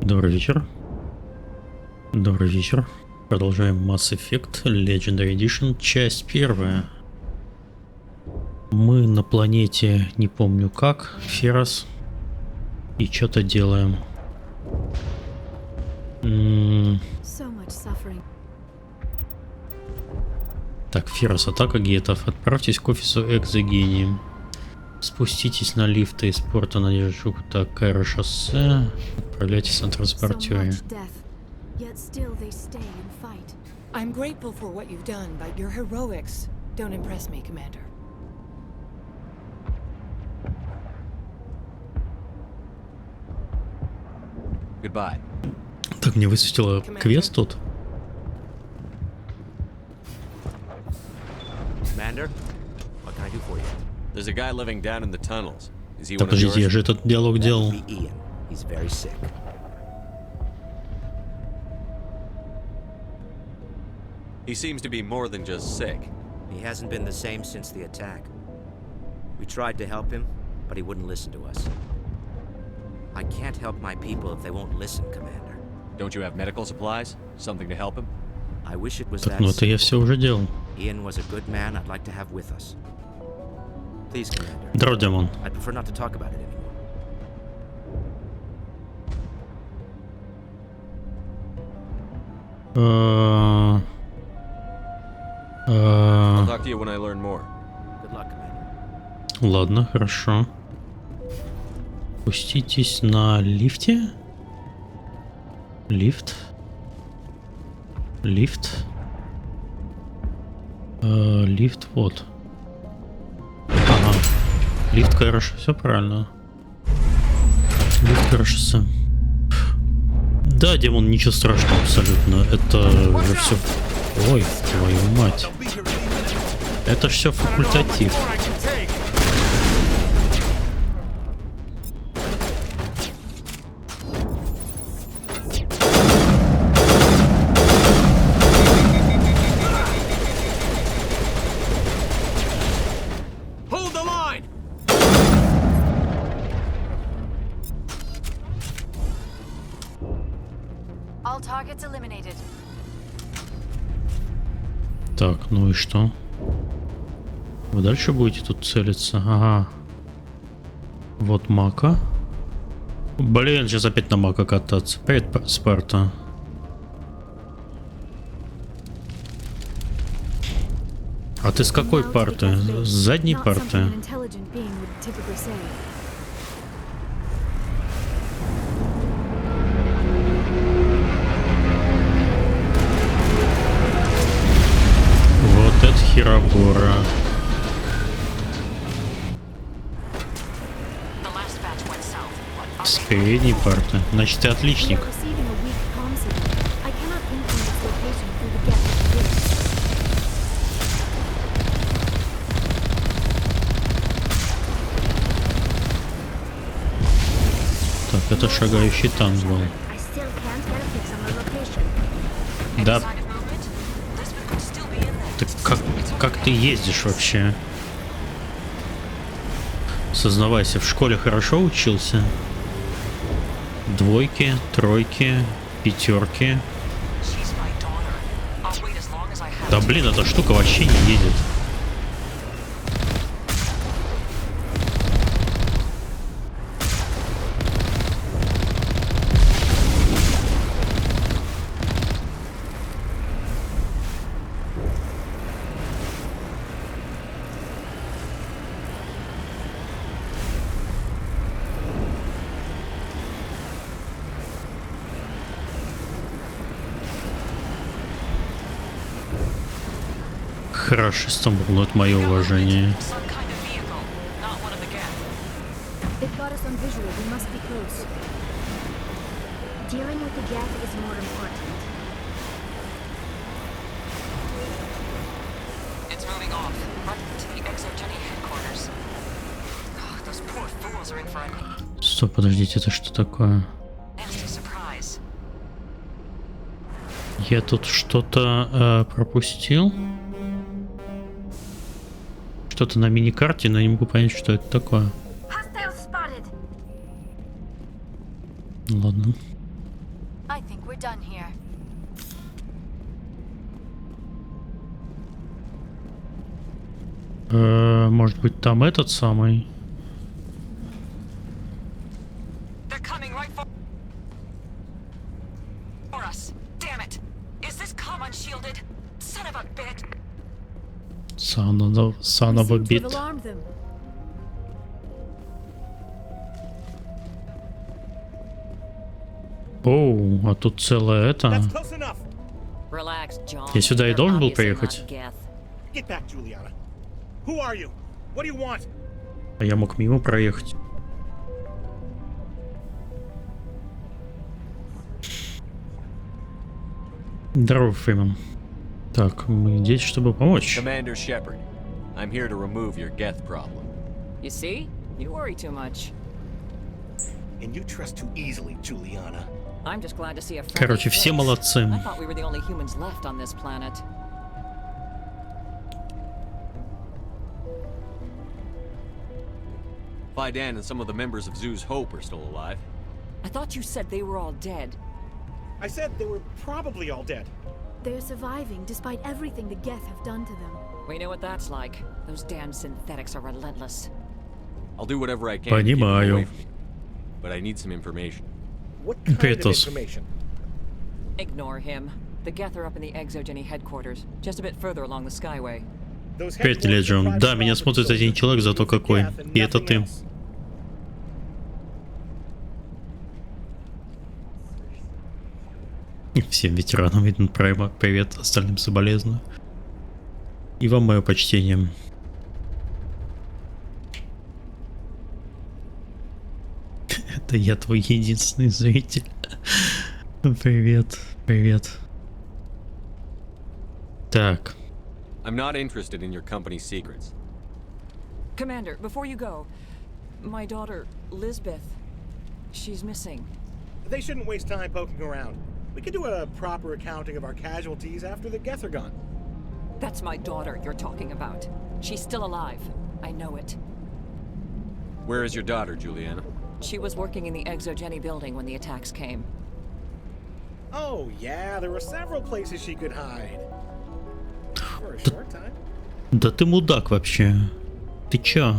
Добрый вечер. Добрый вечер. Продолжаем Mass Effect Legendary Edition, часть первая. Мы на планете, не помню как, Феррос. И что-то делаем. Так, Феррос, атака гетов. Отправьтесь к офису экзогении. Спуститесь на лифты из порта на Такое шоссе. Отправляйтесь на транспортере. I'm grateful for what you've done, but your heroics don't impress me, Commander. Goodbye. Так, мне высветило квест тут. Commander, what can I do for you? There's a guy living down in the tunnels. Is he Так, one of подождите, я yours? же этот диалог делал. He's very sick. He seems to be more than just sick. He hasn't been the same since the attack. We tried to help him, but he wouldn't listen to us. I can't help my people if they won't listen, Commander. Don't you have medical supplies? Something to help him? I wish it was Так, that ну это я все уже делал. Ian was a good man I'd like to have with us. Please, Commander. Здорово, Демон. I'd prefer not to talk about it anymore. I'll talk to you when I learn more. Good luck, Commander. Ладно, хорошо. Спуститесь на лифте. Лифт. Лифт. Лифт, вот. Ага. Лифт, хорошо, все правильно. Лифт, хорошо. Да, Демон, ничего страшного абсолютно. Это же все. Ой, твою мать. Это ж все факультатив. Так, ну и что? Вы дальше будете тут целиться? Ага. Вот Мака. Блин, сейчас опять на Мака кататься. Привет, Спарта. А ты с какой парты? С задней парты? Вот это херобора. С передней парты. Значит, ты отличник. Так, это шагающий танк был. Да. Ты как ты ездишь вообще? Сознавайся, в школе хорошо учился? Двойки, тройки, пятерки. Да блин, эта штука вообще не едет. Хорошо, но это мое уважение. Стоп, подождите, это что такое? Я тут что-то пропустил. Что-то на мини-карте, но не могу понять, что это такое. Ладно. done here? Может быть, там этот самый? They're coming right for us. Damn it! Is this comm unshielded? Son of a bitch! Son of a bit. Alarmed them. Оу, а тут целое это. Relax, John. Я сюда и должен был приехать. Get back, Juliana. Who are you? What do you want? А я мог мимо проехать. Здорово, Фримен. Так, мы здесь, чтобы помочь. Commander Shepard, I'm here to remove your Geth problem. You see? You worry too much. And you trust too easily, Juliana. I'm just glad to see a friendly Короче, все face. молодцы. I thought we were the only humans left on this planet. Vidan and some of the members of Zoo's Hope are still alive. I thought you said they were all dead. I said they were probably all dead. They're surviving despite everything the Geth have done to them. We know what that's like. Those damn synthetics are relentless. I'll do whatever I can to keep them Понимаю. away from you. But I need some information. What kind of Петос. information? Ignore him. The Geth are up in the Exogeny headquarters, just a bit further along the Skyway. Those 5 лет же он. headquarters Да, меня are смотрит private один человек, зато soldiers. It's the какой. Geth and И это nothing ты. else. Всем ветеранам видно прайма. Привет, остальным соболезную. И вам мое почтение. Это я твой единственный зритель. Привет, привет. Так, I'm not interested in your company's secrets. Commander, before you go, my daughter, Lisbeth, she's missing. They shouldn't waste time poking around. We could do a proper accounting of our casualties after the Geth are gone. That's my daughter you're talking about. She's still alive. I know it. Where is your daughter, Juliana? She was working in the Exogeny building when the attacks came. Oh, yeah, there were several places she could hide. For a short time. да ты мудак вообще. Ты чё?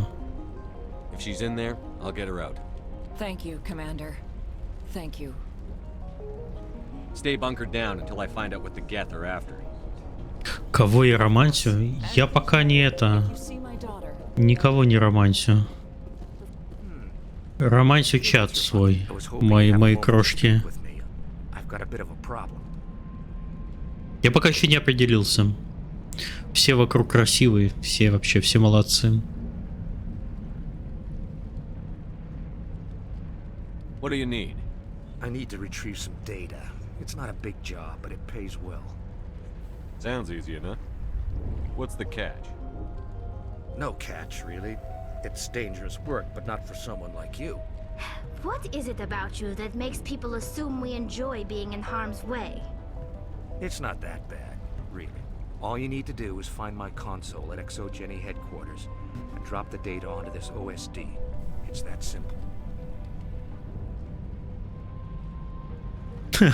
If she's in there, I'll get her out. Thank you, Commander. Thank you. Stay bunkered down until I find out what the Geth are after. Кого я романтию? Я пока не это. You see my daughter. Никого не романтию. Романтию чат свой. I was hoping Мои you'd have a moment to крошки. speak with me. I've got a bit of a problem. Я пока еще не определился. Все вокруг красивые, все вообще, все молодцы. What do you need? I need to retrieve some data. It's not a big job, but it pays well. Sounds easy enough. What's the catch? No catch, really. It's dangerous work, but not for someone like you. What is it about you that makes people assume we enjoy being in harm's way? It's not that bad, really. All you need to do is find my console at Exogeny headquarters and drop the data onto this OSD. It's that simple.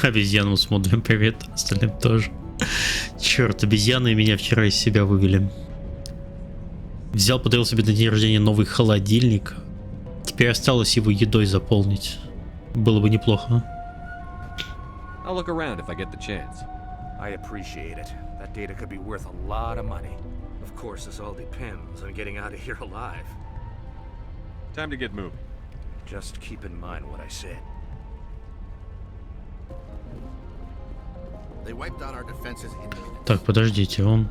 Обезьянам смотрим, привет, остальным тоже. Черт, обезьяны меня вчера из себя вывели. Взял, подарил себе на день рождения новый холодильник. Теперь осталось его едой заполнить. Было бы неплохо. I'll look around if I get the chance. I appreciate it. That data could be worth a lot of money. Of course, this all depends on getting out of here alive. Time to get moving. Just keep in mind what I said. They wiped out our defenses in minutes. Так, подождите, он...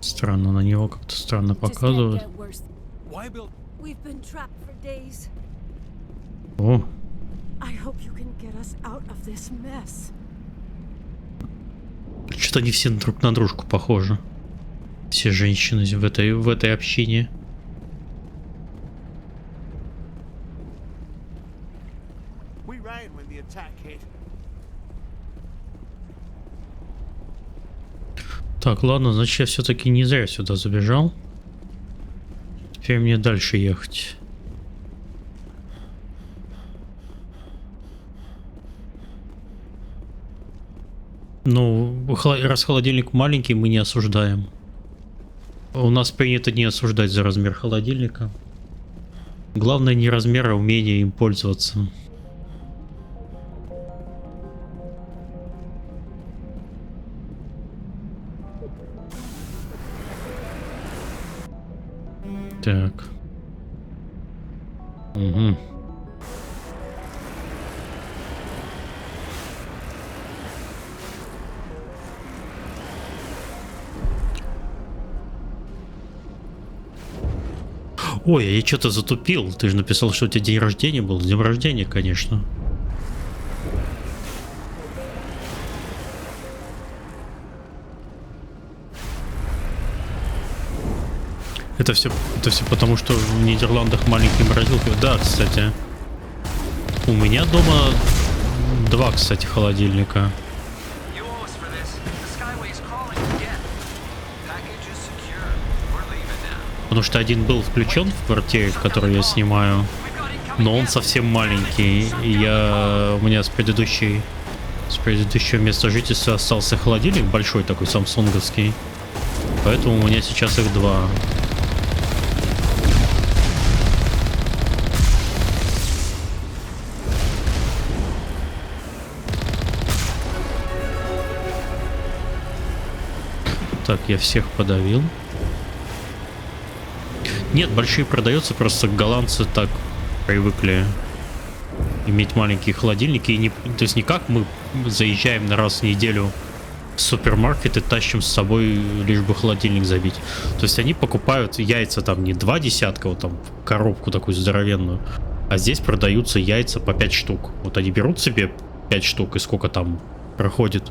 Странно, на него как-то странно показывает. We've been trapped for days. О, I hope you can get us out of this mess. что-то они все друг на дружку похожи. Все женщины в этой общине. We ran when the attack hit. Так, ладно, значит я все-таки не зря сюда забежал. Теперь мне дальше ехать. Ну, раз холодильник маленький, мы не осуждаем. У нас принято не осуждать за размер холодильника. Главное не размер, а умение им пользоваться. Так. Угу. Ой, я что-то затупил. Ты же написал, что у тебя день рождения был. С днем рождения, конечно. Это все потому, что в Нидерландах маленькие морозилки. Да, кстати. У меня дома 2, кстати, холодильника. Потому что один был включен в квартире, в которой я снимаю, но он совсем маленький. И у меня с предыдущего места жительства остался холодильник большой такой, самсунговский. Поэтому у меня сейчас их 2. Так, я всех подавил. Нет, большие продаются, просто голландцы так привыкли иметь маленькие холодильники. И не, то есть не как мы заезжаем на раз в неделю в супермаркет и тащим с собой, лишь бы холодильник забить. То есть они покупают яйца там не 2 десятка, вот там коробку такую здоровенную, а здесь продаются яйца по 5 штук. Вот они берут себе 5 штук, и сколько там проходит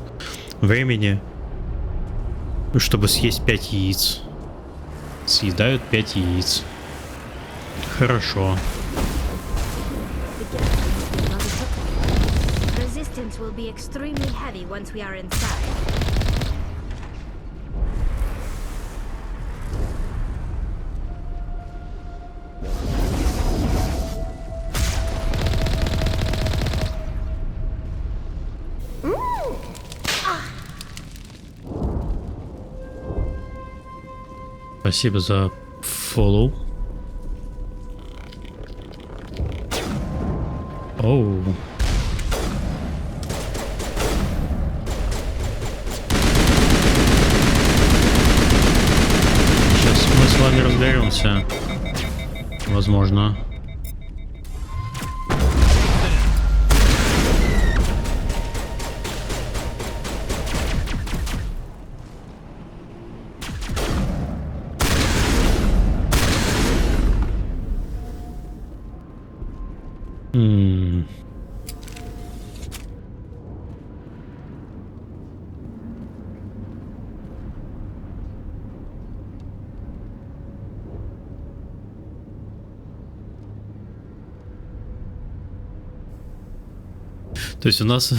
времени, чтобы съесть 5 яиц. Съедают 5 яиц. Хорошо. Спасибо за фоллоу. Оу. Сейчас мы с вами разберемся. Возможно. То есть у нас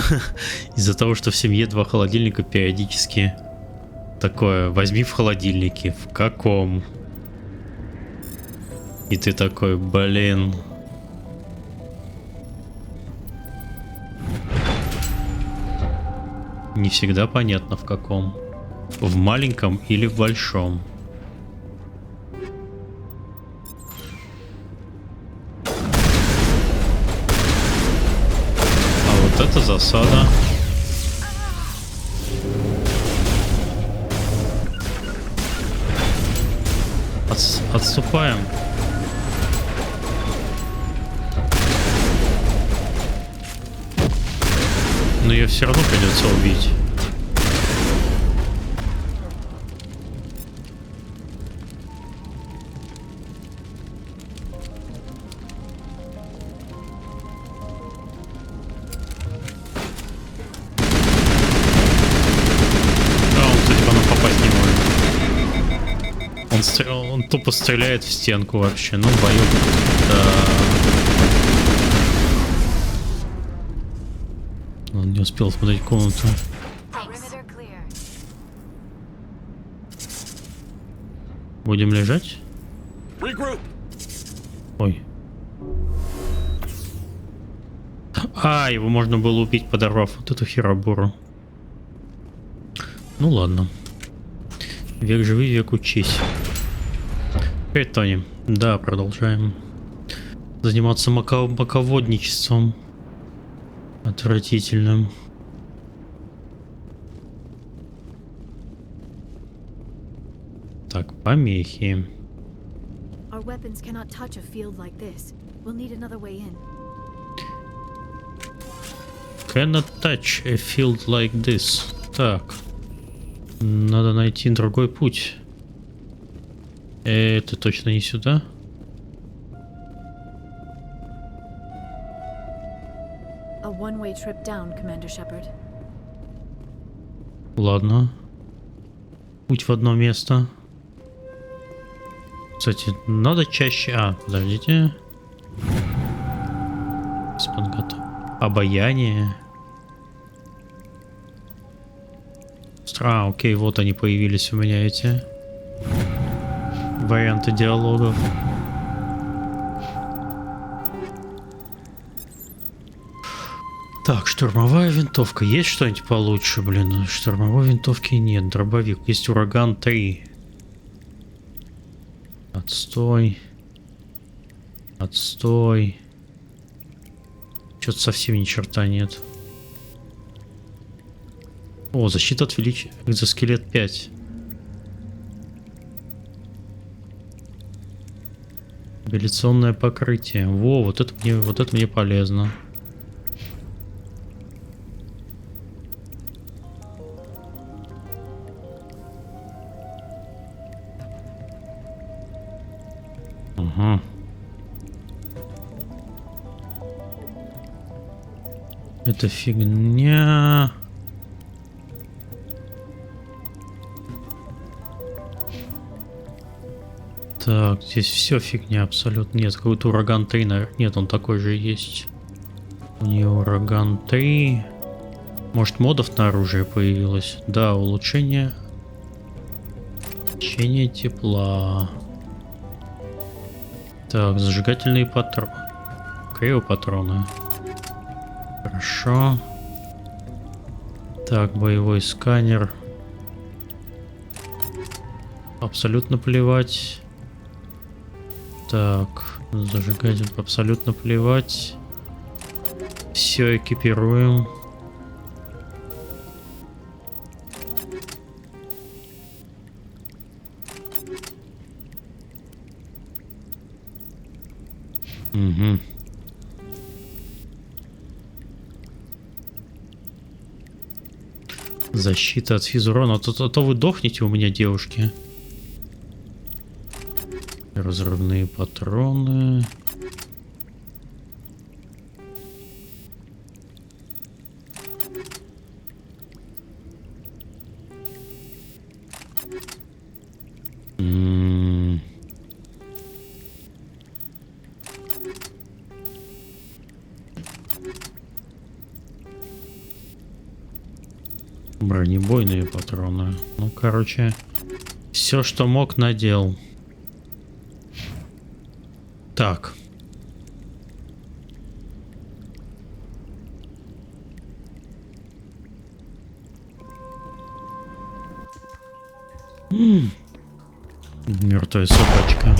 из-за того, что в семье 2 холодильника, периодически такое: возьми в холодильнике. В каком? И ты такой: блин. Не всегда понятно, в каком. В маленьком или в большом. Это засада. Отступаем. Но ее все равно придется убить. Он тупо стреляет в стенку вообще. Ну, бою. Да. Он не успел смотреть комнату. Будем лежать? Ой. А, его можно было убить, подорвав вот эту херобуру. Ну ладно. Век живи, век учись. Привет, Тони. Да, продолжаем заниматься маководничеством. Отвратительным. Так, помехи. Our weapons cannot touch a field like this. We'll need another way in. Cannot touch a field like this. Так. Надо найти другой путь. Это точно не сюда? A one-way trip down, Commander Shepard. Ладно. Путь в одно место. Кстати, надо чаще... подождите. Обаяние. Окей, вот они появились у меня, эти варианты диалогов. Так, штурмовая винтовка. Есть что-нибудь получше, блин? Штурмовой винтовки нет. Дробовик. Есть ураган 3. Отстой. Отстой. Что-то совсем ни черта нет. О, защита от экзоскелет 5. Абилляционное покрытие. Во, вот это мне полезно. Ага. Это фигня. Так, здесь все фигня абсолютно. Нет, какой-то ураган 3, наверное. Нет, он такой же есть. У нее ураган 3. Может, модов на оружие появилось? Да, улучшение. Улучшение тепла. Так, зажигательные патроны. Криопатроны. Хорошо. Так, боевой сканер. Абсолютно плевать. Так, зажигатель абсолютно плевать. Все экипируем. Угу. Защита от физурона. А то вы дохнете у меня, девушки. Разрывные патроны. Бронебойные патроны. Ну, короче, все, что мог, надел. Так. Мертвая собачка.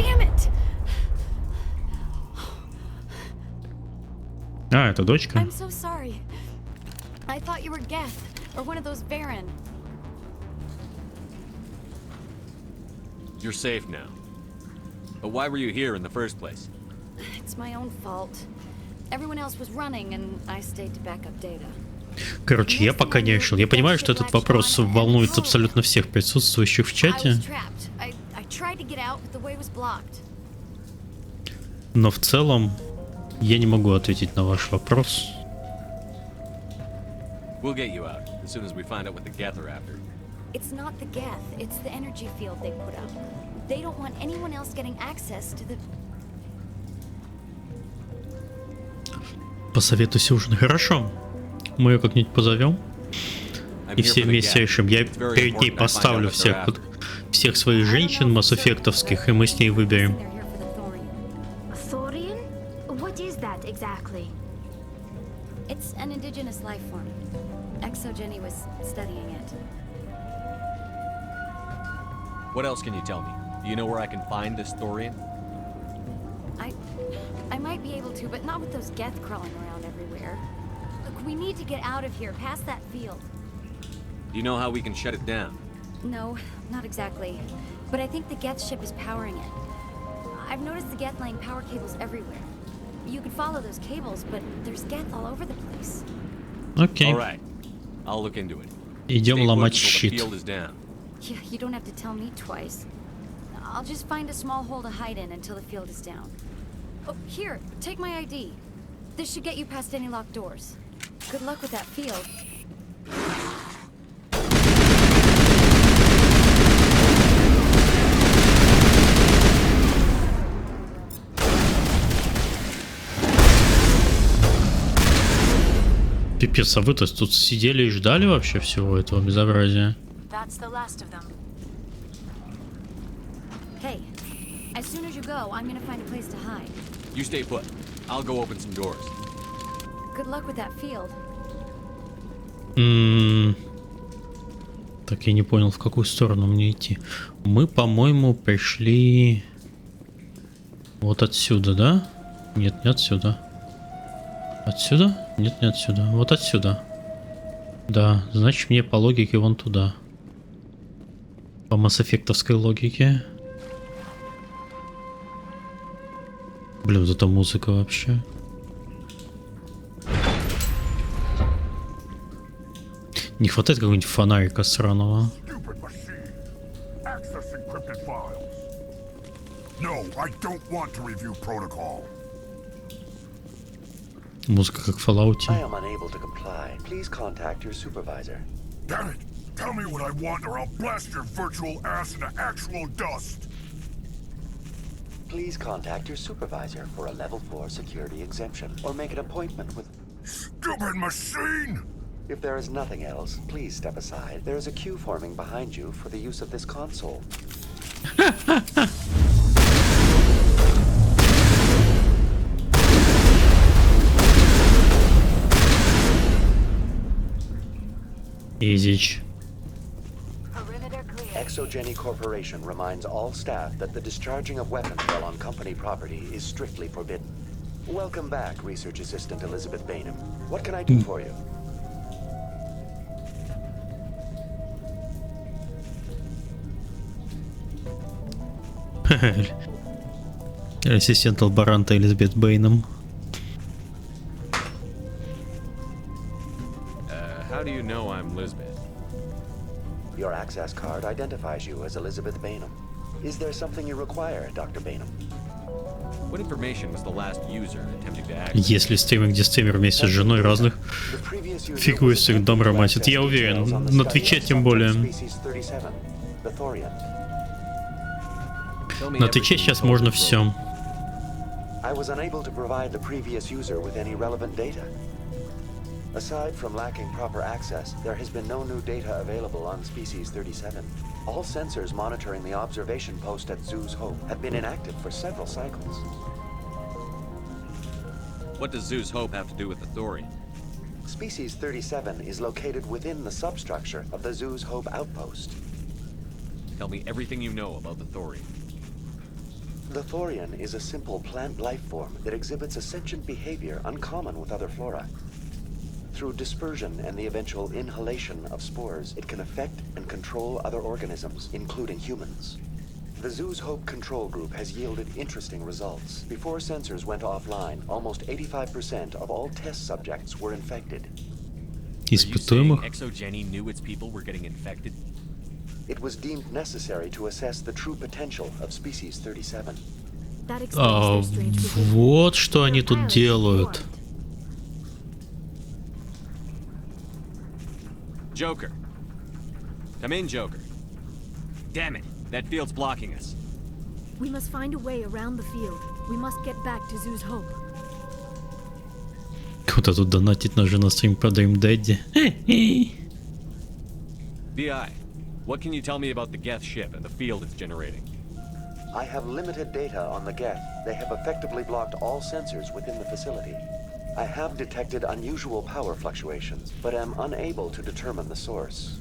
Это дочка. I'm so sorry. I thought you were Geth or one of those Baron. You're safe now. But why were you here in the first place? It's my own fault. Everyone else was running, and I stayed to back up data. Короче, я пока не решил. Я понимаю, что этот вопрос волнует абсолютно всех присутствующих в чате. Но в целом я не могу ответить на ваш вопрос. We'll get you out as soon as we find out what the Geth are after. It's not the Geth, it's the energy field they put up. They don't want anyone else getting access to the... Посоветуйся уже. Хорошо. Мы ее как-нибудь позовем. И все вместе решим. Я перед ней поставлю всех своих женщин масс-эффектовских, и мы с ней выберем. It's an indigenous life form. Exogeny was studying it. What else can you tell me? Do you know where I can find this Thorian? I might be able to, but not with those geth crawling around everywhere. Look, we need to get out of here, past that field. Do you know how we can shut it down? No, not exactly. But I think the geth ship is powering it. I've noticed the geth laying power cables everywhere. You could follow those cables, but there's geth all over the place. Окей. All right. I'll look into it. Идем Stay put ломать until the щит. field is down. Yeah, you don't have to tell me twice. I'll just find a small hole to hide in until the field is down. Oh, here, take my ID. This should get you past any locked doors. Good luck with that field. Пипец, а вы-то тут сидели и ждали вообще всего этого безобразия? That's the last of them. Hey, as soon as you go, I'm gonna find a place to hide. You stay put. I'll go open some doors. Good luck with that field. Так, я не понял, в какую сторону мне идти. Мы, по-моему, пришли вот отсюда, да? Нет, не отсюда. Отсюда? Нет, не отсюда. Вот отсюда. Да, значит, мне по логике вон туда. По масс-эффектовской логике. Блин, вот эта музыка вообще. Не хватает какого-нибудь фонарика сраного. Музыка как в Fallout. Damn it! Tell me what I want or I'll blast your virtual ass into actual dust! Please contact your supervisor for a level 4 security exemption or make an appointment with... Stupid machine! If there is nothing else, please step aside. There is a queue forming behind you for the use of this console. Изич. Exogeny Corporation reminds all staff that the discharging of weapons while on company property is strictly forbidden. Welcome back, Research Assistant Elizabeth Bainham. What can I do for you? Ассистент лаборанта Элизабет Бэйном. How do you know I'm Lisbeth? Your access card identifies you as Elizabeth Bainham. Is there something you require, Dr. Bainham? What information was the last user attempting to access? Если стример, где стример вместе с женой разных фигуристых дом романтит, я уверен, на Твиче тем более. На Твиче сейчас можно все. I was unable to provide the previous user with any relevant data. Aside from lacking proper access, there has been no new data available on Species 37. All sensors monitoring the observation post at Zoo's Hope have been inactive for several cycles. What does Zoo's Hope have to do with the Thorian? Species 37 is located within the substructure of the Zoo's Hope outpost. Tell me everything you know about the Thorian. The Thorian is a simple plant life form that exhibits a sentient behavior uncommon with other flora. Through dispersion and the eventual inhalation of spores, it can affect and control other organisms, including humans. The Zoo's Hope control group has yielded interesting results. Before sensors went offline, almost 85% of all test subjects were infected. Испытуемых? Exogeny knew its people were getting infected? It was deemed necessary to assess the true potential of Species 37. Вот что они тут делают. Joker. Come in, Joker. Damn it. That field's blocking us. We must find a way around the field. We must get back to Zoo's Hope. Кто-то тут донатит на на стрим про Dream Daddy. BI, what can you tell me about the Geth ship and the field it's generating? I have limited data on the Geth. They have effectively blocked all sensors within the facility. I have detected unusual power fluctuations, but am unable to determine the source.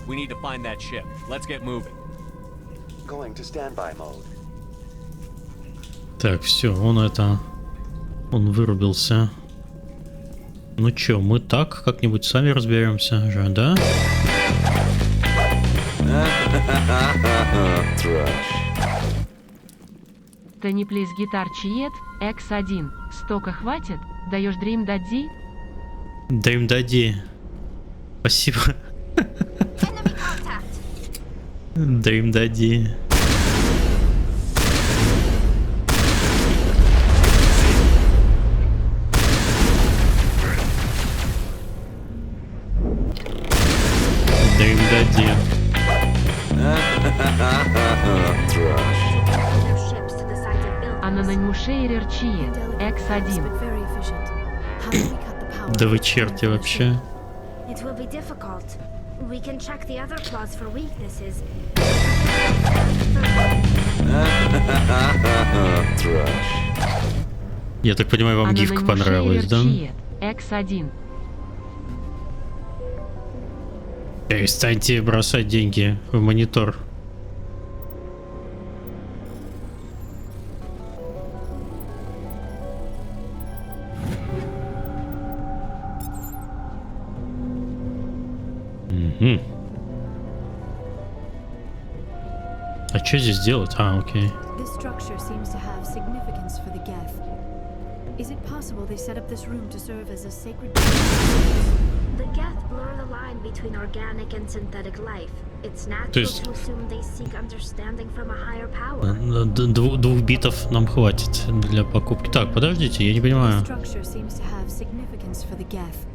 We need to find that ship. Let's get moving. Going to standby mode. Так, все, он вырубился. Ну чё, мы так как-нибудь сами разберемся же, да? Тани плиз гитар чиет, X1. Стока хватит? Даешь Дрим Дади? Дрим Дади. Спасибо. Дрим Дади. Дрим Дади. Анонсирован чиет, X1. Да вы черти вообще. It will be difficult. We can check the other claws for weaknesses. Я так понимаю, вам гифка понравилась, да? X1. Перестаньте бросать деньги в монитор. Угу. А что здесь делать? А, окей. This structure seems to have significance for the Geth. Is it possible they set up this room to serve as a sacred? The Geth blur the line between organic and synthetic life. It's natural to assume they seek understanding from a higher power. Двух битов нам хватит для покупки. Так, подождите, я не понимаю. Structure seems to have significance for the Geth.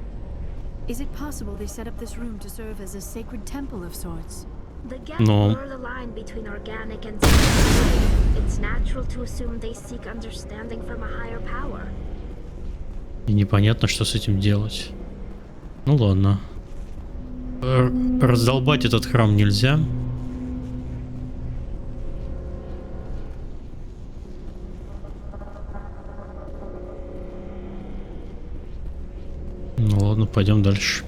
Is it possible they set up this room to serve as a sacred temple of sorts? The Geth blur the line between organic and synthetic life. It's natural to assume they seek understanding from a higher power. И непонятно, что с этим делать. Ну ладно. Раздолбать этот храм нельзя. Ну ладно, пойдем дальше.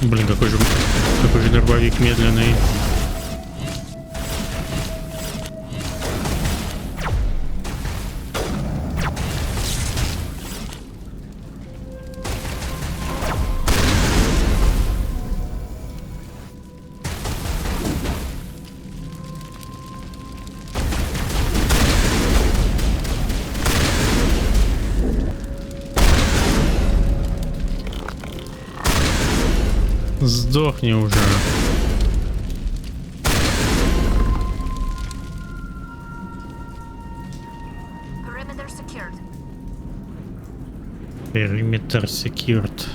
Блин, какой же дробовик медленный. Сдохни уже. Периметр secured.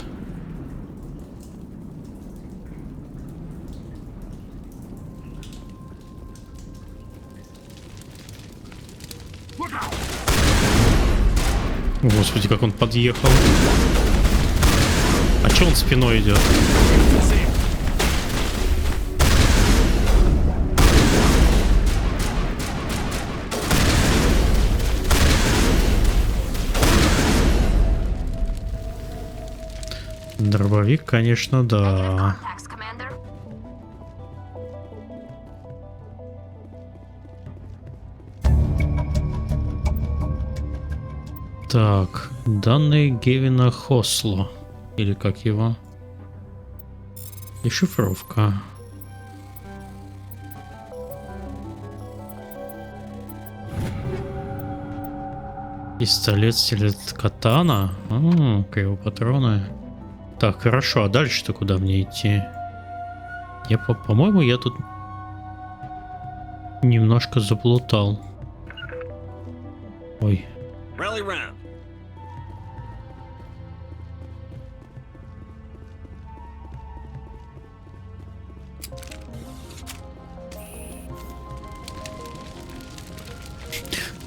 Господи, как он подъехал. А че он спиной идет? Дробовик, конечно, да. Так, данные Гевина Хосло. Или как его? И шифровка. Пистолет стилет катана. Криопатроны. Так, хорошо, а дальше-то куда мне идти? Я, по-моему, я тут немножко заплутал. Ой.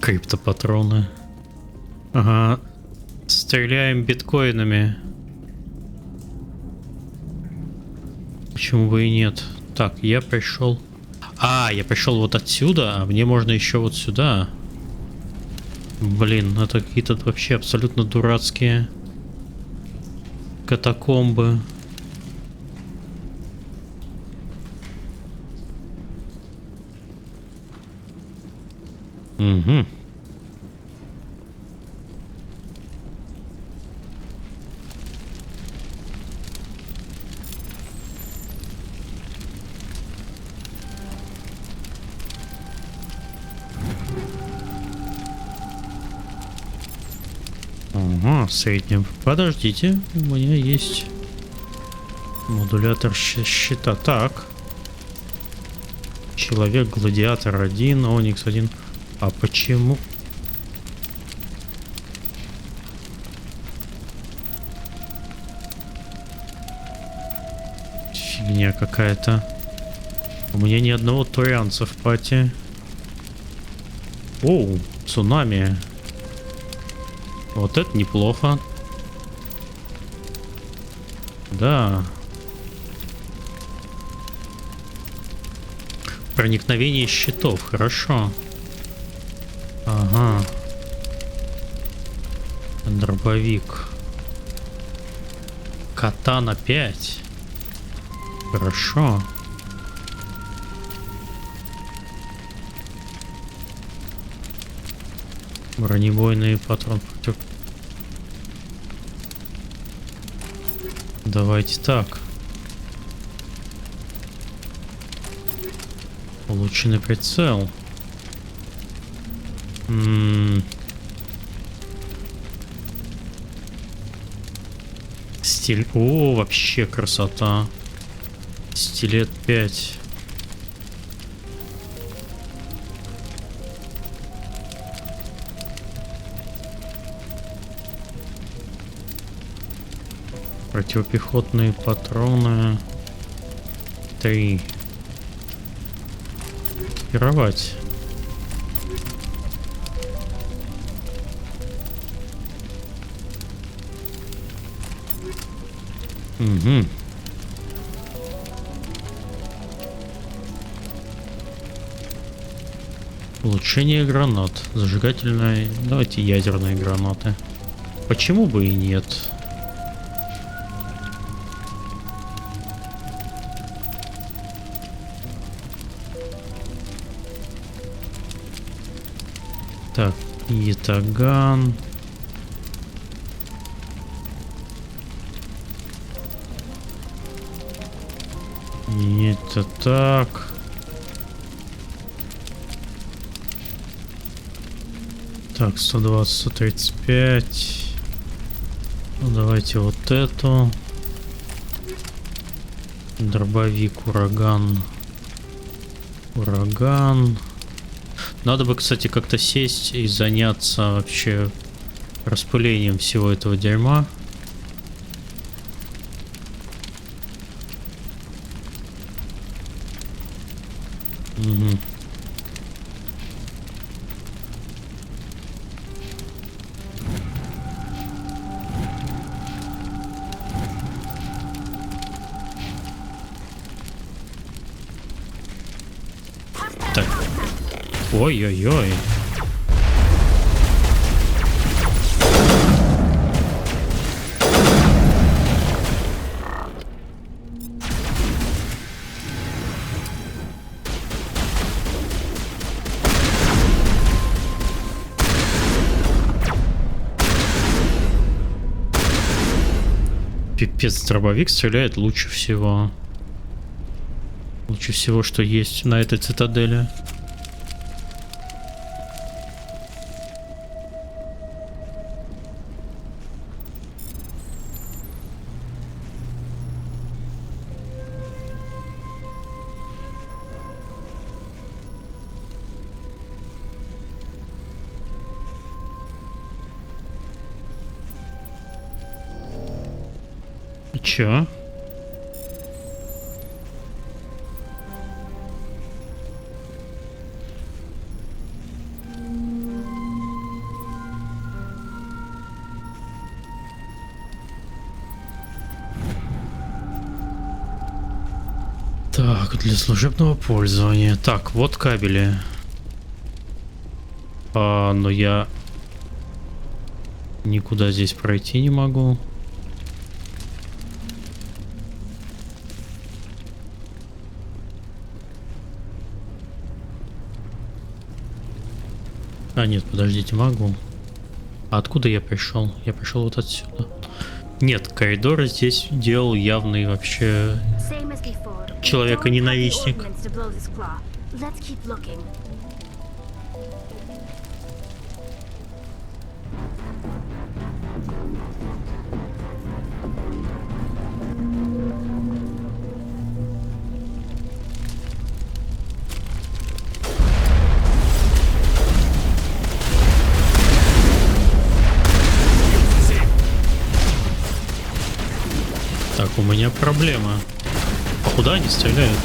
Криптопатроны. Ага. Стреляем биткоинами. Почему бы и нет? Так, я пришел. Я пришел вот отсюда, а мне можно еще вот сюда. Блин, это какие-то вообще абсолютно дурацкие катакомбы. Угу. Ага, в среднем. Подождите, у меня есть модулятор щита. Так. Человек-гладиатор 1, Оникс 1. А почему? Фигня какая-то. У меня ни одного турианца в пати. Оу, цунами. Вот это неплохо. Да. Проникновение щитов, хорошо. Ага. Дробовик. Катана 5. Хорошо. Бронебойный патрон против. Давайте так. Улучшенный прицел. Стиль. О, вообще красота. Стилет 5. Противопехотные патроны 3. Экипировать. Угу. Улучшение гранат. Зажигательные. Давайте ядерные гранаты. Почему бы и нет? Так, ятаган. Это так. Так, 120, 135. Ну, давайте вот эту. Дробовик, ураган. Ураган. Надо бы, кстати, как-то сесть и заняться вообще распылением всего этого дерьма. Угу. Так. Ой-ой-ой. Пипец, дробовик стреляет лучше всего. Лучше всего, что есть на этой цитадели. Чё? Так, для служебного пользования. Так, вот кабели. Но я никуда здесь пройти не могу. А, нет, подождите, могу. А откуда я пришел? Я пришел вот отсюда. Нет, коридор здесь делал явный вообще человека-ненавистник. Так, у меня проблема. А куда они стреляют?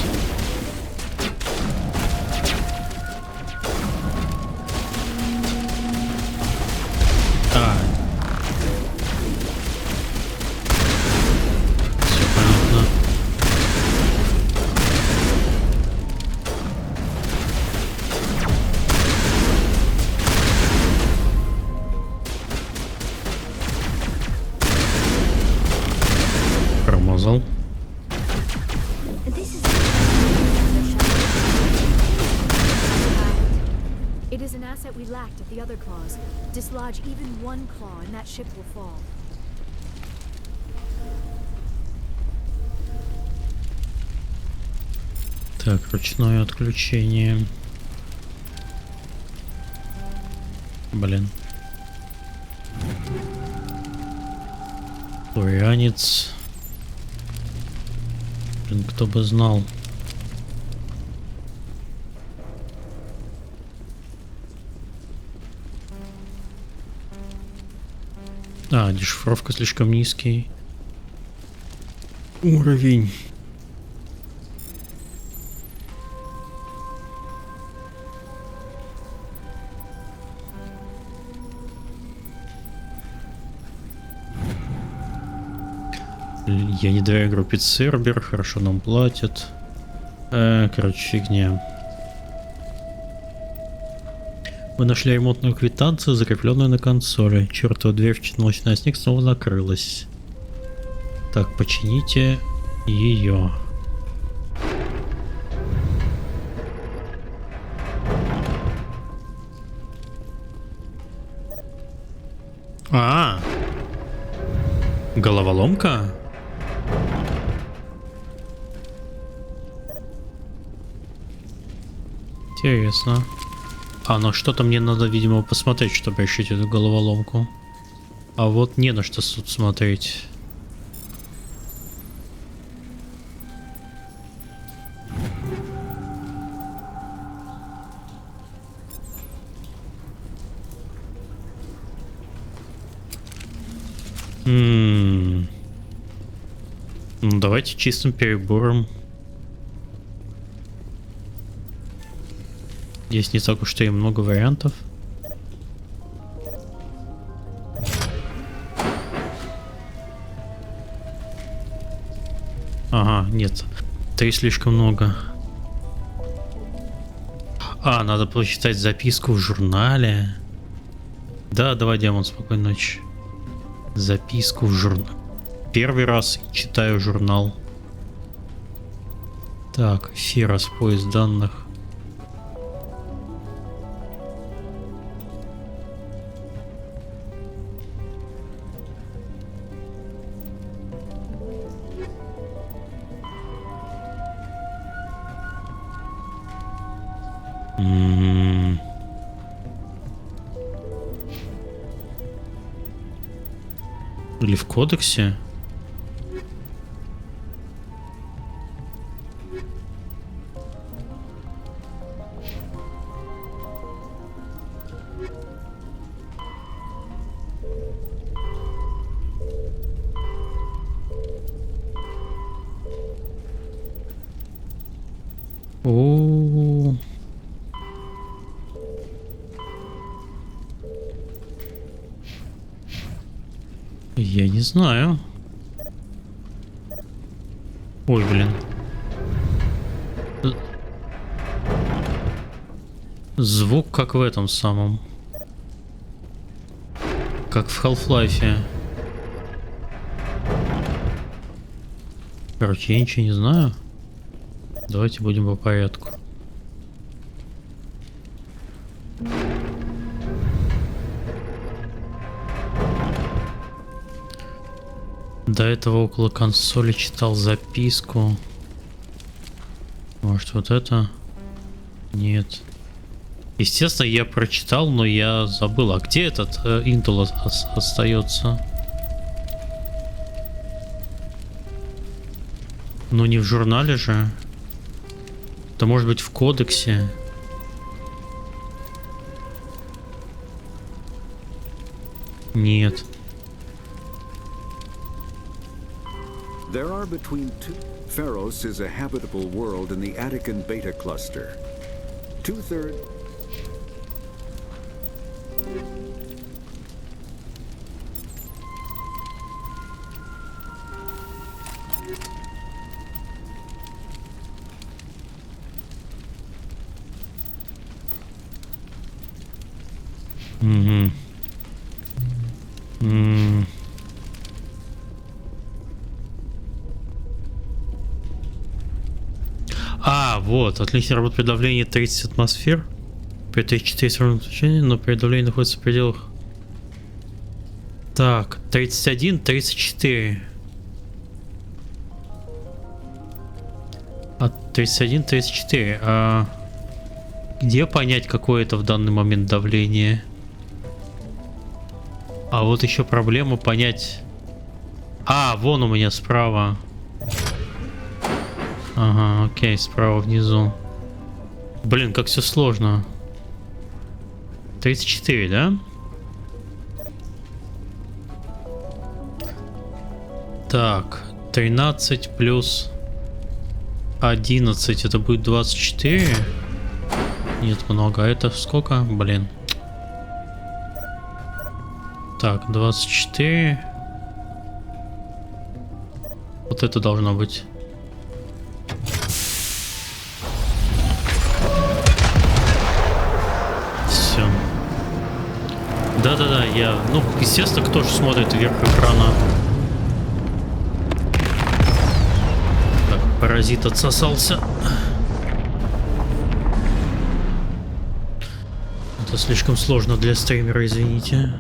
А. Все понятно. Промазал. It is an asset we lacked at the other claws. Dislodge even one claw and that ship will fall. Так, ручное отключение. Блин. Флорианец. Блин, кто бы знал. А, дешифровка слишком низкий уровень. Я не доверяю группе Цербер, хорошо нам платят. Короче, фигня. Мы нашли ремонтную квитанцию, закрепленную на консоли. Чертова дверь в ночной снег снова накрылась. Так, почините ее. Головоломка? Интересно. Но что-то мне надо, видимо, посмотреть, чтобы решить эту головоломку. А вот не на что тут смотреть. Ну, давайте чистым перебором. Есть не так уж и много вариантов. Ага, нет. 3 слишком много. Надо прочитать записку в журнале. Да, давай, демон, спокойной ночи. Записку в журнале. Первый раз читаю журнал. Так, Ферос, поиск данных. Или в кодексе? О-о-о. Я не знаю. Ой, блин. Звук как в этом самом. Как в Half-Life. Короче, я ничего не знаю. Давайте будем по порядку. До этого около консоли читал записку. Может, вот это? Нет. Естественно, я прочитал, но я забыл. А где этот Intel остается? Ну, не в журнале же. Это может быть в кодексе. Нет. There are between two. Pharos is a habitable world in the Attican Beta cluster. 2/3. Угу. А, вот, отличная работа при давлении 30 атмосфер. При 34 сравненном случае, но при давлении находится в пределах. Так, 31, 34. От 31, 34. А где понять, какое это в данный момент давление? А вот еще проблема понять. А, вон у меня справа. Ага, окей, справа внизу. Блин, как все сложно. 34, да? Так, 13 плюс 11, это будет 24. Нет, много. А это сколько? Блин. Так, 24. Вот это должно быть. Все. Да-да-да, я... Ну, естественно, кто же смотрит вверх экрана. Так, паразит отсосался. Это слишком сложно для стримера, извините.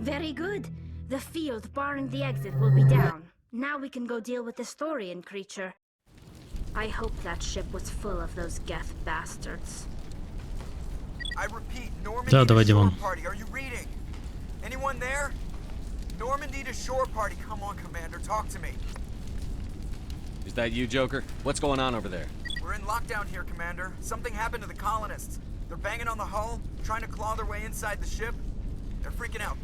Very good. The field barring the exit will be down. Now we can go deal with the Storian creature. I hope that ship was full of those Geth bastards. I repeat, Normandy Да, to давай, shore Димон. party. Are you reading? Anyone there? Normandy to shore party. Come on, Commander, talk to me. Is that you, Joker? What's going on over there? We're in lockdown here, Commander. Something happened to the colonists. They're banging on the hull, trying to claw their way inside the ship. They're freaking out.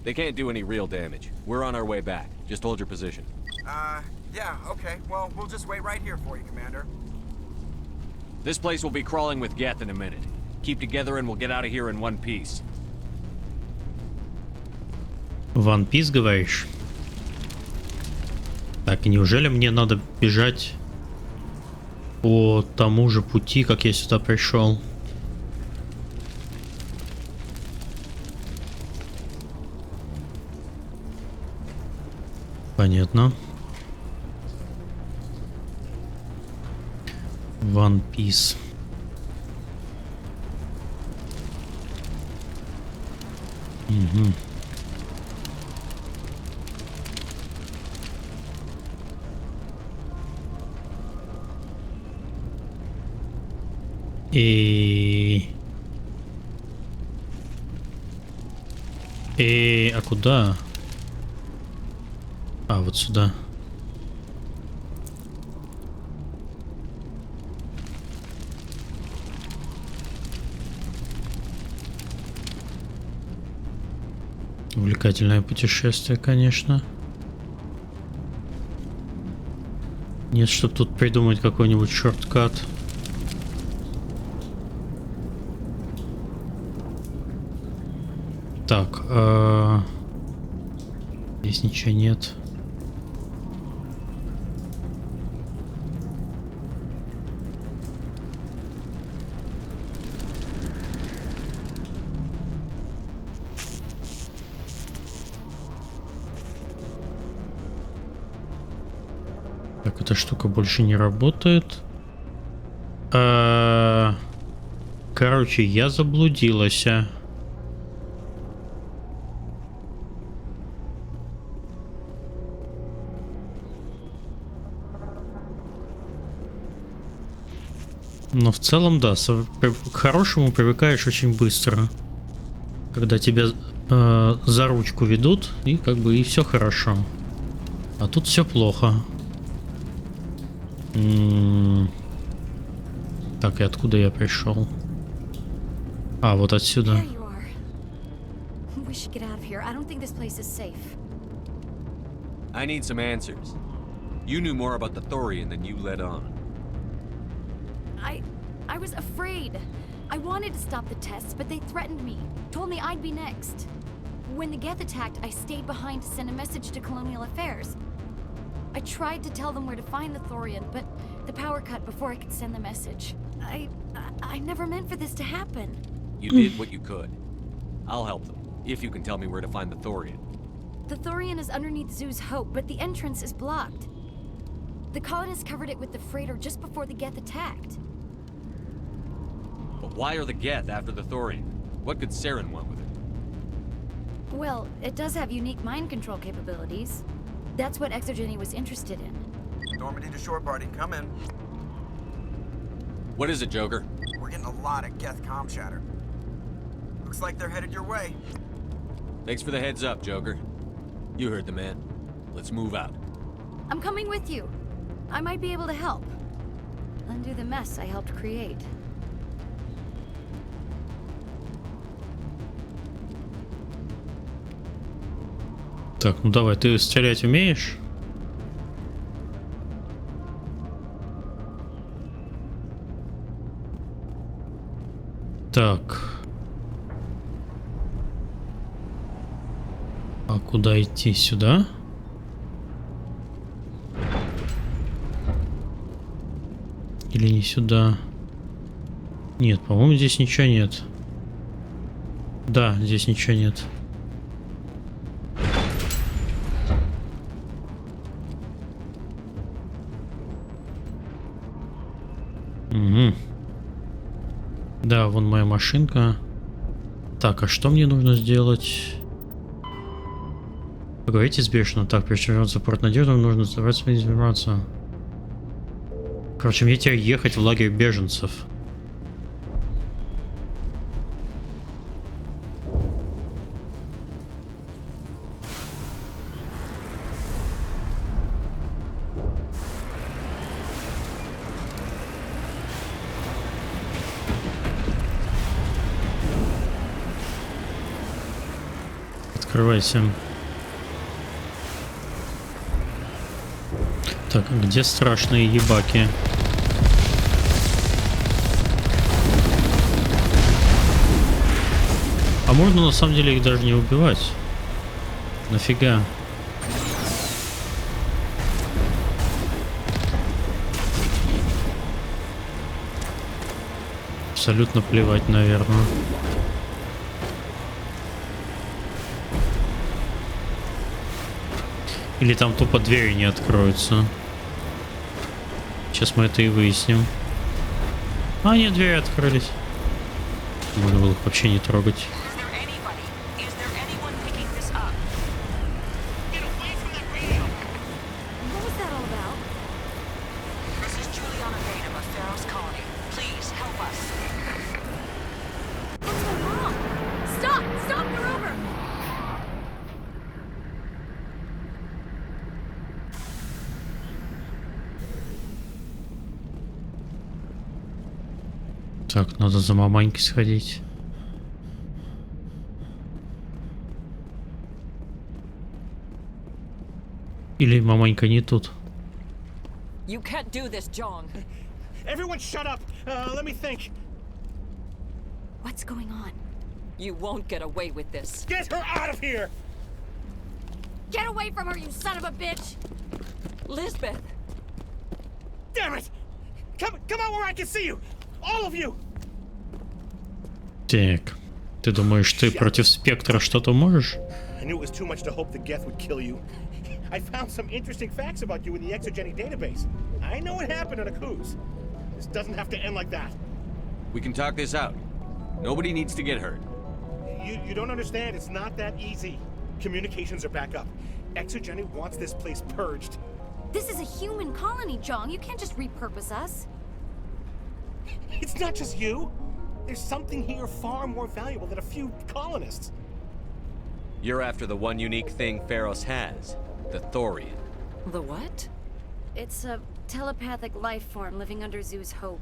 They can't do any real damage. We're on our way back. Just hold your position. Yeah, okay. Well, we'll just wait right here for you, Commander. This place will be crawling with Geth in a minute. Keep together and we'll get out of here in one piece. One Piece, говоришь? Так, и неужели мне надо бежать по тому же пути, как я сюда пришел? Понятно. One Piece. Угу. А куда? А, вот сюда. Увлекательное путешествие, конечно. Нет, чтобы тут придумать какой-нибудь шорткат. Так, здесь ничего нет. Так, эта штука больше не работает. Короче, я заблудилась. Но в целом, да, к хорошему привыкаешь очень быстро. Когда тебя за ручку ведут, и как бы и все хорошо. А тут все плохо. Так, и откуда я пришел? А, вот отсюда. I need some answers. You knew more about the Thorian than you let on. I was afraid. I wanted to stop the tests, but they threatened me. Told me I'd be next. When the Geth attacked, I stayed behind to send a message to Colonial Affairs. I tried to tell them where to find the Thorian, but the power cut before I could send the message. I never meant for this to happen. You did what you could. I'll help them, if you can tell me where to find the Thorian. The Thorian is underneath Zoo's Hope, but the entrance is blocked. The colonists covered it with the freighter just before the Geth attacked. But why are the Geth after the Thorian? What could Saren want with it? Well, it does have unique mind control capabilities. That's what Exogeny was interested in. Normandy to shore party, come in. What is it, Joker? We're getting a lot of Geth comm chatter. Looks like they're headed your way. Thanks for the heads up, Joker. You heard the man. Let's move out. I'm coming with you. I might be able to help. Undo the mess I helped create. Так, ну давай, ты стрелять умеешь? Так. А куда идти? Сюда? Или не сюда? Нет, по-моему, здесь ничего нет. Да, здесь ничего нет. Угу. Да, вон моя машинка. Так, а что мне нужно сделать? Поговорите с бешеным. Так, прежде чем вернуться в порт надежды, нужно стараться информацию. Короче, мне теперь ехать в лагерь беженцев. Открывайся. Так, где страшные ебаки? А можно на самом деле их даже не убивать? Нафига? Абсолютно плевать, наверное. Или там тупо двери не откроются. Сейчас мы это и выясним. А, нет, двери открылись. Можно было их вообще не трогать. Так, надо за маманькой сходить. Или маманька не тут. You can't do this, John. Everyone shut up. Let me think. What's going on? You won't get away with this. Get her out of here! Get away from her, you son of a bitch! Lisbeth! Damn it! Come out where I can see you! All of you! Так, ты думаешь, ты против спектра что-то можешь? knew it was too much to hope the Geth would kill you. I found some interesting facts about you in the exogenic database. I know it happened on a cruise. This doesn't have to end like that. We can talk this out. Nobody needs to get hurt. You don't understand. It's not that easy. Communications are back up. Exogenic wants this place purged. This is a human colony, Jong. You can't just repurpose us. It's not just you. There's something here far more valuable than a few colonists. You're after the one unique thing Pharos has, the Thorian. The what? It's a telepathic life form living under Zoo's hope.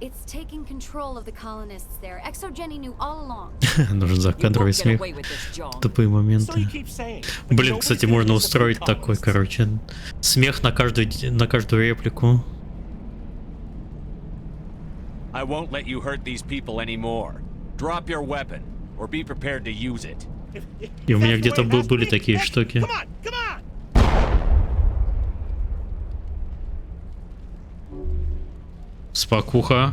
It's taking control of the colonists there. Exogeny knew all along. Нужен закадровый смех. Тупые моменты. Блин, кстати, можно устроить такой, короче, смех на каждую реплику. I won't let you hurt these people anymore. Drop your weapon, or be prepared to use it. И у меня где-то были такие штуки. Спокуха.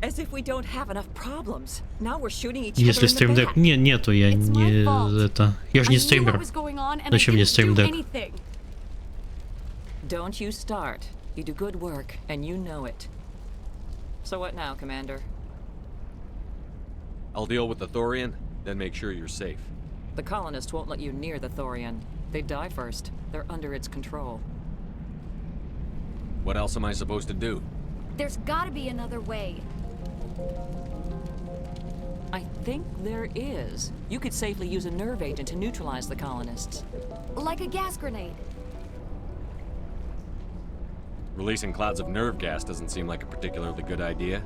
Если стримдек... Нету, я не... Это... Я же не стример. Зачем мне стримдек? Don't you start. You do good work, and you know it. So what now, Commander? I'll deal with the Thorian, then make sure you're safe. The colonists won't let you near the Thorian. They die first. They're under its control. What else am I supposed to do? There's gotta be another way. I think there is. You could safely use a nerve agent to neutralize the colonists. Like a gas grenade. Releasing clouds of nerve gas doesn't seem like a particularly good idea.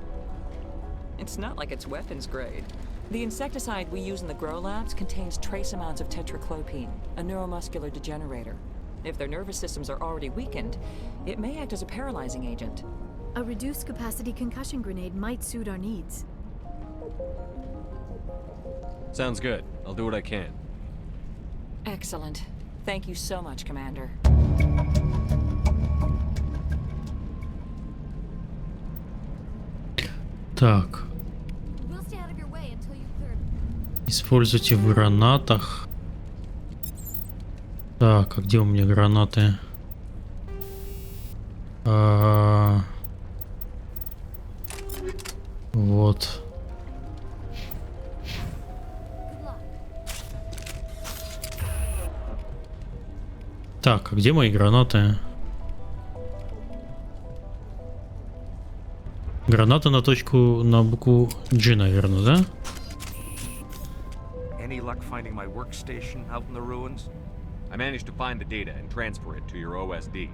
It's not like it's weapons grade. The insecticide we use in the grow labs contains trace amounts of tetraclopine, a neuromuscular degenerator. If their nervous systems are already weakened, it may act as a paralyzing agent. A reduced capacity concussion grenade might suit our needs. Sounds good. I'll do what I can. Excellent. Thank you so much, Commander. Так. Используйте в гранатах. Так, а где у меня гранаты? Вот. Так, а где мои гранаты? Граната на точку, на букву G, наверное, да? Any luck finding my workstation out in the ruins? I managed to find the data and transfer it to your OSD.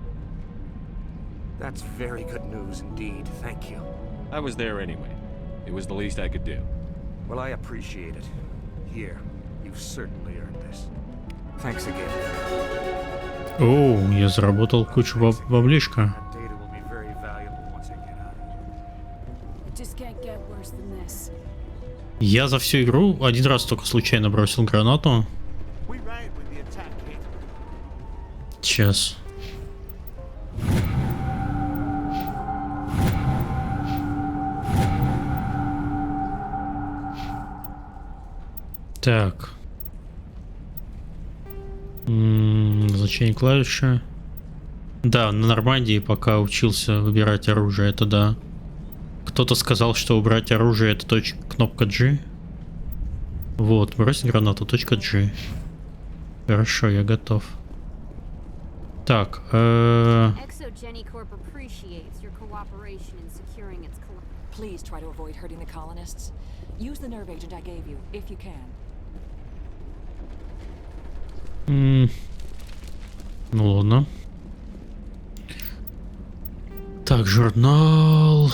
That's very good news indeed, thank you. I was there anyway. It was the least I could do. Well, I appreciate it. Here, you've certainly earned this. Thanks again. О, я заработал кучу баблишка. Я за всю игру один раз только случайно бросил гранату. Сейчас. Так. Значение клавиши. Да, на Нормандии пока учился выбирать оружие, это да. Кто-то сказал, что убрать оружие это кнопка G. Вот, бросить гранату, точка G. Хорошо, я готов. Так, Please try to avoid hurting the colonists. Use the nerve agent I gave you, if you can. Ну ладно. Так, журнал.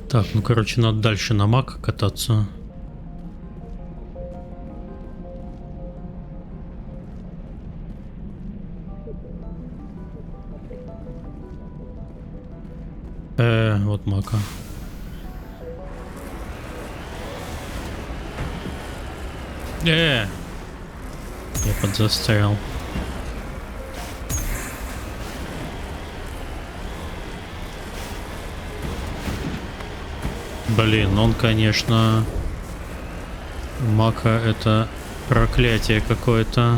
Так, ну короче, надо дальше на Мак кататься. Вот Мака. Я подзастрял. Блин, он, конечно... Мака это проклятие какое-то.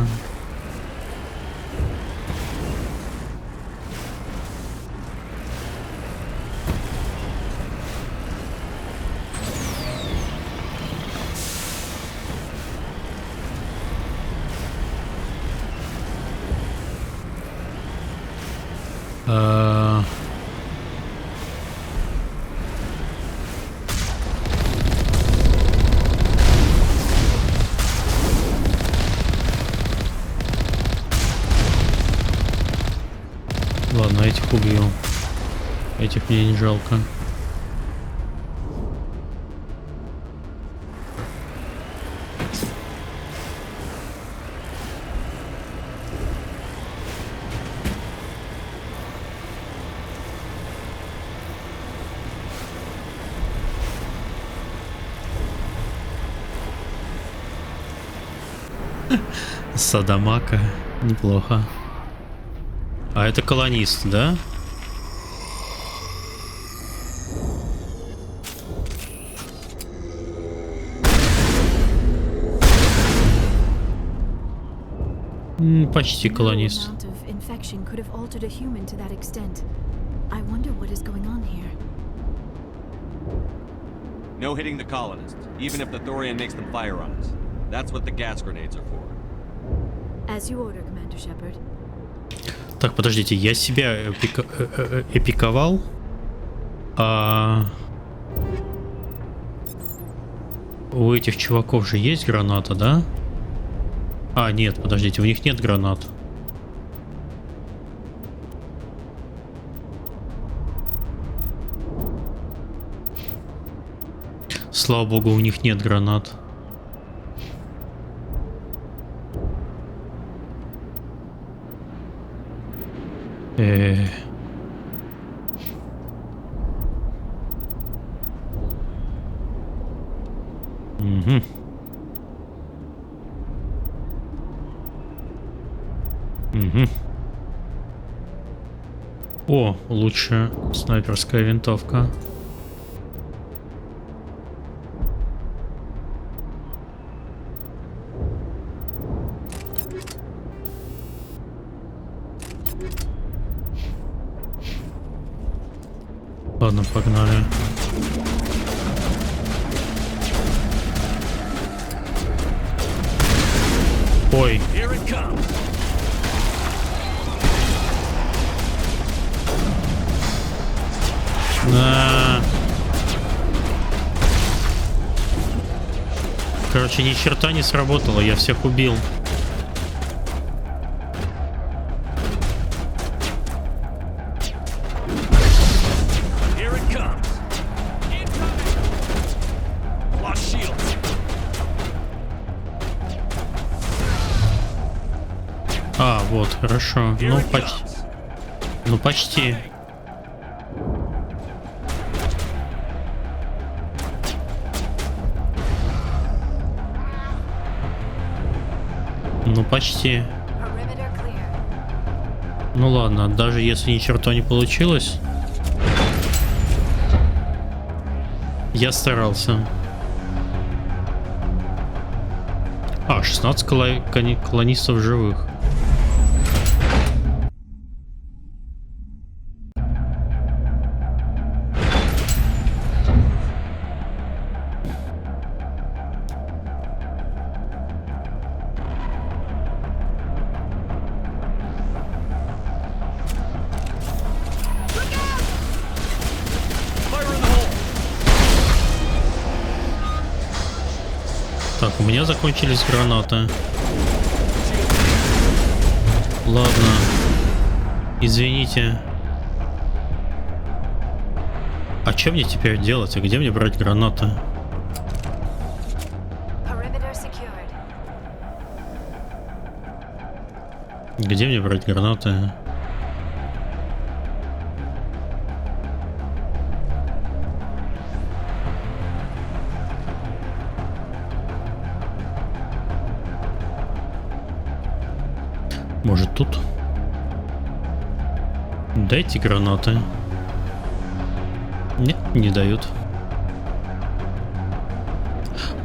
Ладно, этих убью. Этих мне не жалко. Садамака. Неплохо. А это колонист, да? Почти колонист. No hitting the colonists, even if the Thorian makes them fire on us. That's what the gas grenades are for. As you order, Commander Shepard. Так, подождите, я себя эпиковал. У этих чуваков же есть граната, да? А, нет, подождите, у них нет гранат. Слава богу, у них нет гранат. Угу. Угу. О, лучше снайперская винтовка. Ладно, погнали. Ой. На. Короче, ни черта не сработало, я всех убил. А, вот, хорошо. Ну, почти. Ну, почти. Ну, почти. Ну, ладно, даже если ни черта не получилось, я старался. А, 16 колонистов живых. Так, у меня закончились гранаты. Ладно. Извините. А что мне теперь делать? А где мне брать гранаты? Где мне брать гранаты? Может тут? Дайте гранаты. Нет, не дают.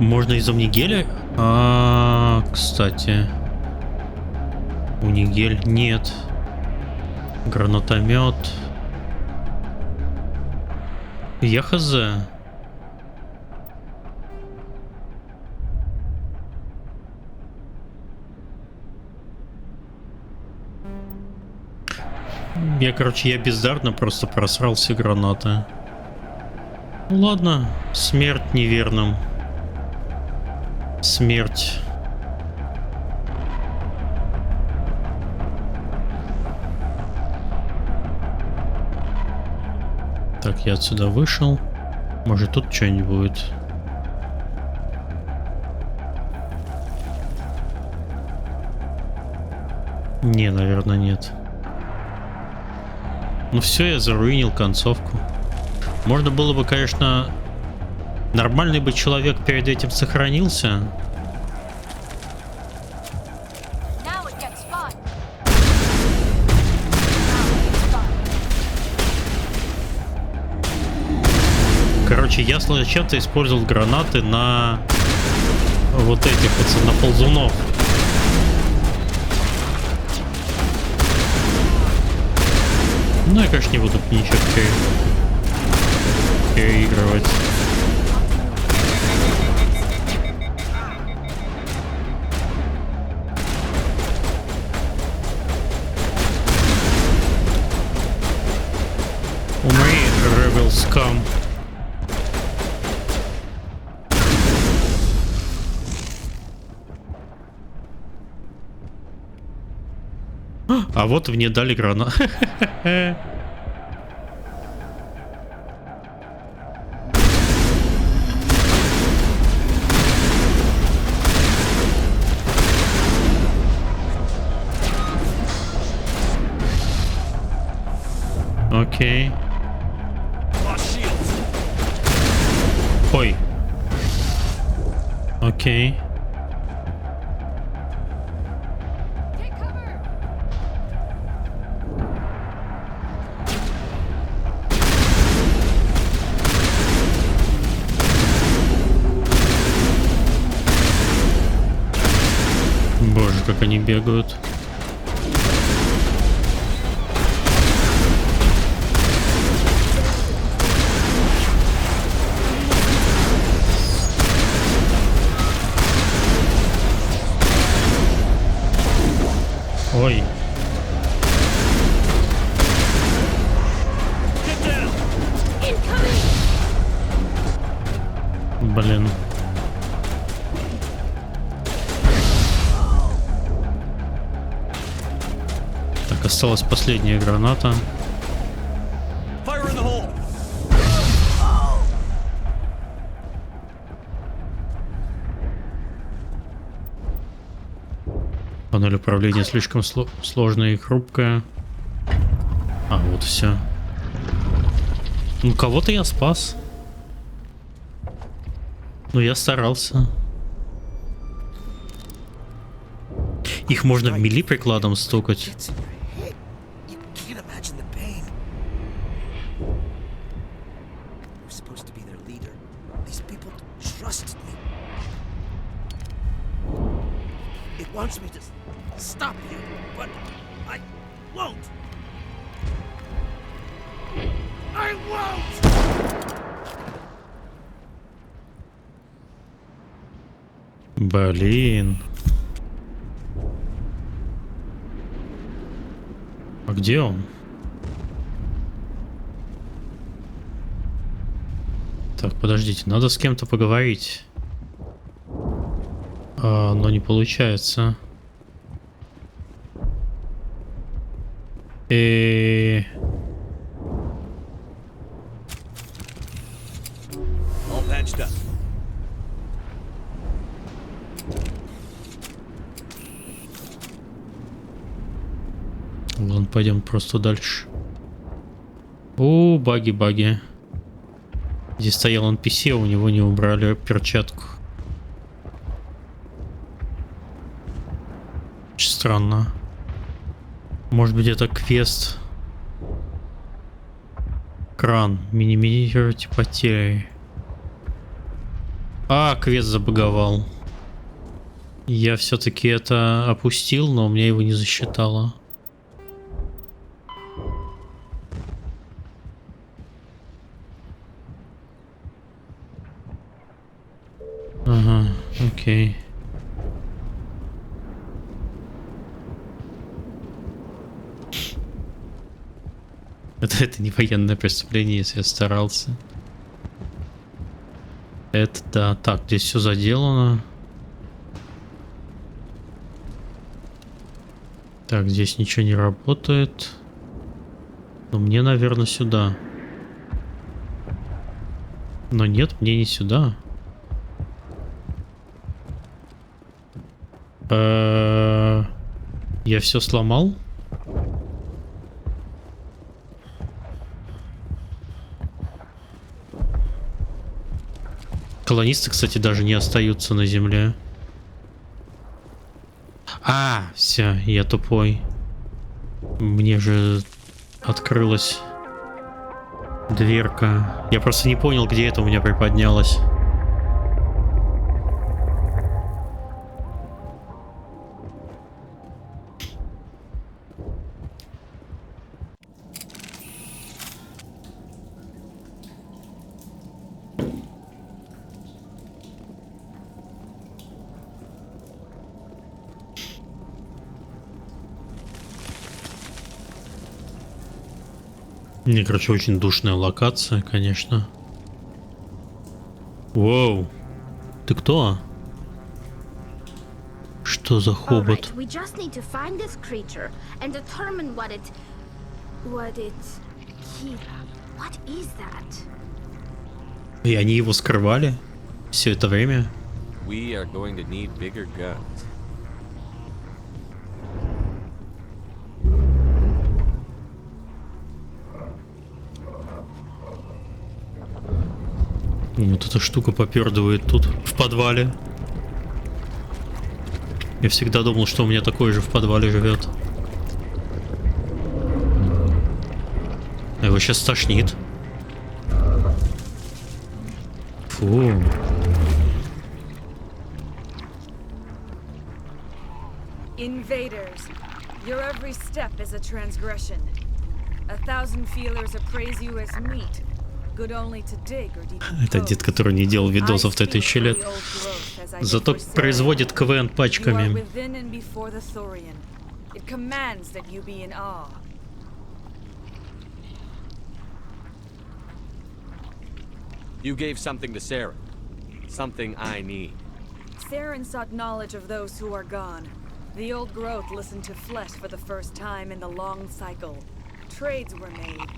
Можно из Нигеля? Кстати. У Нигель нет. Гранатомет. Я хз. Я бездарно просто просрал все гранаты. Ну ладно, смерть неверным. Смерть. Так, я отсюда вышел. Может, тут что-нибудь будет. Не, наверное, нет. Ну все, я заруинил концовку. Можно было бы, конечно... Нормальный бы человек перед этим сохранился. Короче, я зачем-то использовал гранаты на вот этих вот, на ползунов. Ну, я, конечно, не буду ничего переигрывать. Умри, Rebel Scum. А вот мне дали гранат. Окей. Ой. Окей. Боже, как они бегают. Ой. Блин. Так, осталась последняя граната. Панель управления слишком сложная и хрупкая. А, вот все. Ну, кого-то я спас. Ну, я старался. Их можно в мили прикладом стукать. Stop you, but I won't. I won't. Блин. А где он? Так, подождите, надо с кем-то поговорить. Но не получается. All patched up. Ладно, пойдем просто дальше. О, баги. Здесь стоял NPC, а у него не убрали перчатку. Очень странно. Может быть, это квест. Кран. Минимизируйте потери. А, квест забаговал. Я все-таки это опустил, но мне его не засчитало. Ага, окей. Это не военное преступление, если я старался. Это да. Так, здесь все заделано. Так, здесь ничего не работает. Но мне, наверное, сюда. Но нет, мне не сюда. Я все сломал? Колонисты, кстати, даже не остаются на земле. А, все, я тупой. Мне же открылась дверка. Я просто не понял, где это у меня приподнялось. Не, короче, очень душная локация, конечно. Воу. Ты кто? Что за хобот? И они его скрывали все это время? We are going to need bigger guns. Вот эта штука попердывает тут, в подвале. Я всегда думал, что у меня такой же в подвале живет. Его сейчас тошнит. Фу. Invaders, your every step is a transgression. 1,000 feelers appraise you as meat. Это дед, который не делал видосов 1000 лет. Зато производит КВН пачками. You gave something to Sarah. Something I need. Saren sought knowledge of those who are gone. The old growth listened to flesh for the first time in the long cycle. Trades were made.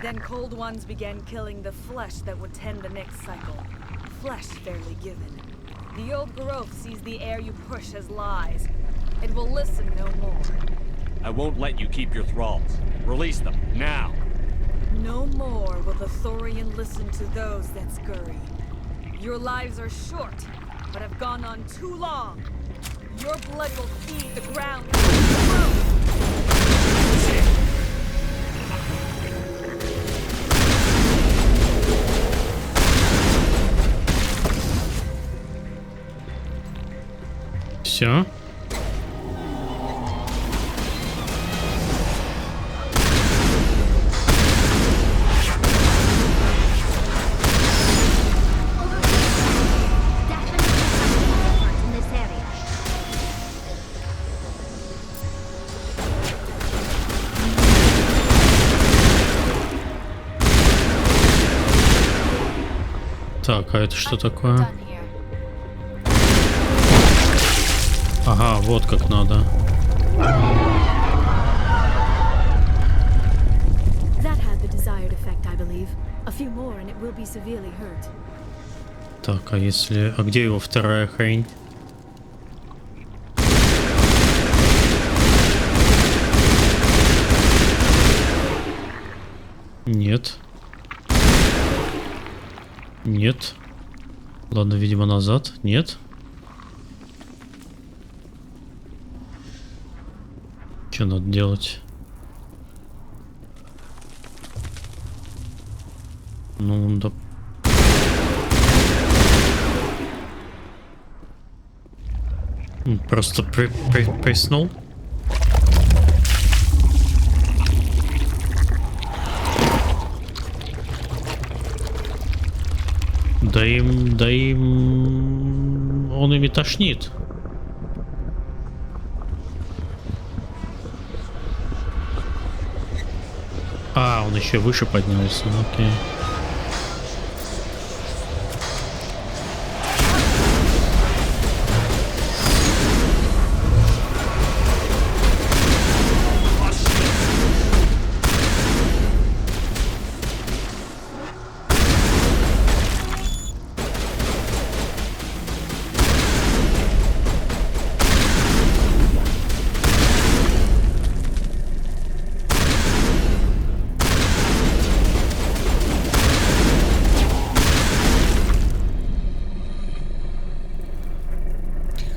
Then cold ones began killing the flesh that would tend the next cycle. Flesh fairly given. The old growth sees the air you push as lies. It will listen no more. I won't let you keep your thralls. Release them, now! No more will the Thorian listen to those that scurry. Your lives are short, but have gone on too long. Your blood will feed the ground. Все. Так, а это что такое? Ага, вот как надо. Так, а если... А где его вторая хрень? Нет. Нет. Ладно, видимо, назад. Нет. Что надо делать? Ну, да. Просто приснул. Да им он ими тошнит. А, он еще выше поднялся, окей.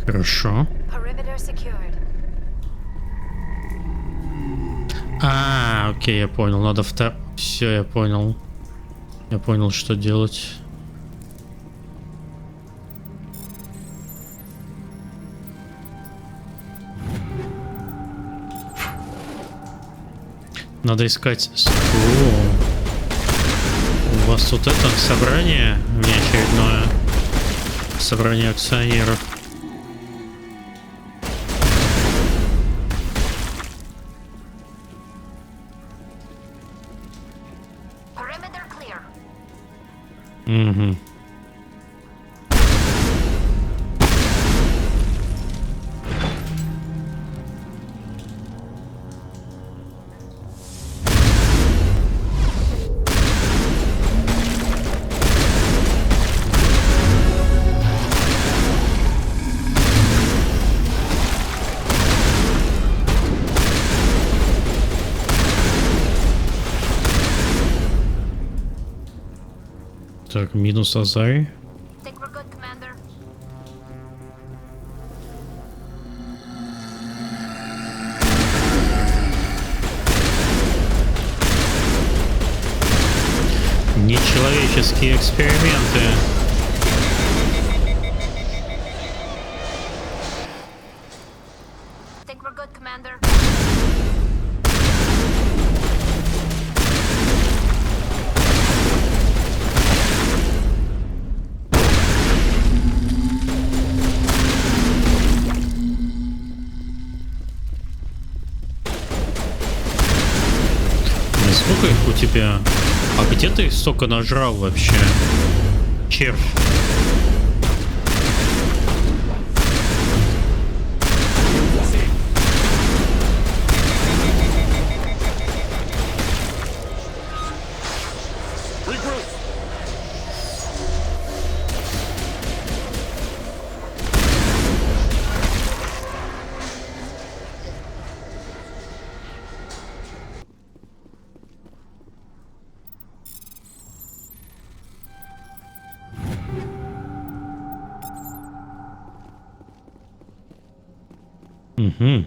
Хорошо. А, окей, я понял. Надо Все, я понял. Я понял, что делать. Надо искать... У вас тут это собрание внеочередное. Собрание акционеров. Угу. Так, минус Азай. Нечеловеческие эксперименты. Сколько их у тебя? А где ты их столько нажрал вообще? Червь. Угу.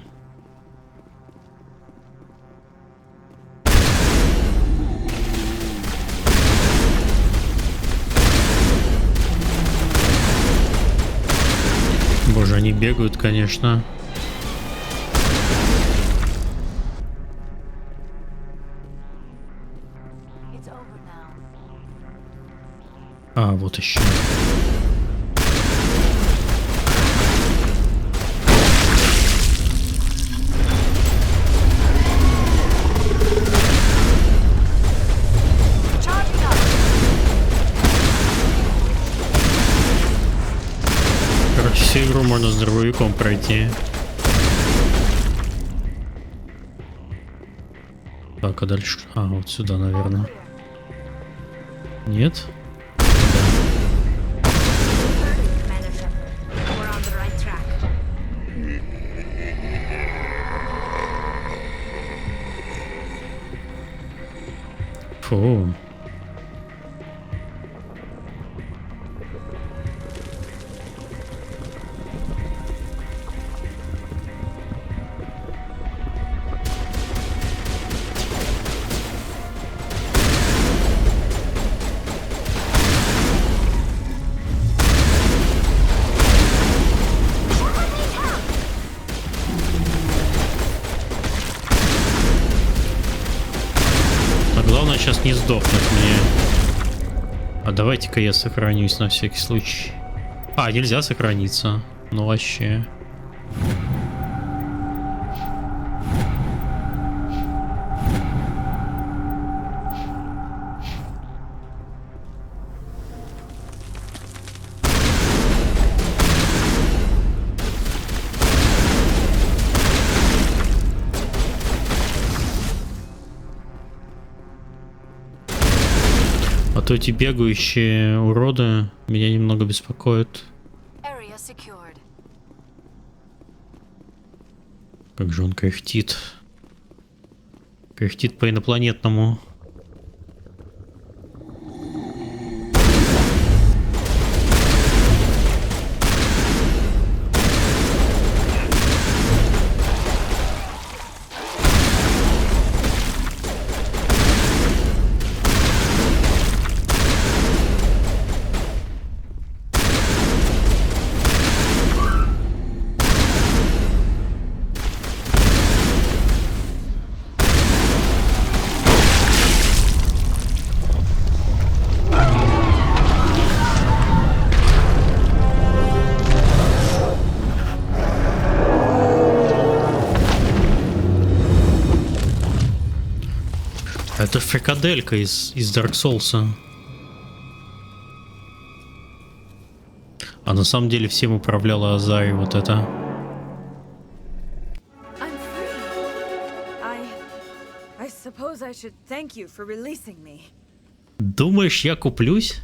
Боже, они бегают, конечно. А, вот еще. Всю игру можно с дробовиком пройти. Так, а дальше? А, вот сюда, наверное. Нет? Фу. Главное сейчас не сдохнуть мне. А давайте-ка я сохранюсь на всякий случай. А, нельзя сохраниться. Ну вообще. А то эти бегающие уроды меня немного беспокоят. Как же он кряхтит. Кряхтит по инопланетному. Это фрикаделька из Dark Souls. А на самом деле всем управляла Азари вот это. Думаешь, я куплюсь?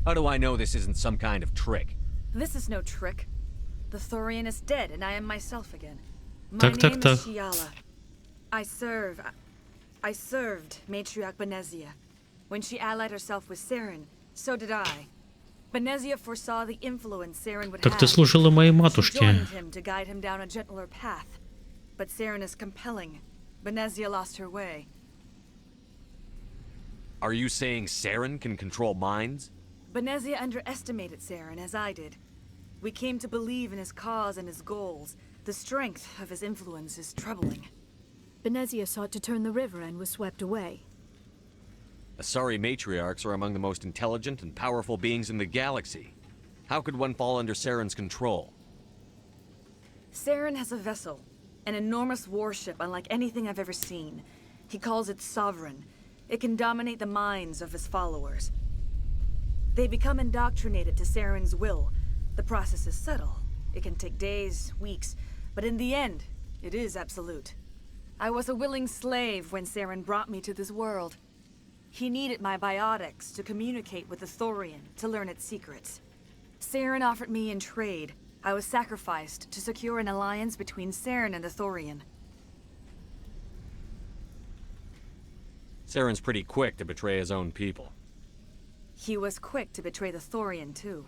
How do I know this isn't some kind of trick? This is no trick. The Thorian is dead, and I am myself again. My Так. name is Shiala. I served Matriarch Benezia. When she allied herself with Saren, so did I. Benezia foresaw the influence Saren would Так have. ты служила моей She матушке. joined him to guide him down a gentler path. But Saren is compelling. Benezia lost her way. Are you saying Saren can control minds? Benezia underestimated Saren, as I did. We came to believe in his cause and his goals. The strength of his influence is troubling. Benezia sought to turn the river and was swept away. Asari matriarchs are among the most intelligent and powerful beings in the galaxy. How could one fall under Saren's control? Saren has a vessel, an enormous warship unlike anything I've ever seen. He calls it Sovereign. It can dominate the minds of his followers. They become indoctrinated to Saren's will. The process is subtle. It can take days, weeks, but in the end, it is absolute. I was a willing slave when Saren brought me to this world. He needed my biotics to communicate with the Thorian, to learn its secrets. Saren offered me in trade. I was sacrificed to secure an alliance between Saren and the Thorian. Saren's pretty quick to betray his own people. He was quick to betray the Thorian, too.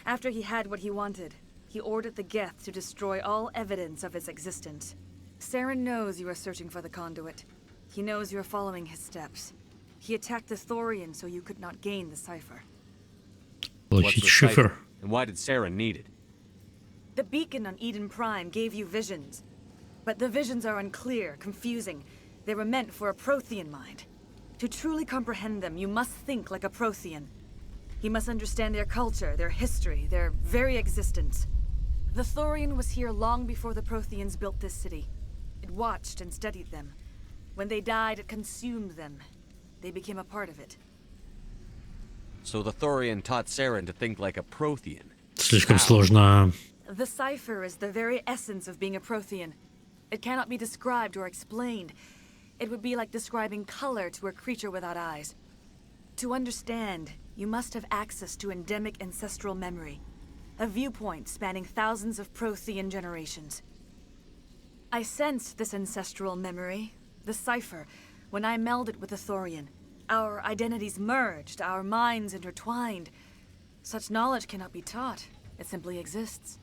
After he had what he wanted, he ordered the Geth to destroy all evidence of its existence. Saren knows you are searching for the conduit. He knows you are following his steps. He attacked the Thorian so you could not gain the cipher. What's the cipher? And why did Saren need it? The beacon on Eden Prime gave you visions. But the visions are unclear, confusing. They were meant for a Prothean mind. To truly comprehend them, you must think like a Prothean. You must understand their culture, their history, their very existence. The Thorian was here long before the Protheans built this city. It watched and studied them. When they died, it consumed them. They became a part of it. So the Thorian taught Saren to think like a Prothean. Слишком сложно. The cipher is the very essence of being a Prothean. It cannot be described or explained. It would be like describing color to a creature without eyes. To understand, you must have access to endemic ancestral memory. A viewpoint spanning thousands of Prothean generations. I sensed this ancestral memory, the cipher, when I melded with the Thorian. Our identities merged, our minds intertwined. Such knowledge cannot be taught. It simply exists.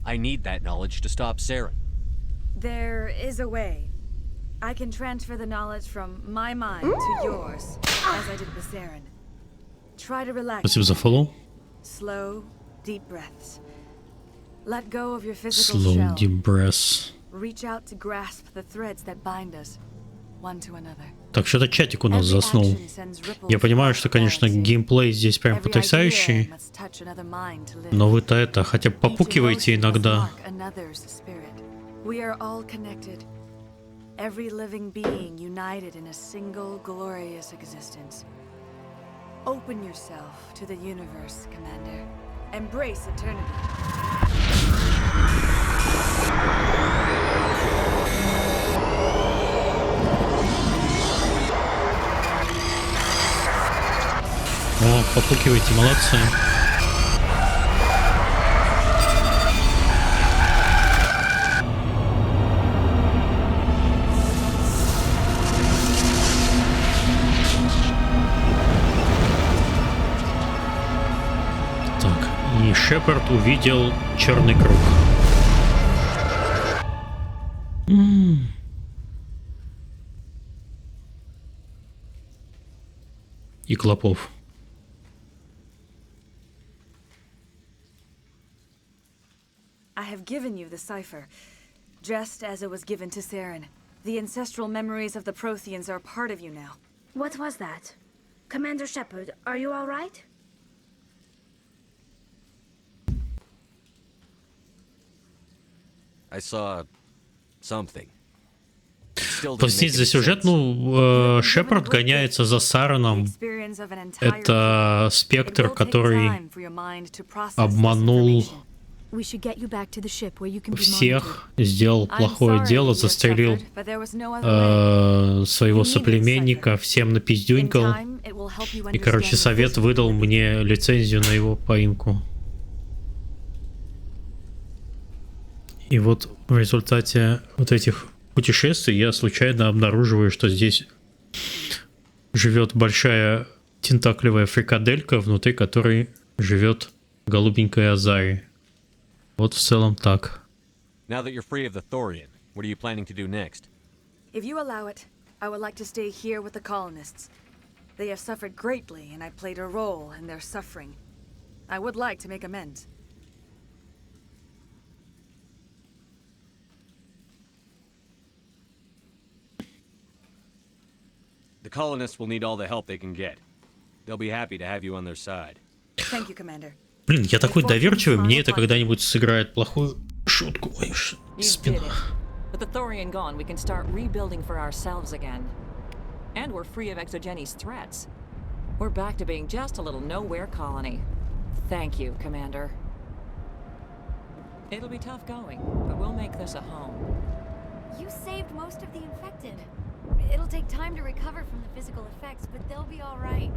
I need that knowledge to stop Saren. There is a way. I can transfer the knowledge from my mind to yours, as I did with Saren. Try to relax. Спасибо за фоллоу. Slow, deep breaths. Let go of your physical Slow shell. deep breaths. Reach out to grasp the threads that bind us, one to another. Так, что-то чатик у нас заснул. Я понимаю, что, конечно, геймплей здесь прям потрясающий. Но вы-то это, хотя бы попукиваете иногда. We are all connected. Every living being united in a single glorious existence. Open yourself to the universe, Commander. Embrace eternity. О, попукивайте, молодцы. Так, и Шепард увидел черный круг. И клопов. I have given you the cipher, just as it was given to Saren. The ancestral memories of the Protheans are part of you now. What was that? Commander Shepard, are you all right? I saw something. Пояснить за сюжет, ну, Шепард гоняется за Сараном. Это спектр, который обманул всех, сделал плохое дело, застрелил своего соплеменника, всем напиздюнькал. И, короче, совет выдал мне лицензию на его поимку. И вот в результате вот этих путешествий я случайно обнаруживаю, что здесь живет большая тентаклевая фрикаделька, внутри которой живет голубенькая Азари. Вот в целом так. Now that you're free of the Thorian, what are you planning to do next? If you allow it, I would like to stay here with the colonists. They have suffered greatly, and I played a role in their suffering. I would like to make amends. The colonists will need all the help they can get. They'll be happy to have you on their side. Thank you, Commander. Блин, я такой доверчивый, мне это когда-нибудь сыграет плохую шутку. Ой, спина. With the Thorian gone, we can start rebuilding for ourselves again. And we're free of Exogeni's threats. We're back to being just a little nowhere colony. Thank you, Commander. It'll be tough going, but we'll make this a home. You saved most of the infected. It'll take time to recover from the physical effects, but they'll be all right.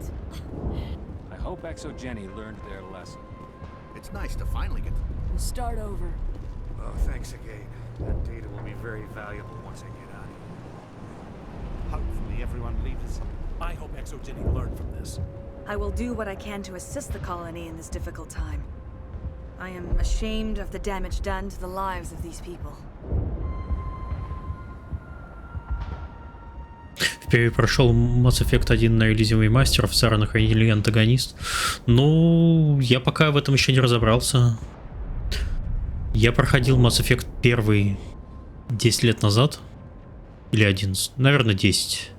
I hope Exogeni learned their lesson. It's nice to finally get... We'll start over. Oh, thanks again. That data will be very valuable once I get out of here. Hopefully everyone leaves. I hope Exogeni learned from this. I will do what I can to assist the colony in this difficult time. I am ashamed of the damage done to the lives of these people. Впервые прошел Mass Effect 1 на релизе Master, в Саранах хранили антагонист. Ну, я пока в этом еще не разобрался. Я проходил Mass Effect 1 10 лет назад. Или 11. Наверное, 10.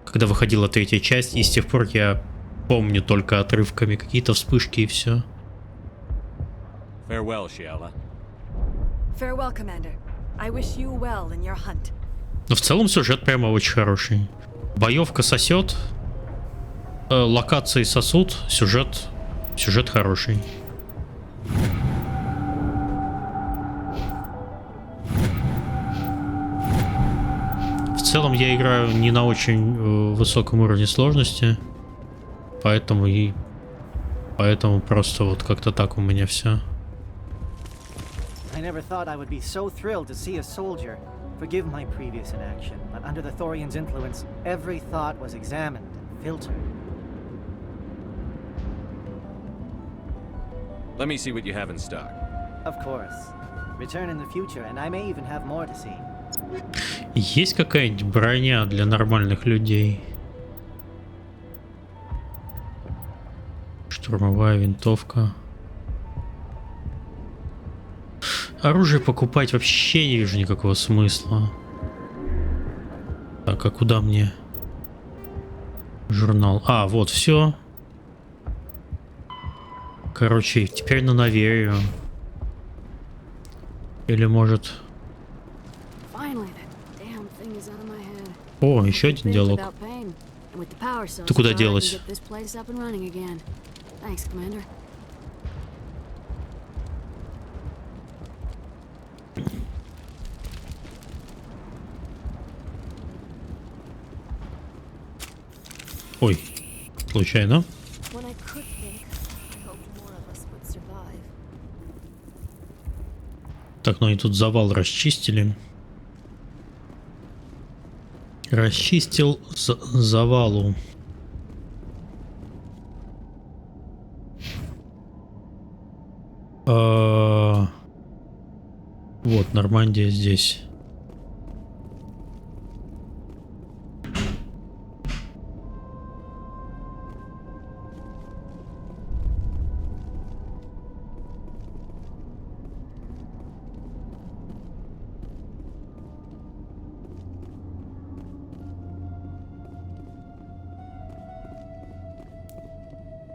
Когда выходила третья часть, и с тех пор я помню только отрывками какие-то вспышки и все. Farewell, Shiala. Farewell, Commander. I wish you well in your hunt. Но в целом сюжет прямо очень хороший. Боевка сосет, локации сосут, сюжет хороший. В целом я играю не на очень высоком уровне сложности, поэтому просто вот как-то так у меня все. I never thought I would be so thrilled to see a soldier. Forgive my previous inaction, but under the Thorian's influence, every thought was examined and filtered. Let me see what you have in stock. Of course. Return in the future, and I may even have more to see. Есть какая-нибудь броня для нормальных людей? Штурмовая винтовка. оружие покупать вообще не вижу никакого смысла. Так, а куда мне? Журнал. А, вот, все. Короче, теперь на наверию. Или может... О, еще один диалог. Ты куда делась? Ой, случайно. Так, ну они тут завал расчистили. Расчистил завалу. Вот, Нормандия здесь.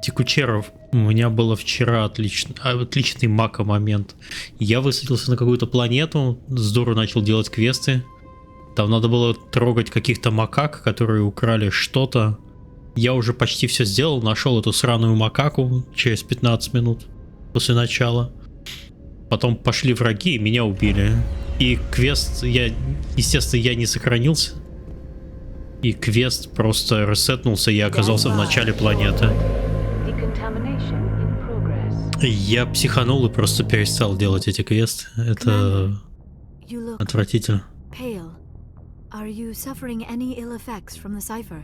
Текучеров, у меня было вчера отличный мака момент. Я высадился на какую-то планету, здорово начал делать квесты. Там надо было трогать каких-то макак, которые украли что-то. Я уже почти все сделал, нашел эту сраную макаку через 15 минут после начала. Потом пошли враги и меня убили. И квест, естественно, я не сохранился. И квест просто ресетнулся, и я оказался в начале планеты. Я психанул и просто перестал делать эти квесты. Это отвратительно. Are you suffering any ill effects from the cipher?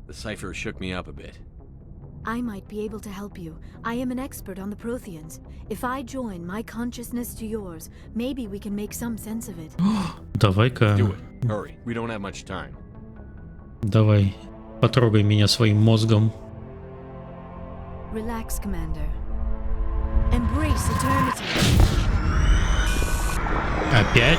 The cipher shook me up a bit. I might be able to help you. I am an expert on the Protheans. If I join my consciousness to yours, maybe we can make some sense of it. Давай-ка. Hurry, we don't have much time. Давай, потрогай меня своим мозгом. Relax, Commander. Embrace eternity. Опять?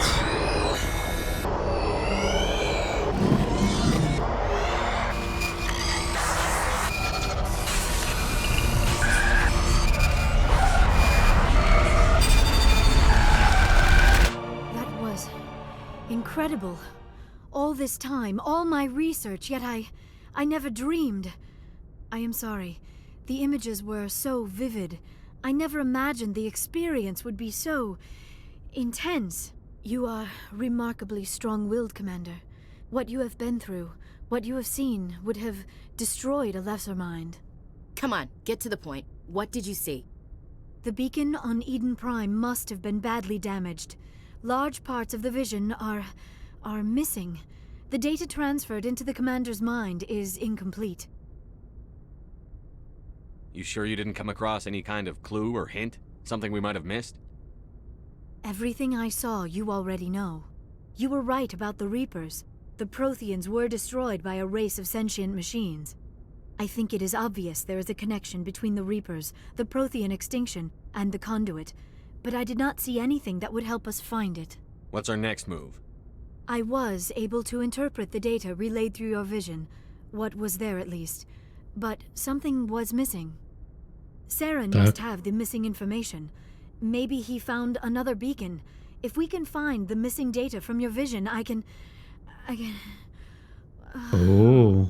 That was incredible. All this time, all my research, yet I never dreamed. I am sorry. The images were so vivid. I never imagined the experience would be so intense. You are remarkably strong-willed, Commander. What you have been through, what you have seen, would have destroyed a lesser mind. Come on, get to the point. What did you see? The beacon on Eden Prime must have been badly damaged. Large parts of the vision are missing. The data transferred into the Commander's mind is incomplete. You sure you didn't come across any kind of clue or hint? Something we might have missed? Everything I saw you already know. You were right about the Reapers. The Protheans were destroyed by a race of sentient machines. I think it is obvious there is a connection between the Reapers, the Prothean extinction, and the Conduit, but I did not see anything that would help us find it. What's our next move? I was able to interpret the data relayed through your vision, what was there at least, but something was missing. Saren must have the missing information. Maybe he found another beacon. If we can find the missing data from your vision, I can... Oh.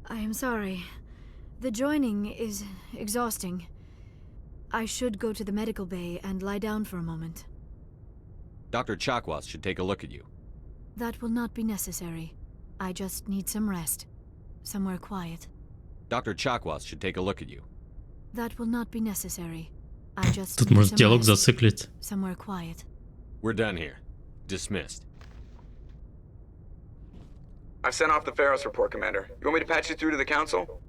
I am sorry. The joining is exhausting. I should go to the medical bay and lie down for a moment. Dr. Chakwas should take a look at you. That will not be necessary. I just need some rest. Somewhere quiet. Dr. Chakwas should take a look at you. That will not be necessary. I just Тут need может some диалог rest. зациклить. Somewhere quiet. We're done here. Dismissed. I've sent off the Pharaoh's report, Commander. You want me to patch you through to the Council?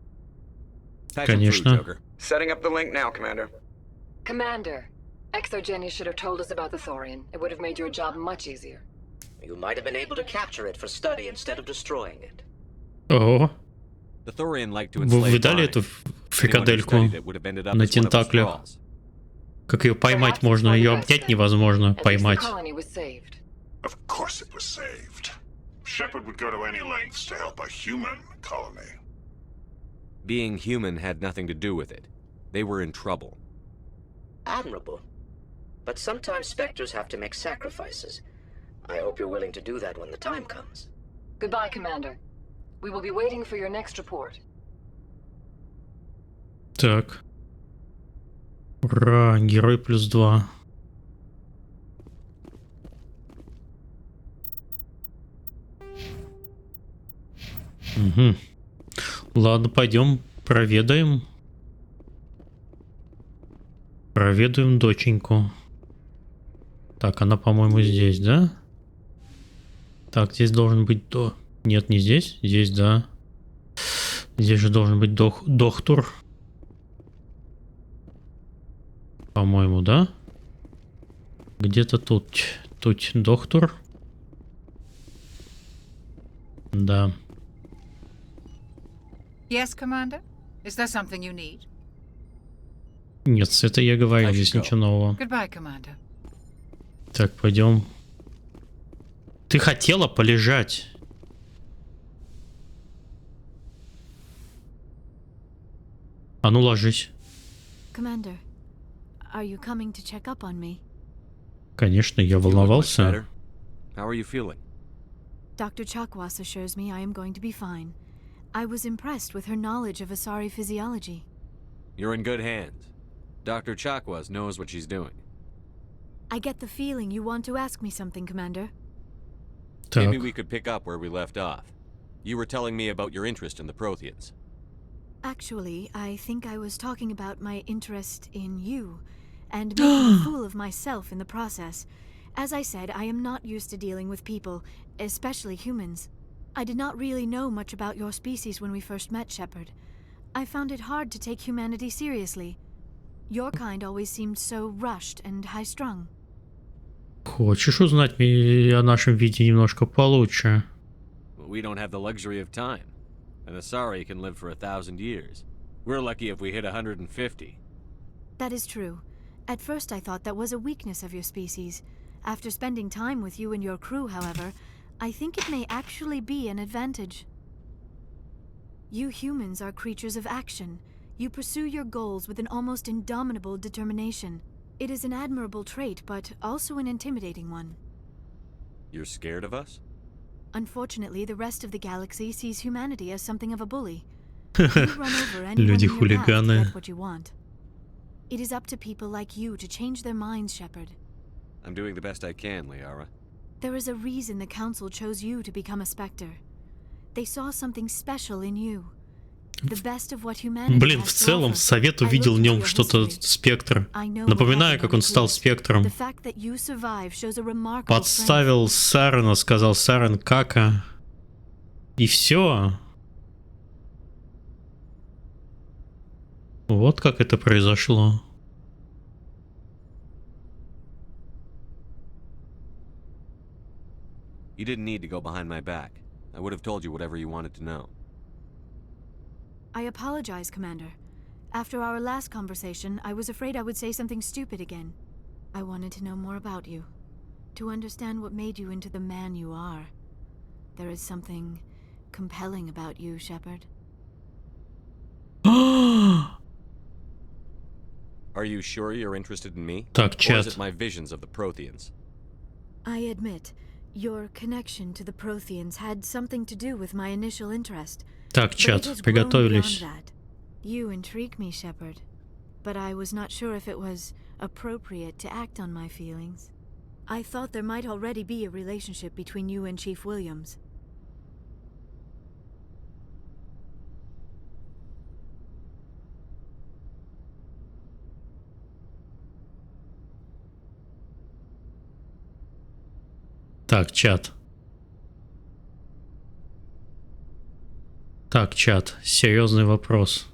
Конечно. Setting up the link now, Commander. Commander, Exogeny should have told us about the Thorian. It would have made your job much easier. You might have been able to capture it for study instead of destroying it. Ого. The Thorian like to Вы enslave видали minds. эту Anyone who фрикадельку studied it would have ended up на as one of us тентаклях? thralls. Как ее поймать можно? Ее обнять невозможно поймать. Of course it was saved. Shepard would go to any lengths to help a human colony. Being human had nothing to do with it. They were in trouble. Admirable. But sometimes Spectres have to make sacrifices. I hope you're willing to do that when the time comes. Goodbye, Commander. We will be waiting for your next report. Так. Ура, герой +2. Угу. Ладно, пойдем проведаем. Проведаем доченьку. Так, она, по-моему, здесь, да? Так, здесь должен быть до... Нет, не здесь. Здесь, да. Здесь же должен быть доктор. По-моему, да? Где-то тут. Тут доктор. Да. Yes, Commander? Is there something you need? Нет, это я говорил, здесь ничего нового. Goodbye, Commander. Так, пойдем. Ты хотела полежать. А ну ложись. Commander, are you coming to check up on me? Конечно, я волновался. How are you feeling? Dr. Chakwas assures me I am going to be fine. I was impressed with her knowledge of Asari physiology. You're in good hands. Dr. Chakwas knows what she's doing. I get the feeling you want to ask me something, Commander. Maybe we could pick up where we left off. You were telling me about your interest in the Protheans. Actually, I think I was talking about my interest in you, and making a fool of myself in the process. As I said, I am not used to dealing with people, especially humans. I did not really know much about your species when we first met, Shepard. I found it hard to take humanity seriously. Your kind always seemed so rushed and high-strung. Хочешь узнать о нашем виде немножко получше? We don't have the luxury of time. An Asari can live for 1,000 years. We're lucky if we hit 150. That is true. At first I thought that was a weakness of your species. After spending time with you and your crew, however, I think it may actually be an advantage. You humans are creatures of action. You pursue your goals with an almost indomitable determination. It is an admirable trait, but also an intimidating one. You're scared of us? Unfortunately, the rest of the galaxy sees humanity as something of a bully. You run over anyone Люди in your path to хулиганы. get what you want. It is up to people like you to change their minds, Shepard. I'm doing the best I can, Liara. There is a reason the Council chose you to become a Spectre. They saw something special in you. The best of what humanity Блин, в has to целом offer. Совет увидел в нем что-то спектр. Напоминаю, как он стал спектром. The fact that you survive shows a remarkable Подставил Сарена, сказал Сарен кака. И все. Вот как это произошло. You didn't need to go behind my back. I would have told you whatever you wanted to know. I apologize, Commander. After our last conversation, I was afraid I would say something stupid again. I wanted to know more about you. To understand what made you into the man you are. There is something compelling about you, Shepard. Are you sure you're interested in me? Так, Or чат. is it my visions of the Protheans? I admit, your connection to the Protheans had something to do with my initial interest. Так, But чат, it has grown приготовились. beyond that. You intrigue me, Shepard. But I was not sure if it was appropriate to act on my feelings. I thought there might already be a relationship between you and Chief Williams. Так, чат. Так, чат, серьезный вопрос.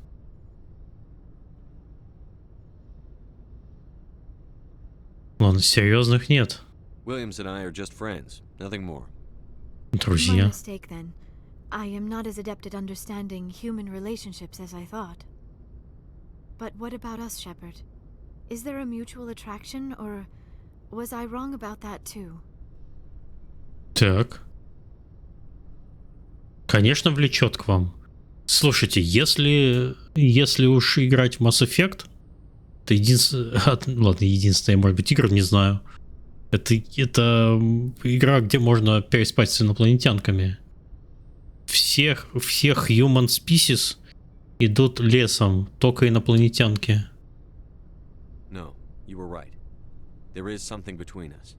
Ладно, серьезных нет. Williams and I are just friends, nothing more. My Друзья. mistake, then. I am not as adept at understanding human relationships as I thought. But what about us, Shepard? Is there a mutual attraction, or was I wrong about that too? Так. Конечно, влечет к вам. Слушайте, если уж играть в Mass Effect, это единственная, может быть, игра, не знаю. Это игра, где можно переспать с инопланетянками. Всех human species идут лесом, только инопланетянки. No, you were right. There is something between us.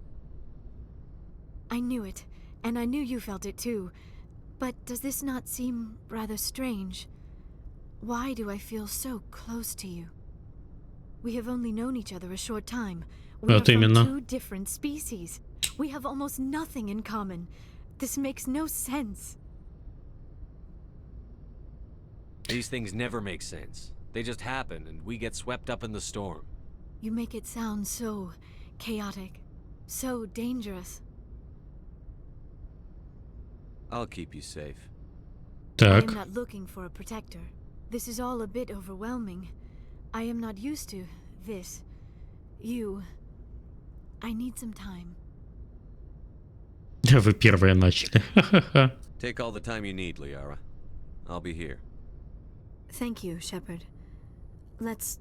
I knew it, and I knew you felt it too. But does this not seem rather strange? Why do I feel so close to you? We have only known each other a short time. We are from two different species. We have almost nothing in common. This makes no sense. These things never make sense. They just happen, and we get swept up in the storm. You make it sound so chaotic, so dangerous. I'll keep you safe. I am not looking for a protector. This is all a bit overwhelming. I am not used to this. You. I need some time. Вы первые начали. Take all the time you need, Liara. I'll be here. Thank you, Shepard. Let's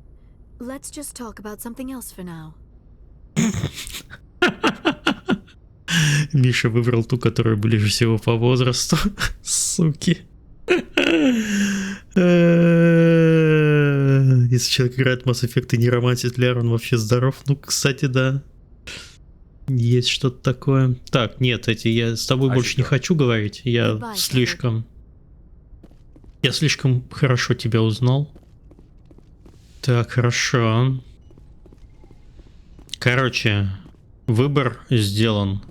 just talk about something else for now. Миша выбрал ту, которая ближе всего по возрасту. Суки. Если человек играет в Mass Effect и не романтит Ляр, он вообще здоров. Ну, кстати, да. Есть что-то такое. Так, нет, я с тобой больше не хочу говорить. Я слишком хорошо тебя узнал. Так, хорошо. Короче, выбор сделан.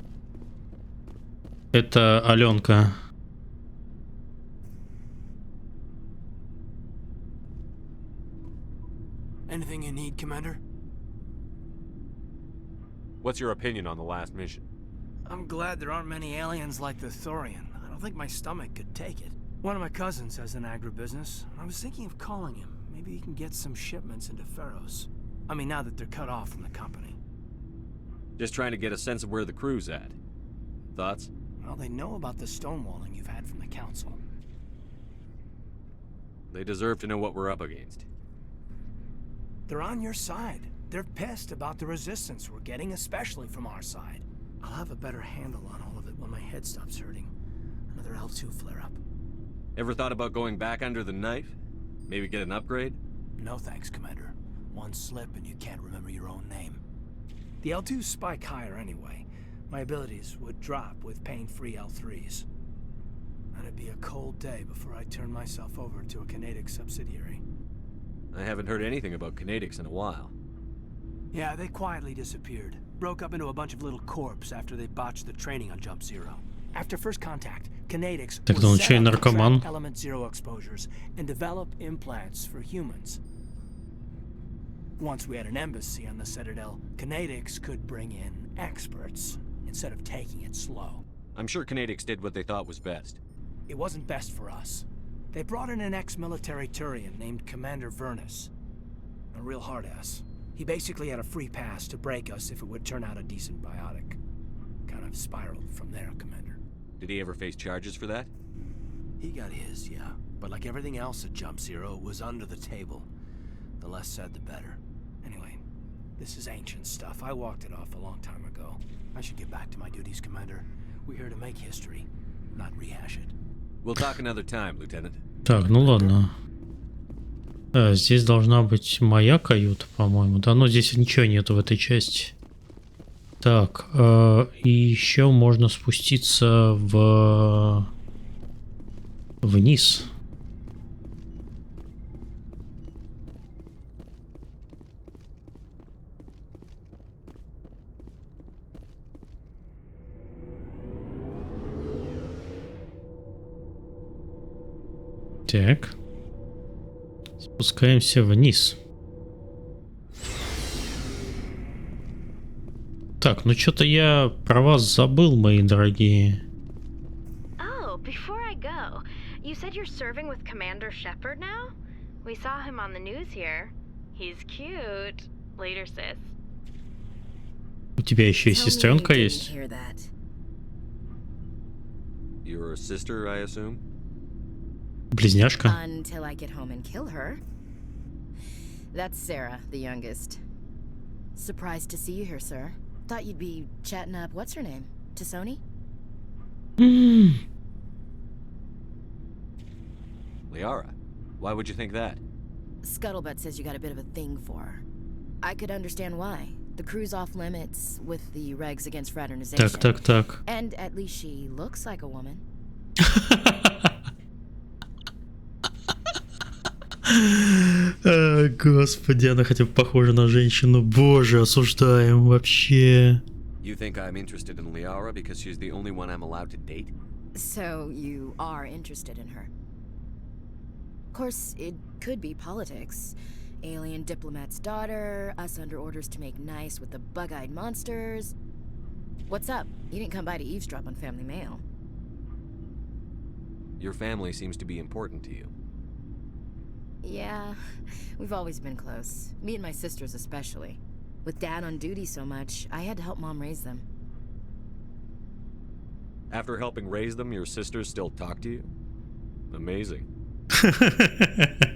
Это Аленка. Anything you need, Commander? What's your opinion on the last mission? I'm glad there aren't many aliens like the Thorian. I don't think my stomach could take it. One of my cousins has an agribusiness. I was thinking of calling him. Maybe he can get some shipments into Pharaohs. I mean, now that they're cut off from the company. Just trying to get a sense of where the crew's at. Thoughts? Well, they know about the stonewalling you've had from the Council. They deserve to know what we're up against. They're on your side. They're pissed about the resistance we're getting, especially from our side. I'll have a better handle on all of it when my head stops hurting. Another L2 flare-up. Ever thought about going back under the knife? Maybe get an upgrade? No thanks, Commander. One slip and you can't remember your own name. The L2s spike higher anyway. My abilities would drop with pain-free L3s. And it'd be a cold day before I turn myself over to a Canadic subsidiary. I haven't heard anything about Canadics in a while. Yeah, they quietly disappeared. Broke up into a bunch of little corps after they botched the training on Jump Zero. After first contact, Canadics would set up to track Element Zero exposures and develop implants for humans. Once we had an embassy on the Citadel, Canadics could bring in experts instead of taking it slow. I'm sure Canadics did what they thought was best. It wasn't best for us. They brought in an ex-military Turian named Commander Vernus. A real hard-ass. He basically had a free pass to break us if it would turn out a decent biotic. Kind of spiraled from there, Commander. Did he ever face charges for that? He got his, yeah. But like everything else at Jump Zero, it was under the table. The less said, the better. Anyway, this is ancient stuff. I walked it off a long time ago. I should get back to my duties, Commander. We're here to make history, not rehash it. We'll talk another time, Lieutenant. Так, ну ладно. Здесь должна быть моя каюта, по-моему. Да, но здесь ничего нету в этой части. Так, и еще можно спуститься вниз. Так. Спускаемся вниз. Так, ну что-то я про вас забыл, мои дорогие. Oh, before I go, you said you're serving with Commander Shepard now? We saw him on the news here. He's cute. Later, sis. У тебя еще и Tell me сестренка you didn't есть? hear that. You're a sister, I assume? Близняшка? Until I get home and kill her. That's Sarah, the youngest. Surprised to see you here, sir. Thought you'd be chatting up, what's her name? Tassoni? Liara, why would you think that? Scuttlebutt says you got a bit of a thing for her. I could understand why. The crew's off limits with the regs against fraternization. Так. And at least she looks like a woman. Господи, она хотя бы похожа на женщину. Боже, осуждаем вообще. You think I'm interested in Liara because she's the only one I'm allowed to date? So you are interested in her. Of course, it could be politics. Alien diplomat's daughter, us under orders to make nice with the bug-eyed monsters. What's up? You didn't come by to eavesdrop on family mail. Your family seems to be important to you. Yeah, we've always been close. Me and my sisters especially. With Dad on duty so much, I had to help Mom raise them. After helping raise them, your sisters still talk to you? Amazing.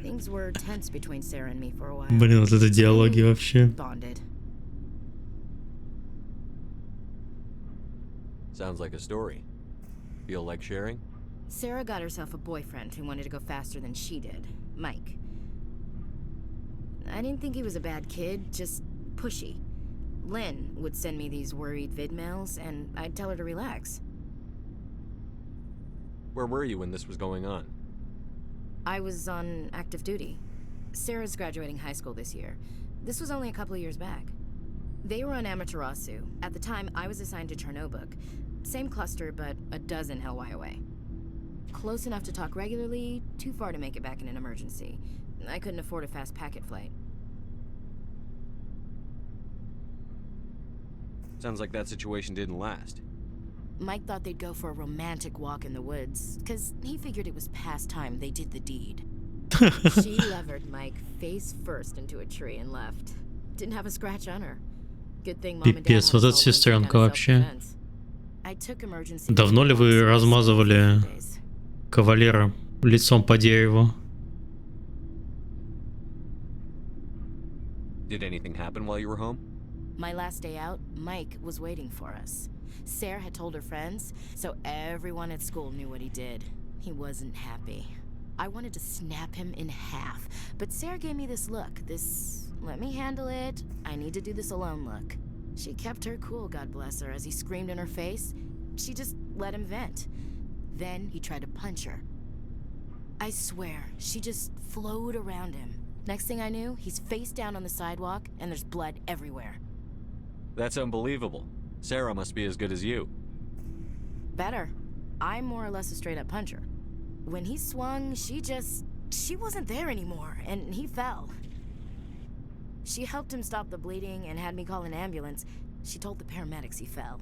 Things were tense between Sarah and me for a while. Блин, вот это диалоги вообще. Bonded. Sounds like a story. Feel like sharing? Sarah got herself a boyfriend who wanted to go faster than she did, Mike. I didn't think he was a bad kid, just pushy. Lynn would send me these worried vid mails, and I'd tell her to relax. Where were you when this was going on? I was on active duty. Sarah's graduating high school this year. This was only a couple of years back. They were on Amaterasu. At the time, I was assigned to Chernobog. Same cluster, but a dozen LY away. Close enough to talk regularly, too far to make it back in an emergency. I couldn't afford a fast packet flight. Sounds like that situation didn't last. Mike thought they'd go for a romantic walk in the woods, because he figured it was past time they did the deed. She levered Mike face first into a tree and left. Didn't have a scratch on her. Good thing Mom and Dad Пипец, вот эта сестренка вообще. I took emergency. Давно ли вы размазывали кавалера лицом по дереву? Did anything happen while you were home? My last day out, Mike was waiting for us. Sarah had told her friends, so everyone at school knew what he did. He wasn't happy. I wanted to snap him in half, but Sarah gave me this look, this let me handle it, I need to do this alone look. She kept her cool, God bless her, as he screamed in her face. She just let him vent. Then he tried to punch her. I swear, she just flowed around him. Next thing I knew, he's face down on the sidewalk, and there's blood everywhere. That's unbelievable. Sarah must be as good as you. Better. I'm more or less a straight-up puncher. When he swung, she wasn't there anymore, and he fell. She helped him stop the bleeding and had me call an ambulance. She told the paramedics he fell.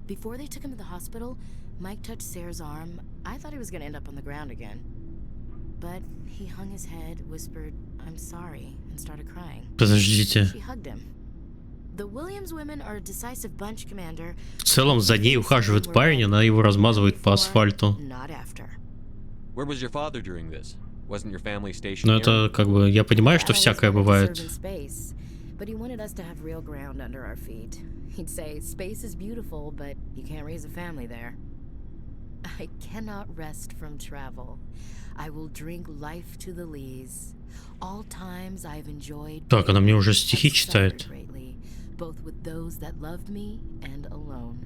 Before they took him to the hospital, Mike touched Sarah's arm. I thought he was gonna end up on the ground again. But he hung his head, whispered, "I'm sorry," and started crying. Подождите. She hugged him. The Williams women are a decisive bunch, Commander. В целом за ней ухаживает парень, она его размазывает по асфальту. Not after. Where was your father during this? Wasn't your family stationed Но here? это как бы, я понимаю, что всякое бывает. Space, but he wanted us to have real ground under our feet. He'd say, "Space is beautiful, but you can't raise a family there." I cannot rest from travel. I will drink life to the lees. All times I've enjoyed. Так, она мне уже стихи читает. Both with those that loved me and alone.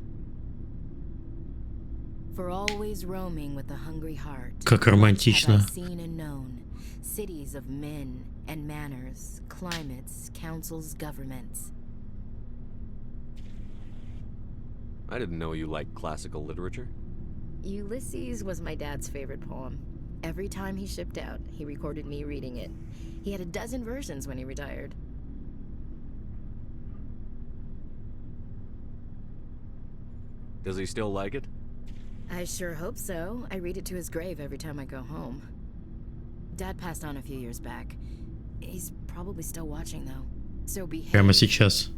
For always roaming with a hungry heart. Как романтично. Have I seen and known cities of men and manners, climates, councils, governments. I didn't know you liked classical literature. Ulysses was my dad's favorite poem. Every time he shipped out, he recorded me reading it. He had a dozen versions when he retired. Does he still like it? I sure hope so. I read it to his grave every time I go home. Dad passed on a few years back. He's probably still watching, though. So behave. Прямо сейчас.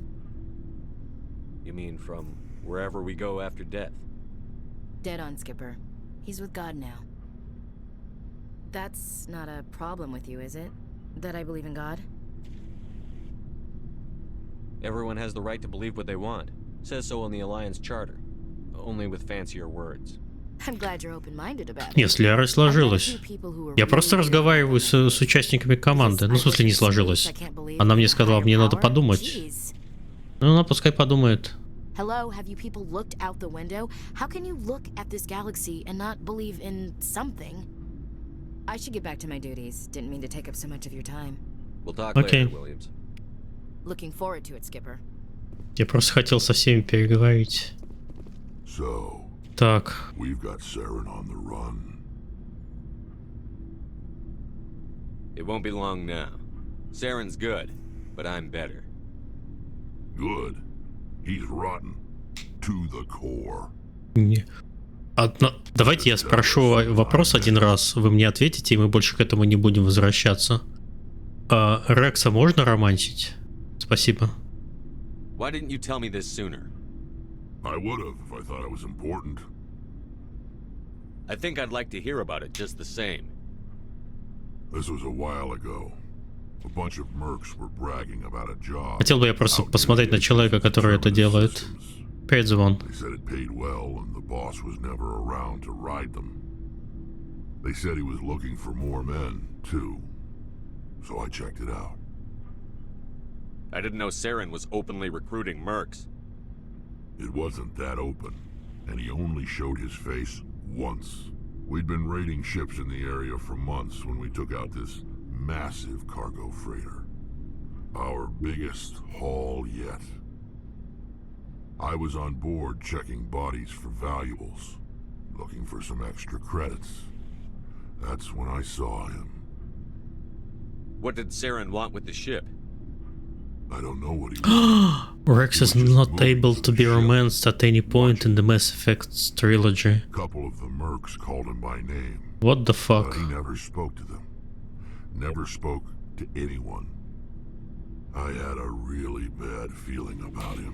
You mean from wherever we go after death? Dead on, Skipper. He's with God now. That's not a problem with you, is it? That I believe in God? Everyone has the right to believe what they want. Says so in the Alliance Charter. Only with fancier words. I'm glad you're open-minded about it. Нет, с Лерой сложилось. Я просто разговариваю с участниками команды. Ну, в смысле, не сложилось. Она мне сказала, мне надо подумать. Ну, она пускай подумает. Hello, have you people looked out the window? How can you look at this galaxy and not believe in something? I should get back to my duties. Didn't mean to take up so much of your time. We'll talk later, Williams. Looking forward to it, Skipper. Я просто хотел со всеми переговорить. So, так. We've got Saren on the run. It won't be long now. Saren's good, but I'm better. Good. He's rotten. To the core. Давайте я спрошу вопрос один раз, вы мне ответите, и мы больше к этому не будем возвращаться. Рекса можно романтить? Спасибо. Why didn't you tell me this sooner? I would have if I thought it was important. I think I'd like to hear about it just the same. This was a while ago. A bunch of mercs were bragging about a job. Хотел бы я просто посмотреть на человека, который это делает. Привет, Звон. They said it paid well and the boss was never around to ride them. They said he was looking for more men, too. So I checked it out. I didn't know Saren was openly recruiting mercs. It wasn't that open, and he only showed his face once. We'd been raiding ships in the area for months when we took out this massive cargo freighter. Our biggest haul yet. I was on board checking bodies for valuables, looking for some extra credits. That's when I saw him. What did Saren want with the ship? I don't know what he wanted. Rex is not able to be romanced at any point in the Mass Effect trilogy. A couple of the mercs called him by name. What the fuck? But he never spoke to them. Never spoke to anyone. I had a really bad feeling about him.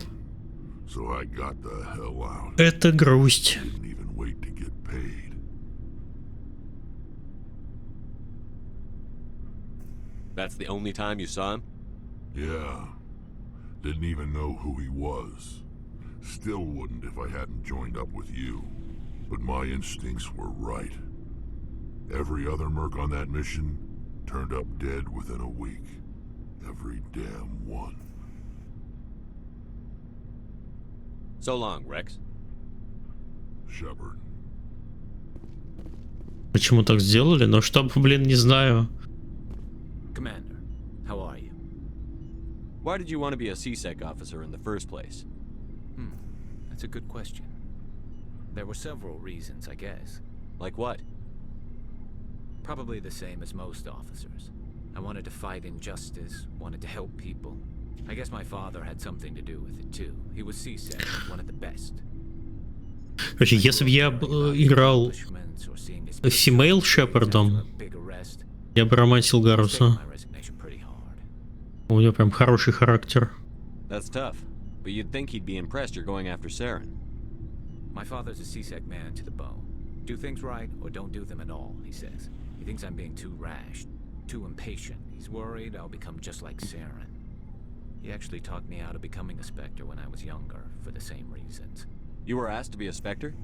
So I got the hell out. Это грусть. Didn't even wait to get paid. That's the only time you saw him? Yeah. Didn't even know who he was. Still wouldn't if I hadn't joined up with you. But my instincts were right. Every other merc on that mission turned up dead within a week. Every damn one. So long, Rex. Shepard. Почему так сделали? Но что, блин, не знаю. Commander, how are you? Why did you want to be a CSEC officer in the first place? That's a good question. There were several reasons, I guess. Like what? Probably the same as most officers. I wanted to fight injustice, wanted to help people. I guess my father had something to do with it too. He was CSEC, one of the best. Короче, если бы я играл Female Шепардом, я бы романтил Гаруса. У него прям хороший характер. That's tough, but you'd think he'd be impressed you're going after Saren. My father's a CSEC man to the bone. Do things right or don't do them at all, he says. He thinks I'm being too rash, too impatient. He's worried I'll become just like Saren. He actually talked me out of becoming a Spectre when I was younger, for the same reasons. You were asked to be a Spectre?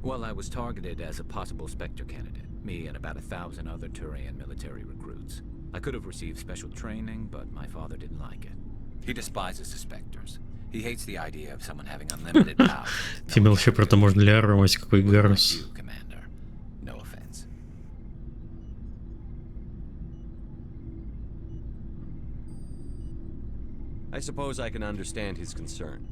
Well, I was targeted as a possible Spectre candidate. Me and about 1,000 other Turian military recruits. I could have received special training, but my father didn't like it. He despises the Spectres. He hates the idea of someone having unlimited power. Female Шепарда можно ли романтить, какой Гарус? Commander. No offense. I suppose I can understand his concern.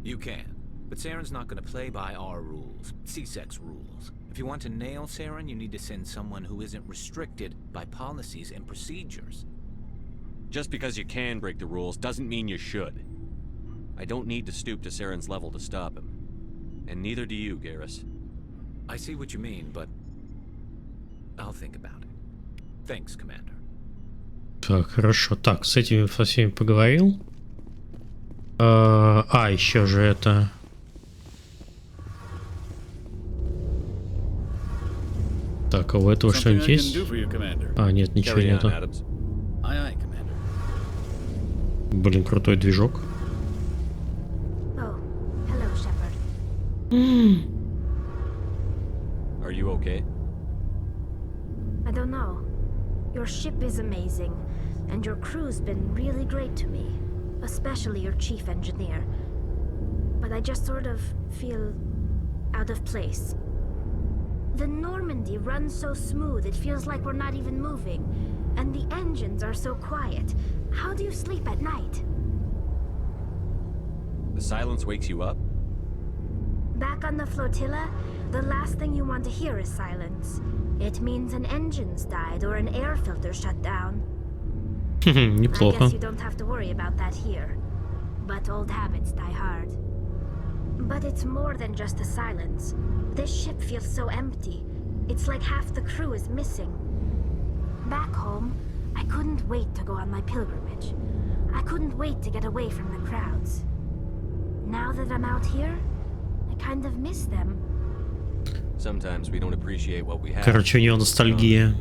You can. But Saren's not going to play by our rules, CSEC's rules. If you want to nail Saren, you need to send someone who isn't restricted by policies and procedures. Just because you can break the rules doesn't mean you should. I don't need to stoop to Saren's level to stop him. And neither do you, Garrus. I see what you mean, but I'll think about it. Thanks, Commander. Так, хорошо. Так, с этими со всеми поговорил. Еще же это... Так, а у этого что-нибудь есть? Нет, ничего нету. Блин, крутой движок. Are you okay? I don't know. Your ship is amazing, and your crew's been really great to me, especially your chief engineer. But I just sort of feel out of place. The Normandy runs so smooth, it feels like we're not even moving. And the engines are so quiet. How do you sleep at night? The silence wakes you up? Back on the flotilla, the last thing you want to hear is silence. It means an engine's died or an air filter shut down. Неплохо. I guess you don't have to worry about that here. But old habits die hard. But it's more than just the silence. This ship feels so empty. It's like half the crew is missing. Back home, I couldn't wait to go on my pilgrimage. I couldn't wait to get away from the crowds. Now that I'm out here, I kind of miss them. Sometimes we don't appreciate what we have. Короче, у него ностальгия.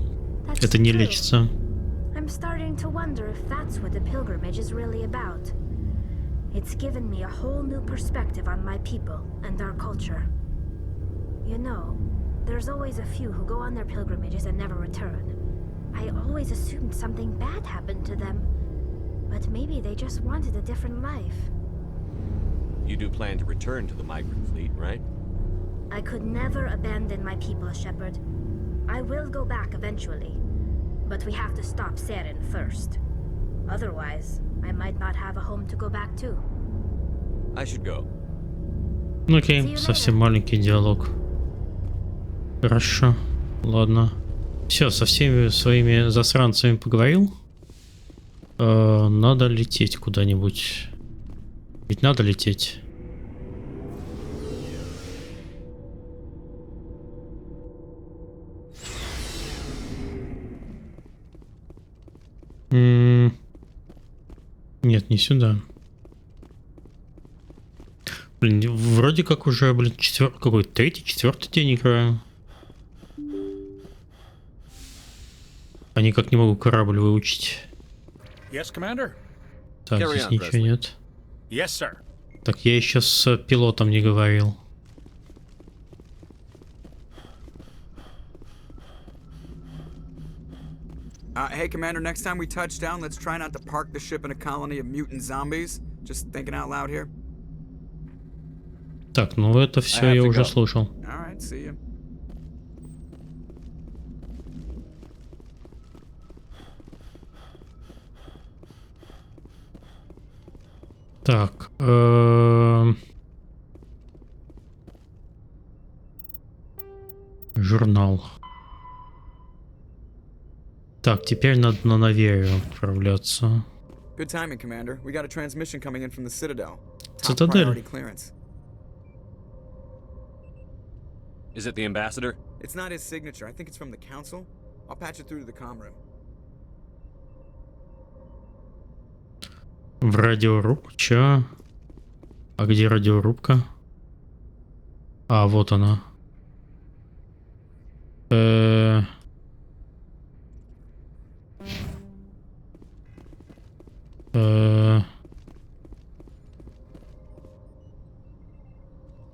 Это не лечится. I'm starting to wonder if that's what the pilgrimage is really about. It's given me a whole new perspective on my people and our culture. You know, there's always a few who go on their pilgrimages and never return. I always assumed something bad happened to them. But maybe they just wanted a different life. You do plan to return to the migrant fleet, right? I could never abandon my people, Shepard. I will go back eventually. But we have to stop Seren first. Otherwise, I might not have a home to go back to. I should go. Окей, совсем маленький диалог. Хорошо, ладно. Все, со всеми своими засранцами поговорил. Надо лететь куда-нибудь. Ведь надо лететь. Нет, не сюда. Блин, вроде как уже, блин, какой третий, четвертый день играю. А никак не могу корабль выучить. Yes, Commander. Так, здесь ничего нет. Yes, sir. Так, я еще с пилотом не говорил. Hey, Commander, next time we touch down, let's try not to park the ship in a colony of mutant zombies. Just thinking out loud here. Так, ну это все я уже слушал. All right, see you. Так, журнал. Так, теперь надо на Наверию отправляться. Good timing, Commander. We got a transmission coming in from the Citadel. Цитадель. Clearance. Is it the ambassador? It's not his signature. I think it's from the council. I'll patch it through to the comm room. В радиорубке. А где радиорубка? А, вот она.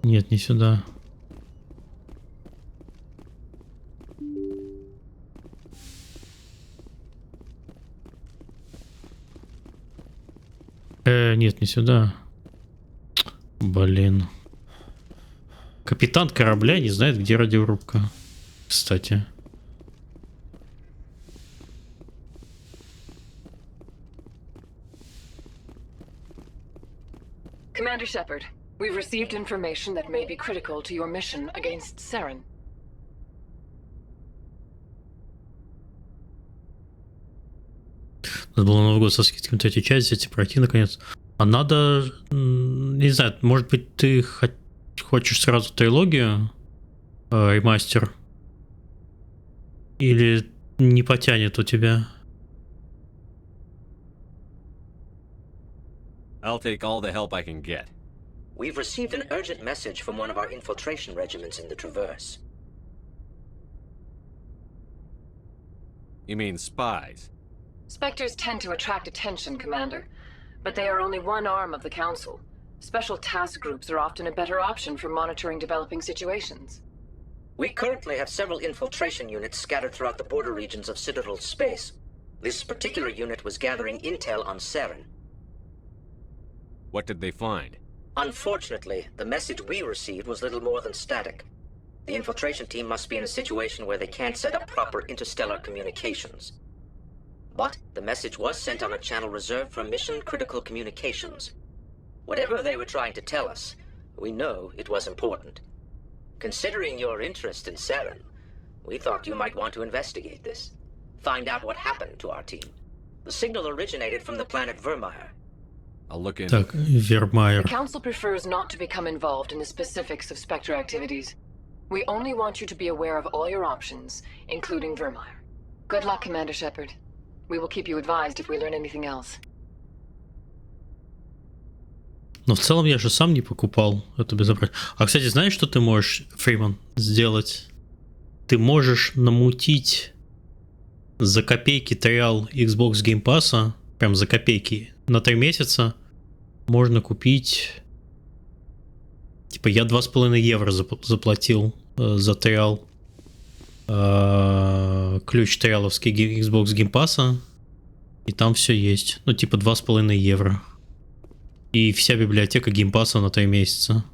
Нет, не сюда. Нет, не сюда. Блин. Капитан корабля не знает, где радиорубка. Кстати. Commander Shepard, we've received information that may be critical to your mission against Seren. Надо было Новый год со скидками третью часть взять и пройти наконец. А надо... Не знаю, может быть, ты хочешь сразу трилогию? Ремастер? Или не потянет у тебя? I'll take all the help I can get. We've received an urgent message from one of our infiltration regiments in the Traverse. You mean spies? Spectres tend to attract attention, Commander, but they are only one arm of the Council. Special task groups are often a better option for monitoring developing situations. We currently have several infiltration units scattered throughout the border regions of Citadel space. This particular unit was gathering intel on Saren. What did they find? Unfortunately, the message we received was little more than static. The infiltration team must be in a situation where they can't set up proper interstellar communications. But the message was sent on a channel reserved for mission-critical communications. Whatever they were trying to tell us, we know it was important. Considering your interest in Saren, we thought you might want to investigate this. Find out what happened to our team. The signal originated from the planet Vermeer. I'll look into Так, Вермайер. The Council prefers not to become involved in the specifics of Spectre activities. We only want you to be aware of all your options, including Vermeer. Good luck, Commander Shepard. We will keep you advised if we learn anything else. Но в целом я же сам не покупал это безобразие. А, кстати, знаешь, что ты можешь, Фриман, сделать? Ты можешь намутить за копейки триал Xbox Game Pass'а, прям за копейки, на 3 месяца можно купить... Типа я 2,5 евро заплатил за триал. Ключ триаловский Xbox Game Pass'а. И там все есть. Ну, типа 2,5 евро. И вся библиотека Game Pass'а на 3 месяца.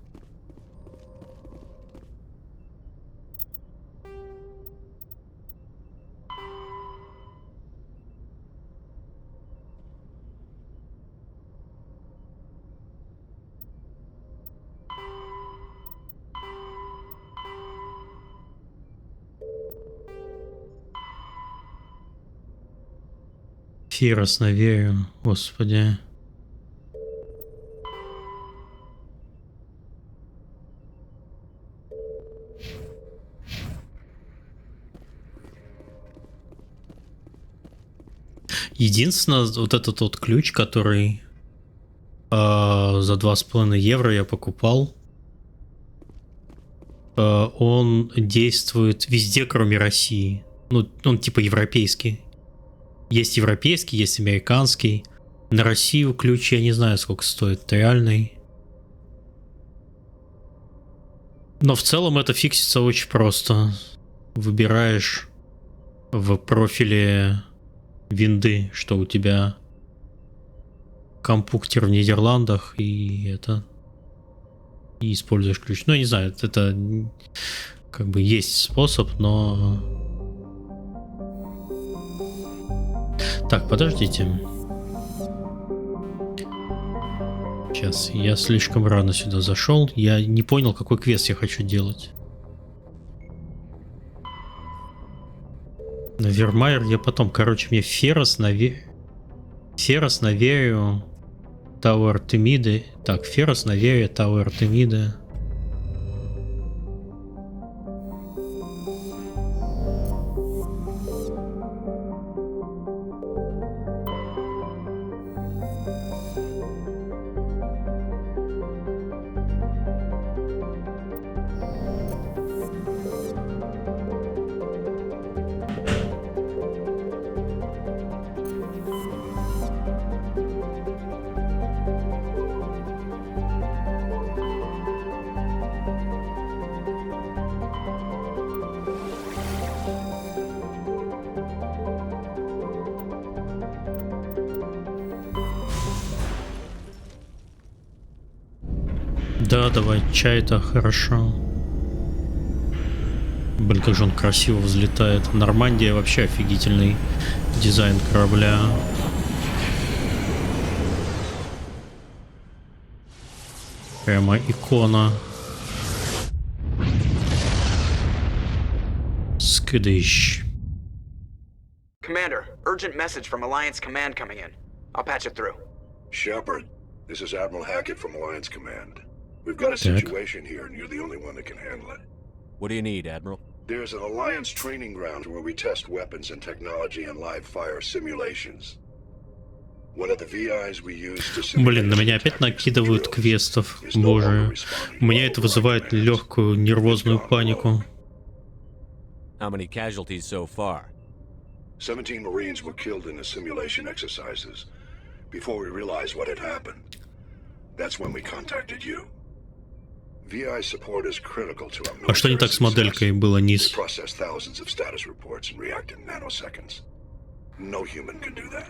Фирос, наверное, господи. Единственное, вот этот вот ключ, который за 2,5 евро я покупал, он действует везде, кроме России. Ну, он типа европейский. Есть европейский, есть американский. На Россию ключ я не знаю, сколько стоит. Реальный. Но в целом это фиксится очень просто. Выбираешь в профиле винды, что у тебя компьютер в Нидерландах, и это... И используешь ключ. Ну, я не знаю, это как бы есть способ, но... Так, подождите. Сейчас, я слишком рано сюда зашел. Я не понял, какой квест я хочу делать. На Вермайер я потом... Короче, мне Феррос наверю... Тауэр Артемиды. Так, Феррос наверю Тауэр Артемиды. Да, давай, чай-то хорошо. Блин, как же он красиво взлетает. Нормандия вообще офигительный дизайн корабля. Прямо икона. Скидыш. Commander, urgent message from Alliance Command coming in. I'll patch it through. Shepard, this is Admiral Hackett from Alliance Command. We've got a situation here, and you're the only one that can handle it. What do you need, Admiral? There's an Alliance training ground where we test weapons and technology in live fire simulations. Блин, на меня опять накидывают квестов. Боже. У меня это вызывает легкую нервозную панику. How many casualties so far? 17 Marines were killed in the simulation exercises. Before we realized what had happened, that's when we contacted you. VI support is critical to our military А что не так с моделькой было низ? We process thousands of status reports and react in nanoseconds. No human can do that.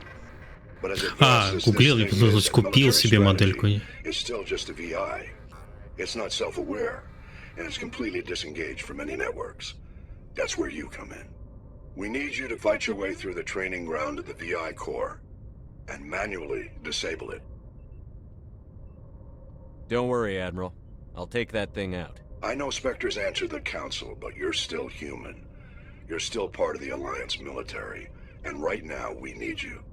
But as advanced as гуглил и this thing is, купил себе модельку. it's still just a VI. It's not self-aware, and it's completely disengaged from any networks. That's where you come in. We need you to fight your way through the training ground of the VI core and manually disable it. Don't worry, Admiral. I'll take that thing out. I know Spectres answered the Council, but you're still human. You're still part of the Alliance military, and right now we need you.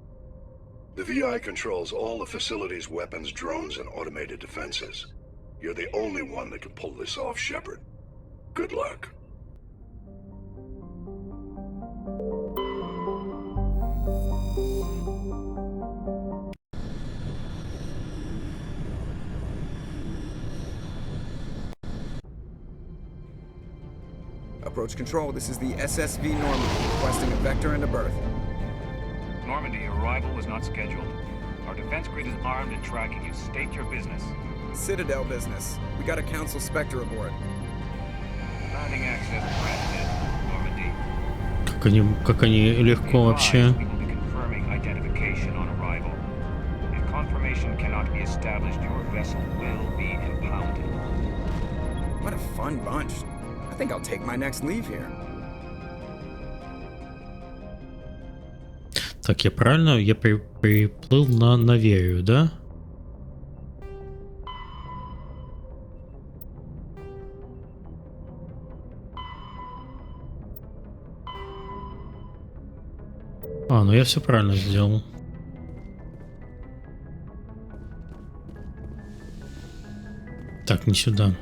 The VI controls all the facility's weapons, drones, and automated defenses. You're the only one that can pull this off, Shepard. Good luck. Approach control, this is the SSV Normandy, requesting a vector and a berth. Normandy, your arrival was not scheduled. Our defense grid is armed and tracking you. State your business. Citadel business. We got a Council Spectre aboard. Landing access granted, Normandy. Как они легко вообще. We will be confirming identification on arrival. If confirmation cannot be established, your vessel will be impounded. What a fun bunch. I think I'll take my next leave here. Так, я правильно? Я приплыл на Наверию, да? Ну я все правильно сделал. Так, не сюда.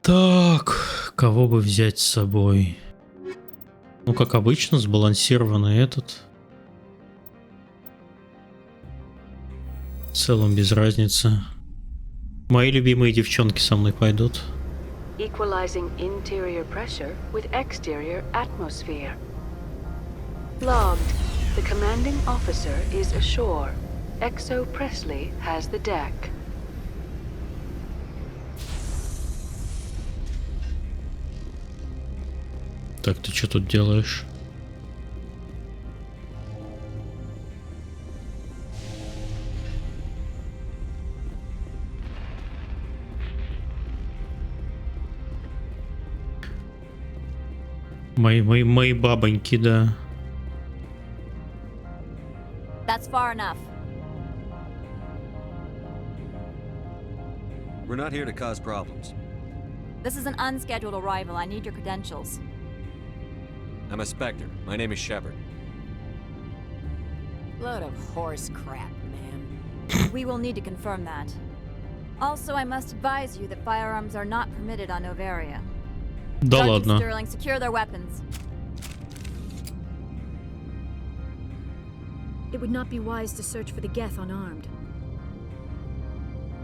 Так, кого бы взять с собой? Ну, как обычно, сбалансированный этот. В целом без разницы. Мои любимые девчонки со мной пойдут. Equalizing interior pressure with exterior atmosphere. Logged. The commanding officer is ashore. Exo Presley has the deck. Так, ты что тут делаешь? Мои бабоньки, да. That's far enough. We're not here to cause problems. This is an unscheduled arrival. I need your credentials. I'm a Spectre. My name is Shepard. Load of horse crap, man. We will need to confirm that. Also, I must advise you that firearms are not permitted on Novaria. Да Sergeant ладно. Sterling, secure their weapons. It would not be wise to search for the Geth unarmed.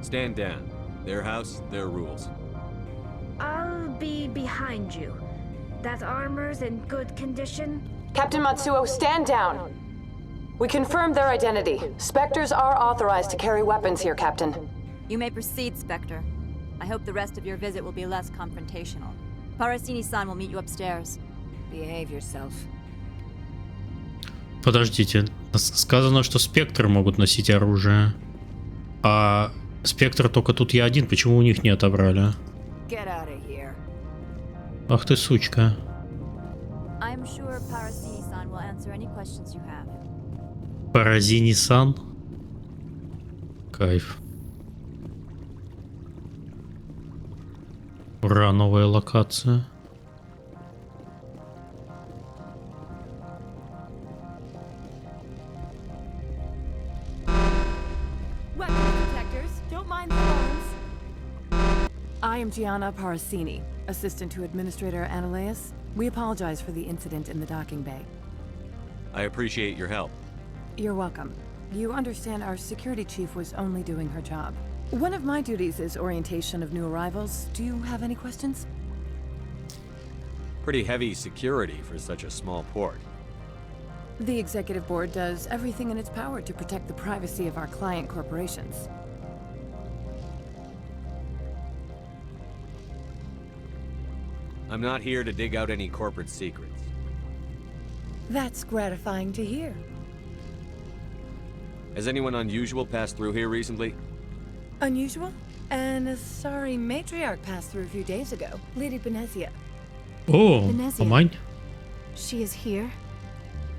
Stand down. Their house, their rules. I'll be behind you. That armor's in good condition? Captain Matsuo, stand down. We confirmed their identity. Spectres are authorized to carry weapons here, Captain. You may proceed, Spectre. I hope the rest of your visit will be less confrontational. Parasini-san will meet you upstairs. Behave yourself. Подождите. Сказано, что спектры могут носить оружие. А спектр только тут я один. Почему у них не отобрали? Get out of here. Ах ты сучка. I'm sure Parasini-san will answer any questions you have. Паразини-сан. Кайф. Ура, новая локация. Gianna Parasini, assistant to Administrator Ananias. We apologize for the incident in the docking bay. I appreciate your help. You're welcome. You understand our security chief was only doing her job. One of my duties is orientation of new arrivals. Do you have any questions? Pretty heavy security for such a small port. The executive board does everything in its power to protect the privacy of our client corporations. I'm not here to dig out any corporate secrets. That's gratifying to hear. Has anyone unusual passed through here recently? Unusual? And a sorry matriarch passed through a few days ago. Lady Benezia. Oh, Benezia. mine. She is here?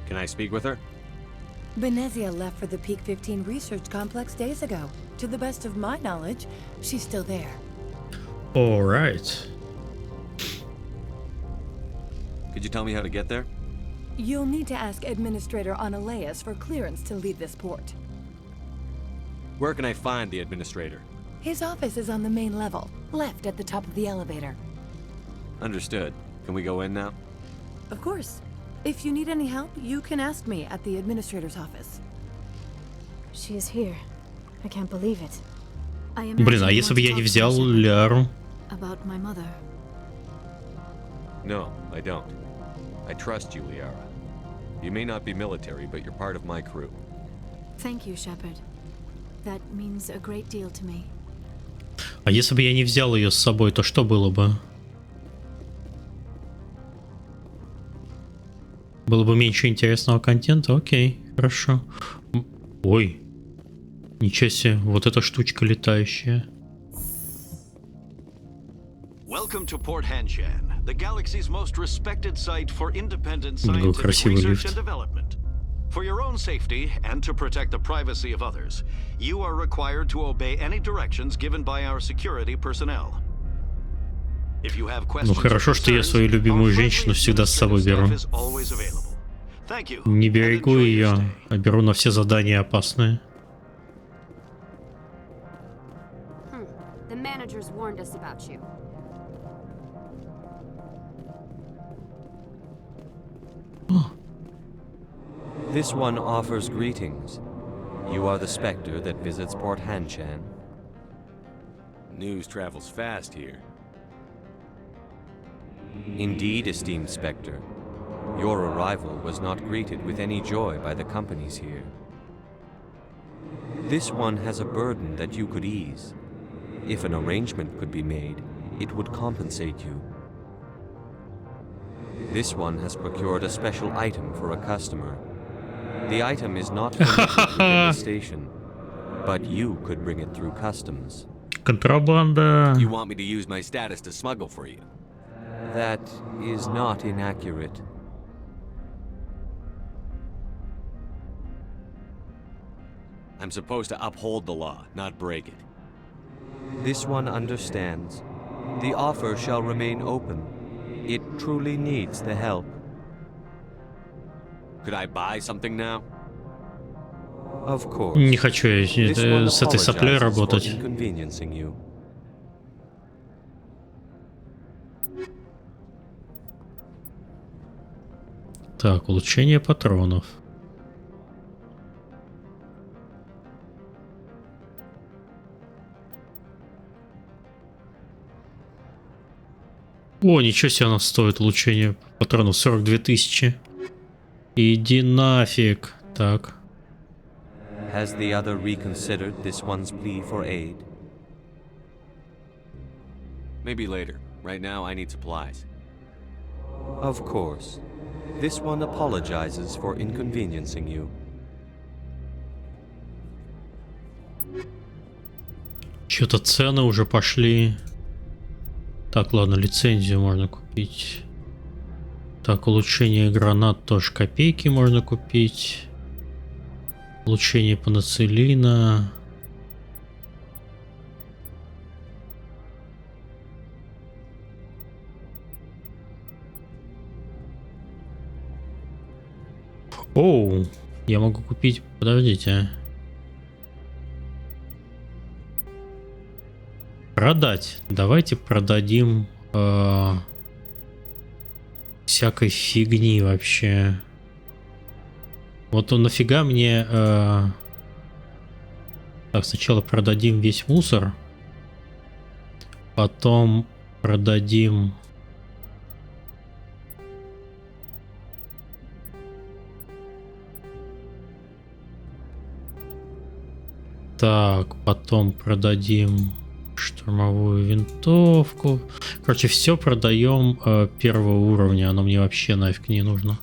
Can I speak with her? Benezia left for the Peak 15 research complex days ago. To the best of my knowledge, she's still there. All right. Could you tell me how to get there? You'll need to ask Administrator Ananias for clearance to leave this port. Where can I find the administrator? His office is on the main level, left at the top of the elevator. Understood. Can we go in now? Of course. If you need any help, you can ask me at the administrator's office. She is here. I can't believe it. I Блин, а если бы я не взял Ляру? About my mother. No, I don't. I trust you, Liara. You may not be military, but you're part of my crew. Thank you, Shepard. That means a great deal to me. А если бы я не взял ее с собой, то что было бы? Было бы меньше интересного контента? Окей, хорошо. Ой, ничего себе, вот эта штучка летающая. Welcome to Port Hanshan, the galaxy's most respected site for independent scientific research and development. For your own safety and to protect the privacy of others, you are required to obey any directions given by our security personnel. If you have questions, ну хорошо, что я свою любимую женщину всегда с собой беру. Не берегу ее, а беру на все задания опасные. The managers warned us about you. This one offers greetings. You are the Spectre that visits Port Hanshan. News travels fast here. Indeed, esteemed Spectre. Your arrival was not greeted with any joy by the companies here. This one has a burden that you could ease. If an arrangement could be made, it would compensate you. This one has procured a special item for a customer. The item is not within the station, but you could bring it through customs. Контрабанда. You want me to use my status to smuggle for you? That is not inaccurate. I'm supposed to uphold the law, not break it. This one understands. The offer shall remain open. It truly needs the help. Could I buy something now? Of course. Не хочу я с этой соплей работать. Так, улучшение патронов. О, ничего себе она стоит, улучшение патронов 42 000. Иди нафиг. Так. Has the other reconsidered this one's plea for aid? Maybe later. Right now I need supplies. Of course. This one apologizes for inconveniencing you. Что-то цены уже пошли. Так, ладно, лицензию можно купить. Так, улучшение гранат тоже копейки можно купить. Улучшение пенициллина. Оу, я могу купить... Подождите. Продать. Давайте продадим всякой фигни вообще. Вот он нафига мне... Так, сначала продадим весь мусор. Потом продадим... Так, потом продадим штурмовую винтовку. Короче, все продаем первого уровня. Оно мне вообще нафиг не нужно.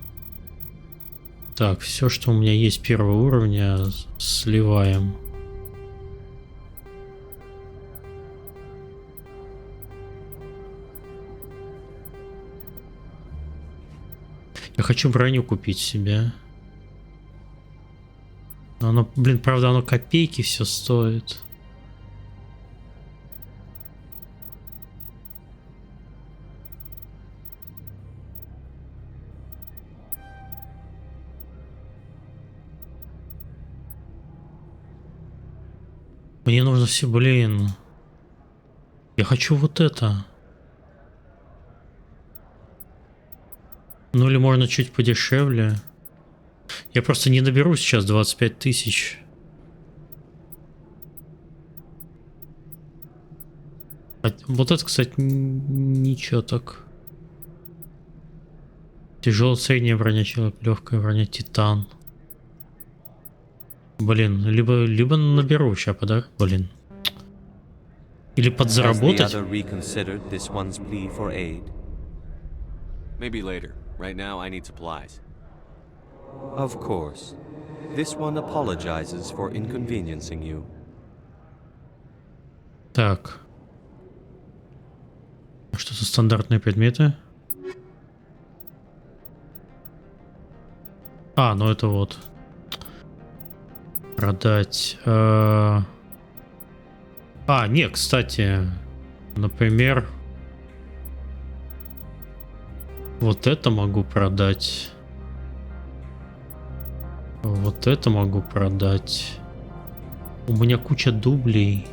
Так, все, что у меня есть первого уровня, сливаем. Я хочу броню купить себе. Но оно, блин, правда, оно копейки все стоит. Мне нужно все, блин. Я хочу вот это. Ну или можно чуть подешевле. Я просто не наберу сейчас 25 тысяч. Вот это, кстати, ничего так. Тяжелая средняя броня, легкая броня, титан. Блин, либо наберу сейчас, блин. Или подзаработать. Maybe later. Right now, I need supplies. Of course. This one apologizes for inconveniencing you. Так. Что-то стандартные предметы. А, ну это вот. Продать. А, не, кстати. Например. Вот это могу продать. Вот это могу продать. У меня куча дублей.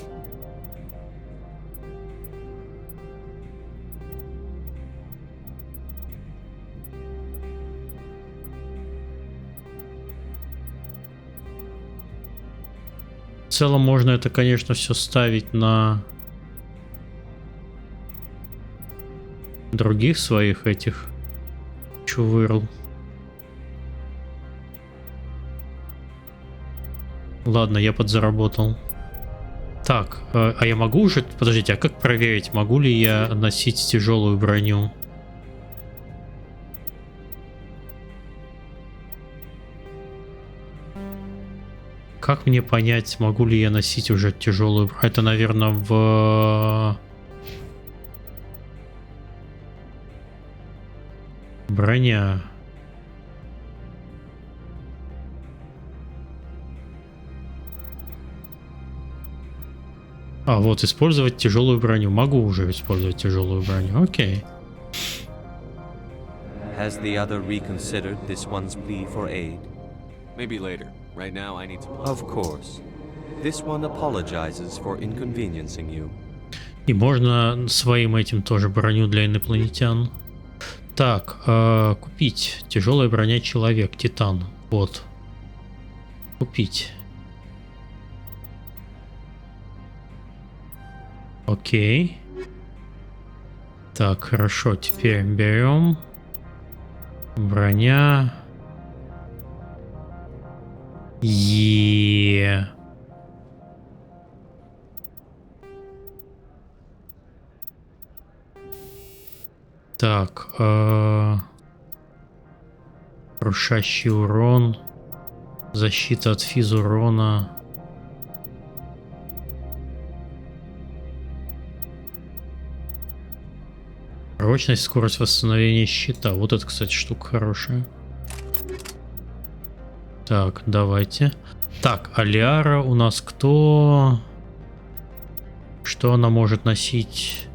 В целом можно это, конечно, все ставить на других своих этих чувырл. Ладно, я подзаработал. Так, а я могу уже... Подождите, а как проверить, могу ли я носить тяжелую броню? Как мне понять, могу ли я носить уже тяжелую броню? Это, наверное, в... Броня. А, вот, использовать тяжелую броню. Могу уже использовать тяжелую броню. Окей. Has the other reconsidered this one's plea for aid? Maybe later. Right now I need to... Of course. This one apologizes for inconveniencing you. И можно своим этим тоже броню для инопланетян. Так, купить. Тяжелая броня человек. Титан. Вот. Купить. Окей. Так, хорошо. Теперь берем. Броня. Так, крушащий урон, защита от физурона. Прочность, скорость восстановления щита. Вот это, кстати, штука хорошая. Так, давайте. Так, Алиара у нас кто? Что она может носить?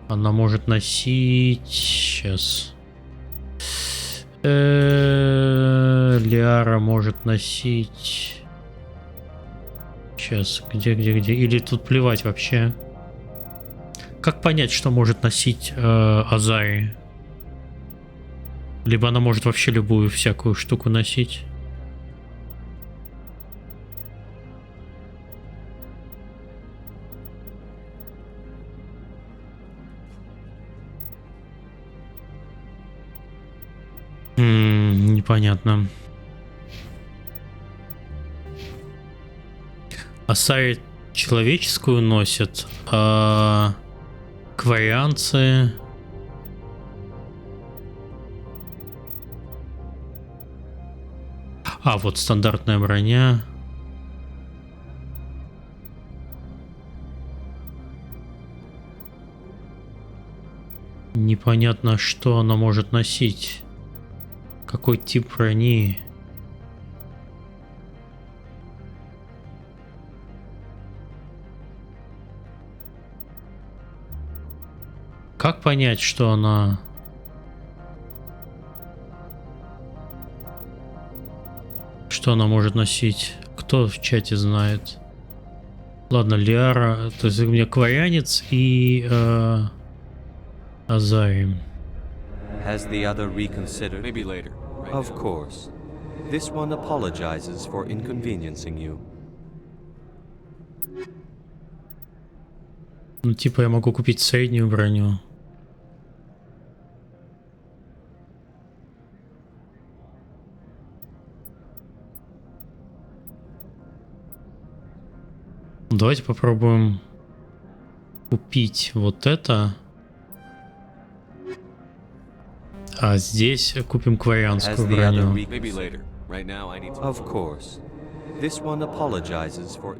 Она может носить... Сейчас. Лиара может носить... Сейчас, где? Или тут плевать вообще? Как понять, что может носить Азари? Либо она может вообще любую всякую штуку носить. Непонятно. Асари человеческую носят, а кварианцы... А, вот стандартная броня. Непонятно, что она может носить. Какой тип брони? Как понять, что она... Что она может носить? Кто в чате знает? Ладно, Лиара, то есть у меня кварянец и Азари. Has the other reconsidered? Maybe later. Right of now. Course. This one apologizes for inconveniencing you. Ну, типа я могу купить среднюю броню. Давайте попробуем купить вот это. А здесь купим кварианскую броню. Of course. This one apologizes for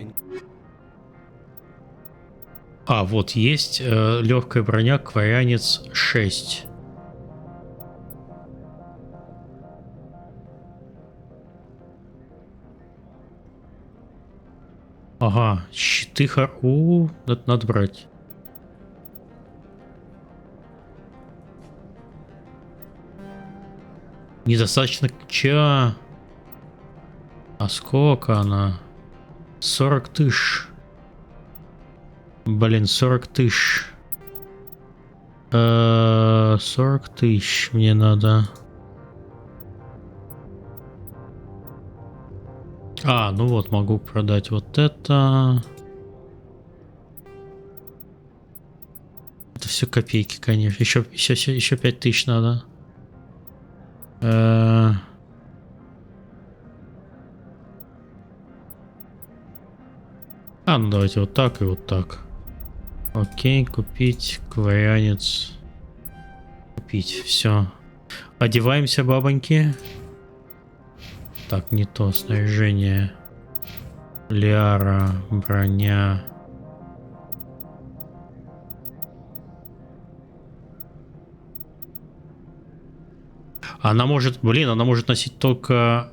А, вот есть легкая броня, кварианец 6. Ага, щиты это надо брать. Недостаточно ча. А сколько она? 40 тысяч. Блин, 40 тысяч. 40 тысяч мне надо. А, ну вот, могу продать вот это. Это все копейки, конечно. Еще 5000 надо. А, ну давайте вот так и вот так. Окей, купить, кварианец. Купить, все. Одеваемся, бабоньки. Так, не то снаряжение. Лиара, броня. Она может, блин, она может носить только...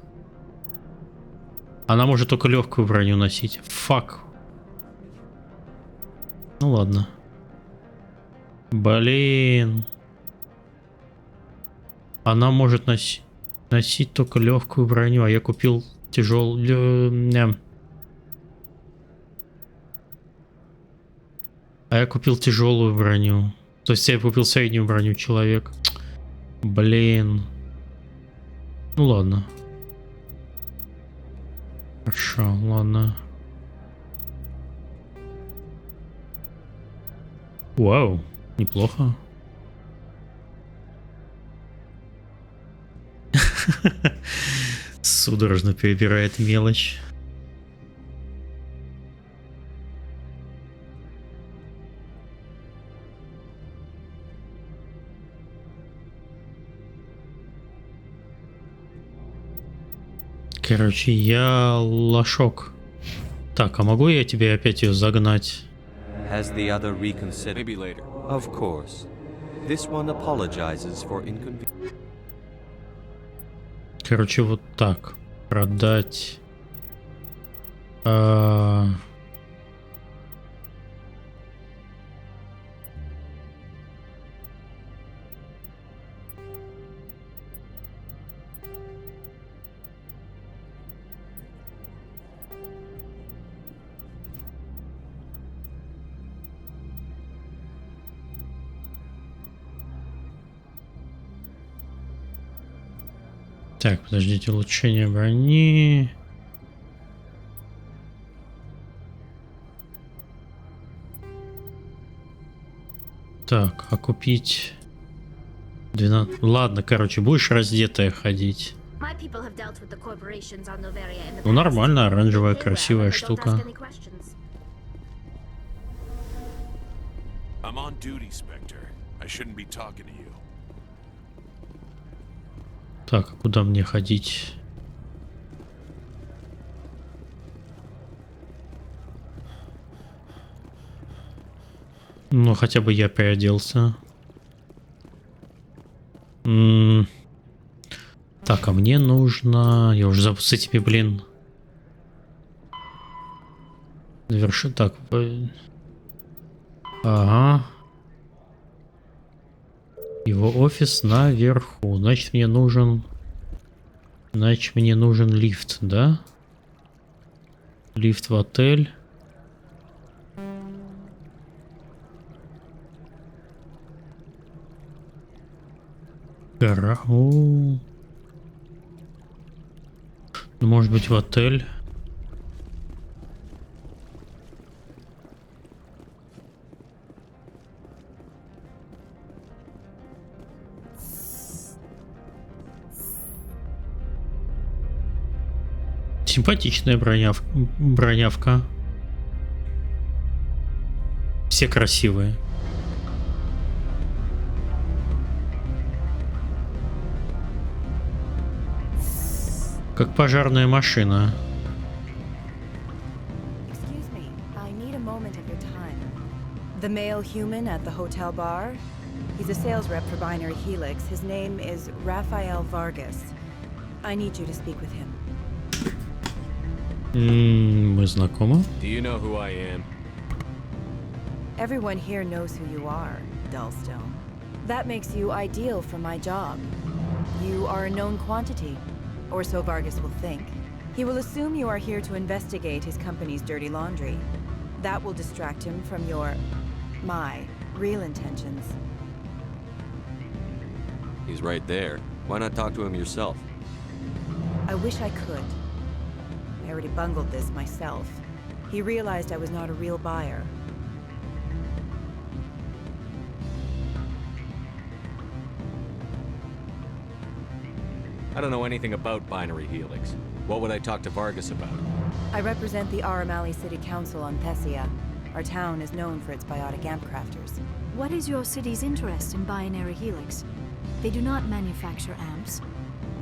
Она может только легкую броню носить. Фак. Ну ладно. Блин. Она может носить только легкую броню, а я купил тяжелую. А я купил тяжелую броню. То есть я купил среднюю броню человек. Блин. Ну ладно. Хорошо, ладно. Вау, неплохо. Судорожно перебирает мелочь. Короче, я лошок. Так, а могу я тебе опять ее загнать? Has the other reconsidered? Maybe later. Of course. This one apologizes for inconvenience. Короче, вот так. Продать. Так, подождите, улучшение брони. Так, а купить 12. Ладно, короче, будешь раздетая ходить. Ну нормально, оранжевая красивая штука. I'm on duty, Spectre. I shouldn't be talking to you. Так, а куда мне ходить? Ну, хотя бы я переоделся. Так, а мне нужно... Я уже забыл с этими, блин. Завершу так. Ага. Его офис наверху. Значит, мне нужен... Значит, мне нужен лифт, да? Лифт в отель. Гора. О. Ну, может быть, в отель. Симпатичная бронявка. Все красивые. Как пожарная машина. Excuse me, I need a moment of your time. The male human at the hotel bar? He's a sales rep for Binary Helix. His name is Rafael Vargas. I need you to speak with him. Мы знакомы? Do you know who I am? Everyone here knows who you are, Dullstone. That makes you ideal for my job. You are a known quantity, or so Vargas will think. He will assume you are here to investigate his company's dirty laundry. That will distract him from my real intentions. He's right there. Why not talk to him yourself? I wish I could. I already bungled this myself. He realized I was not a real buyer. I don't know anything about Binary Helix. What would I talk to Vargas about? I represent the Aramali City Council on Thessia. Our town is known for its biotic amp crafters. What is your city's interest in Binary Helix? They do not manufacture amps.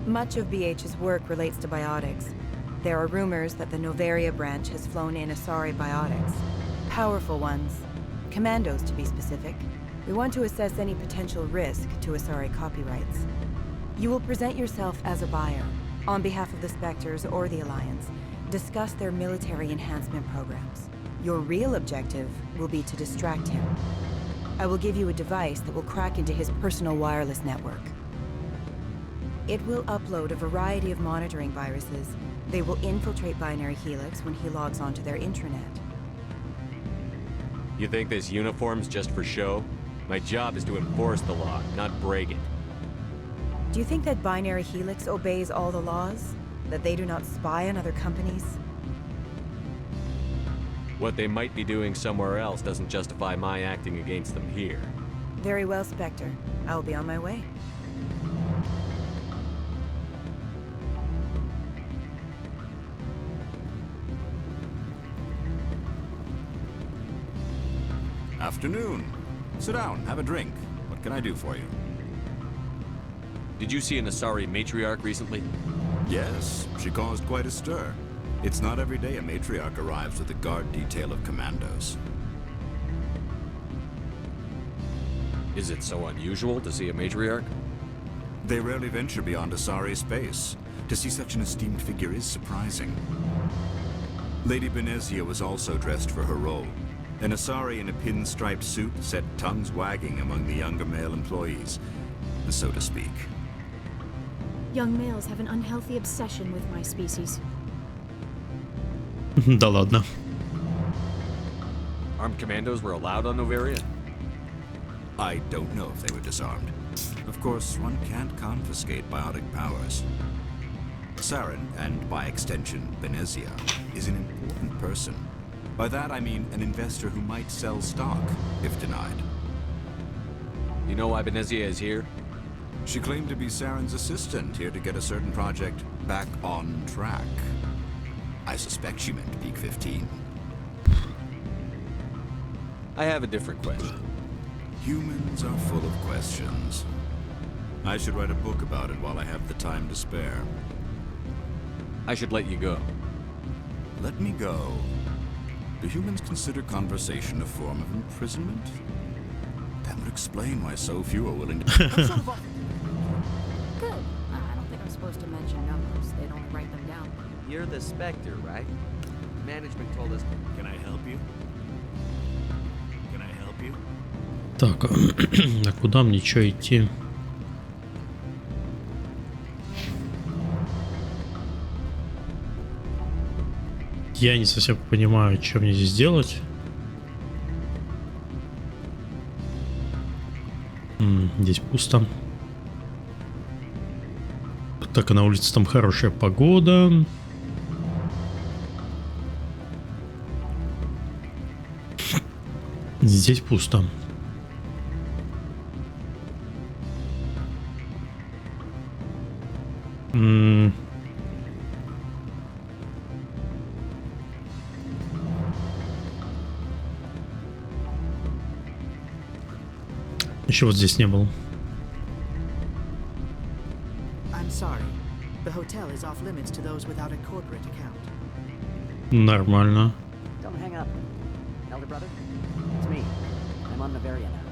Much of BH's work relates to biotics. There are rumors that the Novaria branch has flown in Asari biotics. Powerful ones. Commandos, to be specific. We want to assess any potential risk to Asari copyrights. You will present yourself as a buyer, on behalf of the Spectres or the Alliance. Discuss their military enhancement programs. Your real objective will be to distract him. I will give you a device that will crack into his personal wireless network. It will upload a variety of monitoring viruses. They will infiltrate Binary Helix when he logs onto their intranet. You think this uniform's just for show? My job is to enforce the law, not break it. Do you think that Binary Helix obeys all the laws? That they do not spy on other companies? What they might be doing somewhere else doesn't justify my acting against them here. Very well, Spectre. I will be on my way. Afternoon. Sit down, have a drink. What can I do for you? Did you see an Asari matriarch recently? Yes, she caused quite a stir. It's not every day a matriarch arrives with a guard detail of commandos. Is it so unusual to see a matriarch? They rarely venture beyond Asari space. To see such an esteemed figure is surprising. Lady Benezia was also dressed for her role. An Asari in a pinstriped suit set tongues wagging among the younger male employees, so to speak. Young males have an unhealthy obsession with my species. Да ладно. Armed commandos were allowed on Novaria? I don't know if they were disarmed. Of course, one can't confiscate biotic powers. Saren, and by extension, Benezia, is an important person. By that I mean an investor who might sell stock, if denied. You know why Benezia is here? She claimed to be Saren's assistant, here to get a certain project back on track. I suspect she meant Peak 15. I have a different question. Humans are full of questions. I should write a book about it while I have the time to spare. I should let you go. Let me go? Do humans consider conversation a form of imprisonment? That would explain why so few are willing to... Good. I don't think I'm supposed to mention numbers. They'd only write them down. You're the Spectre, right? Management told us... Can I help you? Can I help you? Так, а куда мне что идти? Я не совсем понимаю, что мне здесь делать. Здесь пусто. Так, а на улице там хорошая погода. Здесь пусто. Еще вот здесь не был. Нормально. Don't hang up. Elder brother, it's me. I'm on Bavaria now.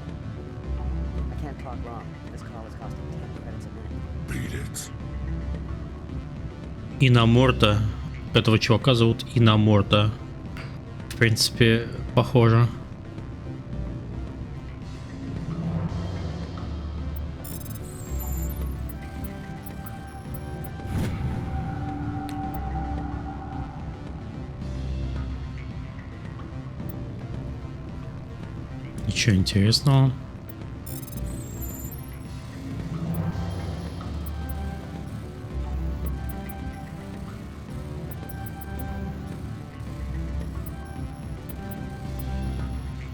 I can't talk long. This call is costing 10 credits a minute. Beat it. Иноморта. Этого чувака зовут Иноморта. В принципе, похоже. Ничего интересного.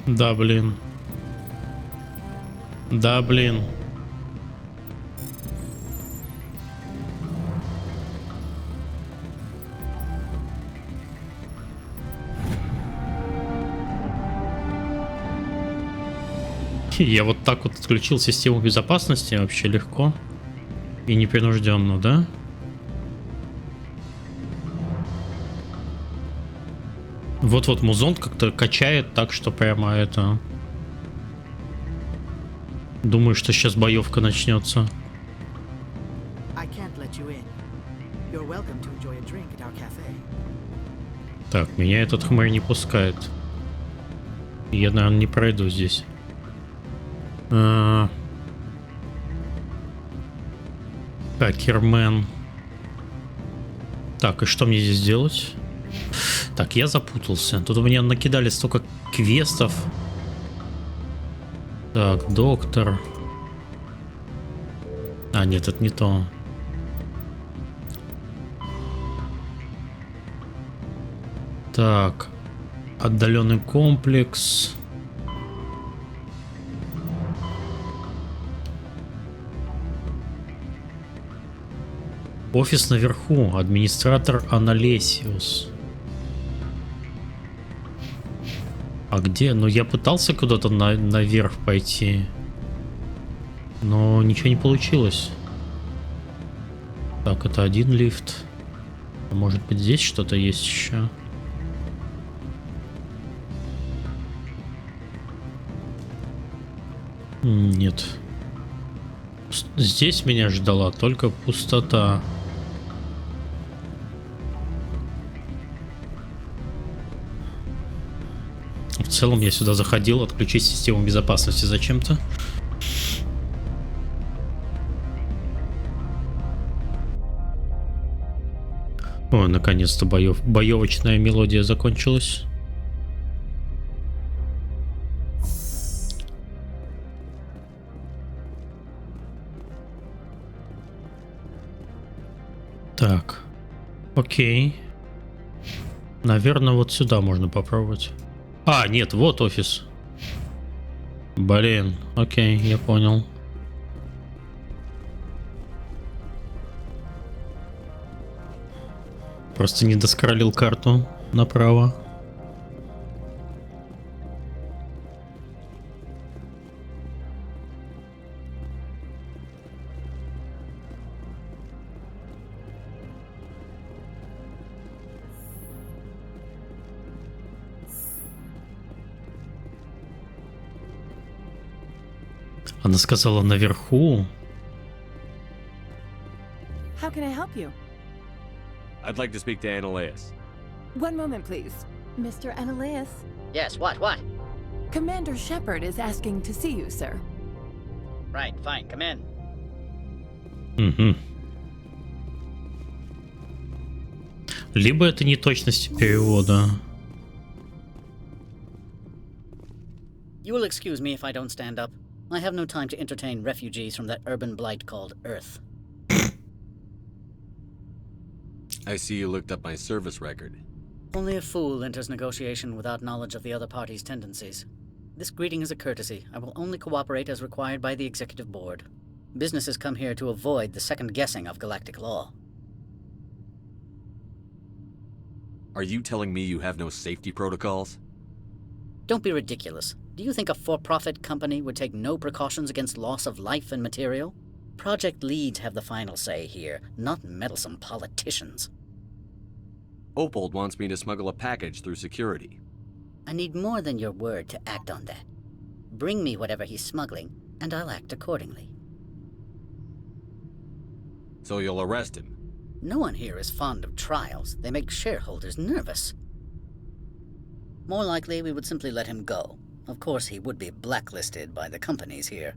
Да, блин. Да, блин. Я вот так вот отключил систему безопасности вообще легко и непринужденно, да? Вот-вот музон как-то качает так, что прямо это... Думаю, что сейчас боевка начнется. Так, меня этот хмырь не пускает. Я, наверное, не пройду здесь. Хакермен. Так, и что мне здесь делать? Так, я запутался. Тут у меня накидали столько квестов. Так, доктор. А, нет, это не то. Так. Отдаленный комплекс. Офис наверху. Администратор Аналесиус. А где? Ну, я пытался куда-то наверх пойти. Но ничего не получилось. Так, это один лифт. Может быть, здесь что-то есть еще? Нет. Здесь меня ждала только пустота. В целом я сюда заходил отключить систему безопасности зачем-то. Ой, наконец-то боевочная мелодия закончилась. Так. Окей. Наверное, вот сюда можно попробовать. А, нет, вот офис. Блин, окей, я понял. Просто не доскроллил карту направо. Она сказала наверху. How can I help you? I'd like to speak to Annaleas. One moment, please. Mr. Annaleas? Yes, what? Commander Shepard is asking to see you, sir. Right, fine, come in. Угу. Либо это неточность перевода. You will excuse me if I don't stand up. I have no time to entertain refugees from that urban blight called Earth. I see you looked up my service record. Only a fool enters negotiation without knowledge of the other party's tendencies. This greeting is a courtesy. I will only cooperate as required by the Executive Board. Businesses come here to avoid the second guessing of galactic law. Are you telling me you have no safety protocols? Don't be ridiculous. Do you think a for-profit company would take no precautions against loss of life and material? Project leads have the final say here, not meddlesome politicians. Opold wants me to smuggle a package through security. I need more than your word to act on that. Bring me whatever he's smuggling, and I'll act accordingly. So you'll arrest him? No one here is fond of trials. They make shareholders nervous. More likely, we would simply let him go. Of course, he would be blacklisted by the companies here.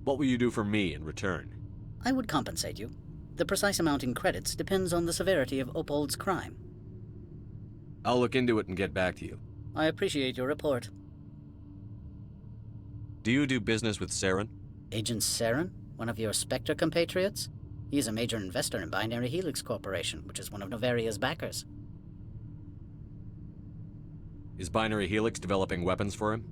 What will you do for me in return? I would compensate you. The precise amount in credits depends on the severity of Opold's crime. I'll look into it and get back to you. I appreciate your report. Do you do business with Saren? Agent Saren? One of your Spectre compatriots? He's a major investor in Binary Helix Corporation, which is one of Novaria's backers. Is Binary Helix developing weapons for him?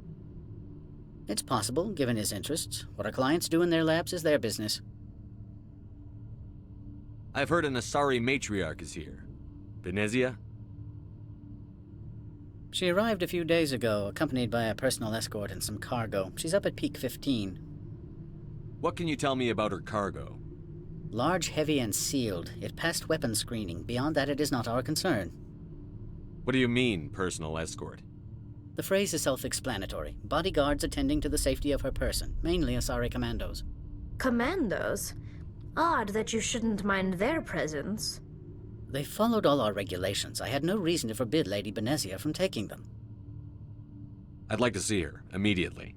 It's possible, given his interests. What our clients do in their labs is their business. I've heard an Asari matriarch is here. Venezia? She arrived a few days ago, accompanied by a personal escort and some cargo. She's up at Peak 15. What can you tell me about her cargo? Large, heavy, and sealed. It passed weapons screening. Beyond that, it is not our concern. What do you mean, personal escort? The phrase is self-explanatory. Bodyguards attending to the safety of her person, mainly Asari commandos. Commandos? Odd that you shouldn't mind their presence. They followed all our regulations. I had no reason to forbid Lady Benezia from taking them. I'd like to see her, immediately.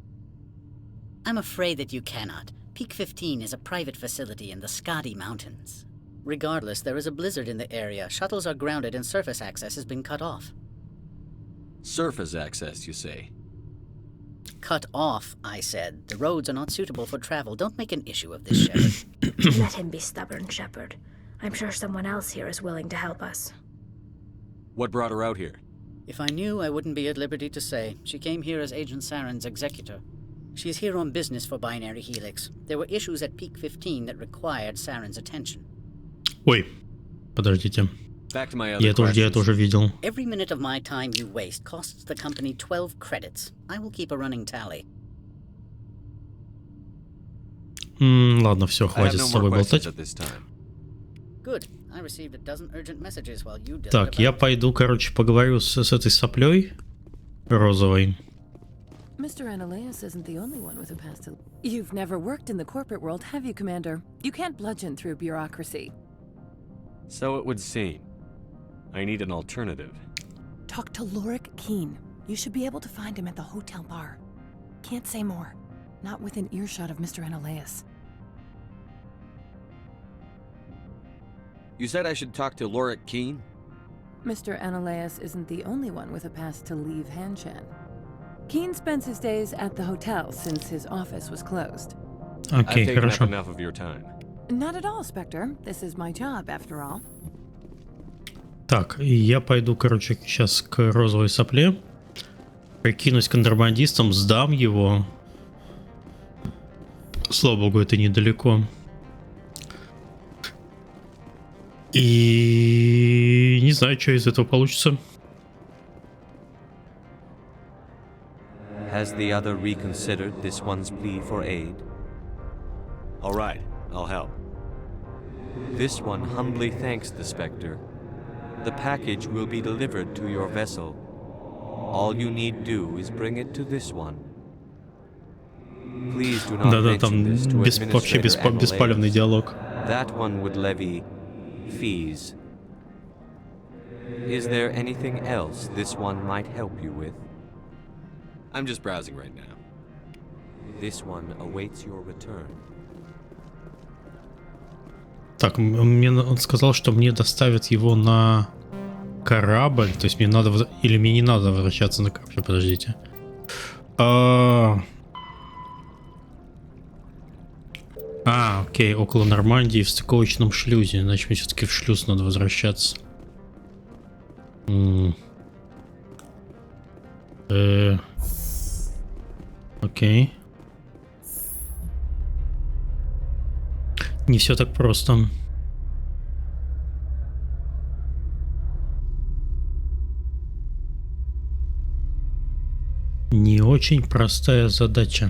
I'm afraid that you cannot. Peak 15 is a private facility in the Skadi Mountains. Regardless, there is a blizzard in the area. Shuttles are grounded and surface access has been cut off. Surface access, you say? Cut off, I said. The roads are not suitable for travel. Don't make an issue of this, Shepard. Let him be stubborn, Shepard. I'm sure someone else here is willing to help us. What brought her out here? If I knew, I wouldn't be at liberty to say. She came here as Agent Saren's executor. She's here on business for Binary Helix. There were issues at Peak 15 that required Saren's attention. Ой, подождите. Back to my other Я тоже видел. Every minute of my time you waste costs the company 12 credits. I will keep a running tally. Ладно, все, хватит с тобой болтать. Good. I received a dozen urgent messages while you did. Так, я пойду, короче, поговорю с этой соплей розовой. Mr. Annaleas isn't the only one with a past. You've never worked in the corporate world, have you, Commander? You can't bludgeon through bureaucracy. So it would seem. I need an alternative. Talk to Lorik Keen. You should be able to find him at the hotel bar. Can't say more. Not within earshot of Mr. Annaleas. You said I should talk to Lorik Keen? Mr. Annaleas isn't the only one with a pass to leave Hanshan. Keen spends his days at the hotel since his office was closed. Okay, I've taken хорошо. up enough of your time. Not at all, Spectre. This is my job, after all. Так, и я пойду, короче, сейчас к розовой сопле. Прикинусь контрабандистом, сдам его. Слава богу, это недалеко. И не знаю, что из этого получится. Has the other reconsidered this one's plea for aid? All right, I'll help. This one humbly thanks the Spectre. The package will be delivered to your vessel. All you need do is bring it to this one. Please do not mention this to Administrator беспалевный диалог. That one would levy fees. Is there anything else this one might help you with? I'm just browsing right now. This one awaits your return. Так, он сказал, что мне доставят его на корабль. То есть мне надо... Или мне не надо возвращаться на корабль. Подождите. Окей, около Нормандии в стыковочном шлюзе. Значит, мне все-таки в шлюз надо возвращаться. Окей. Не все так просто. Не очень простая задача.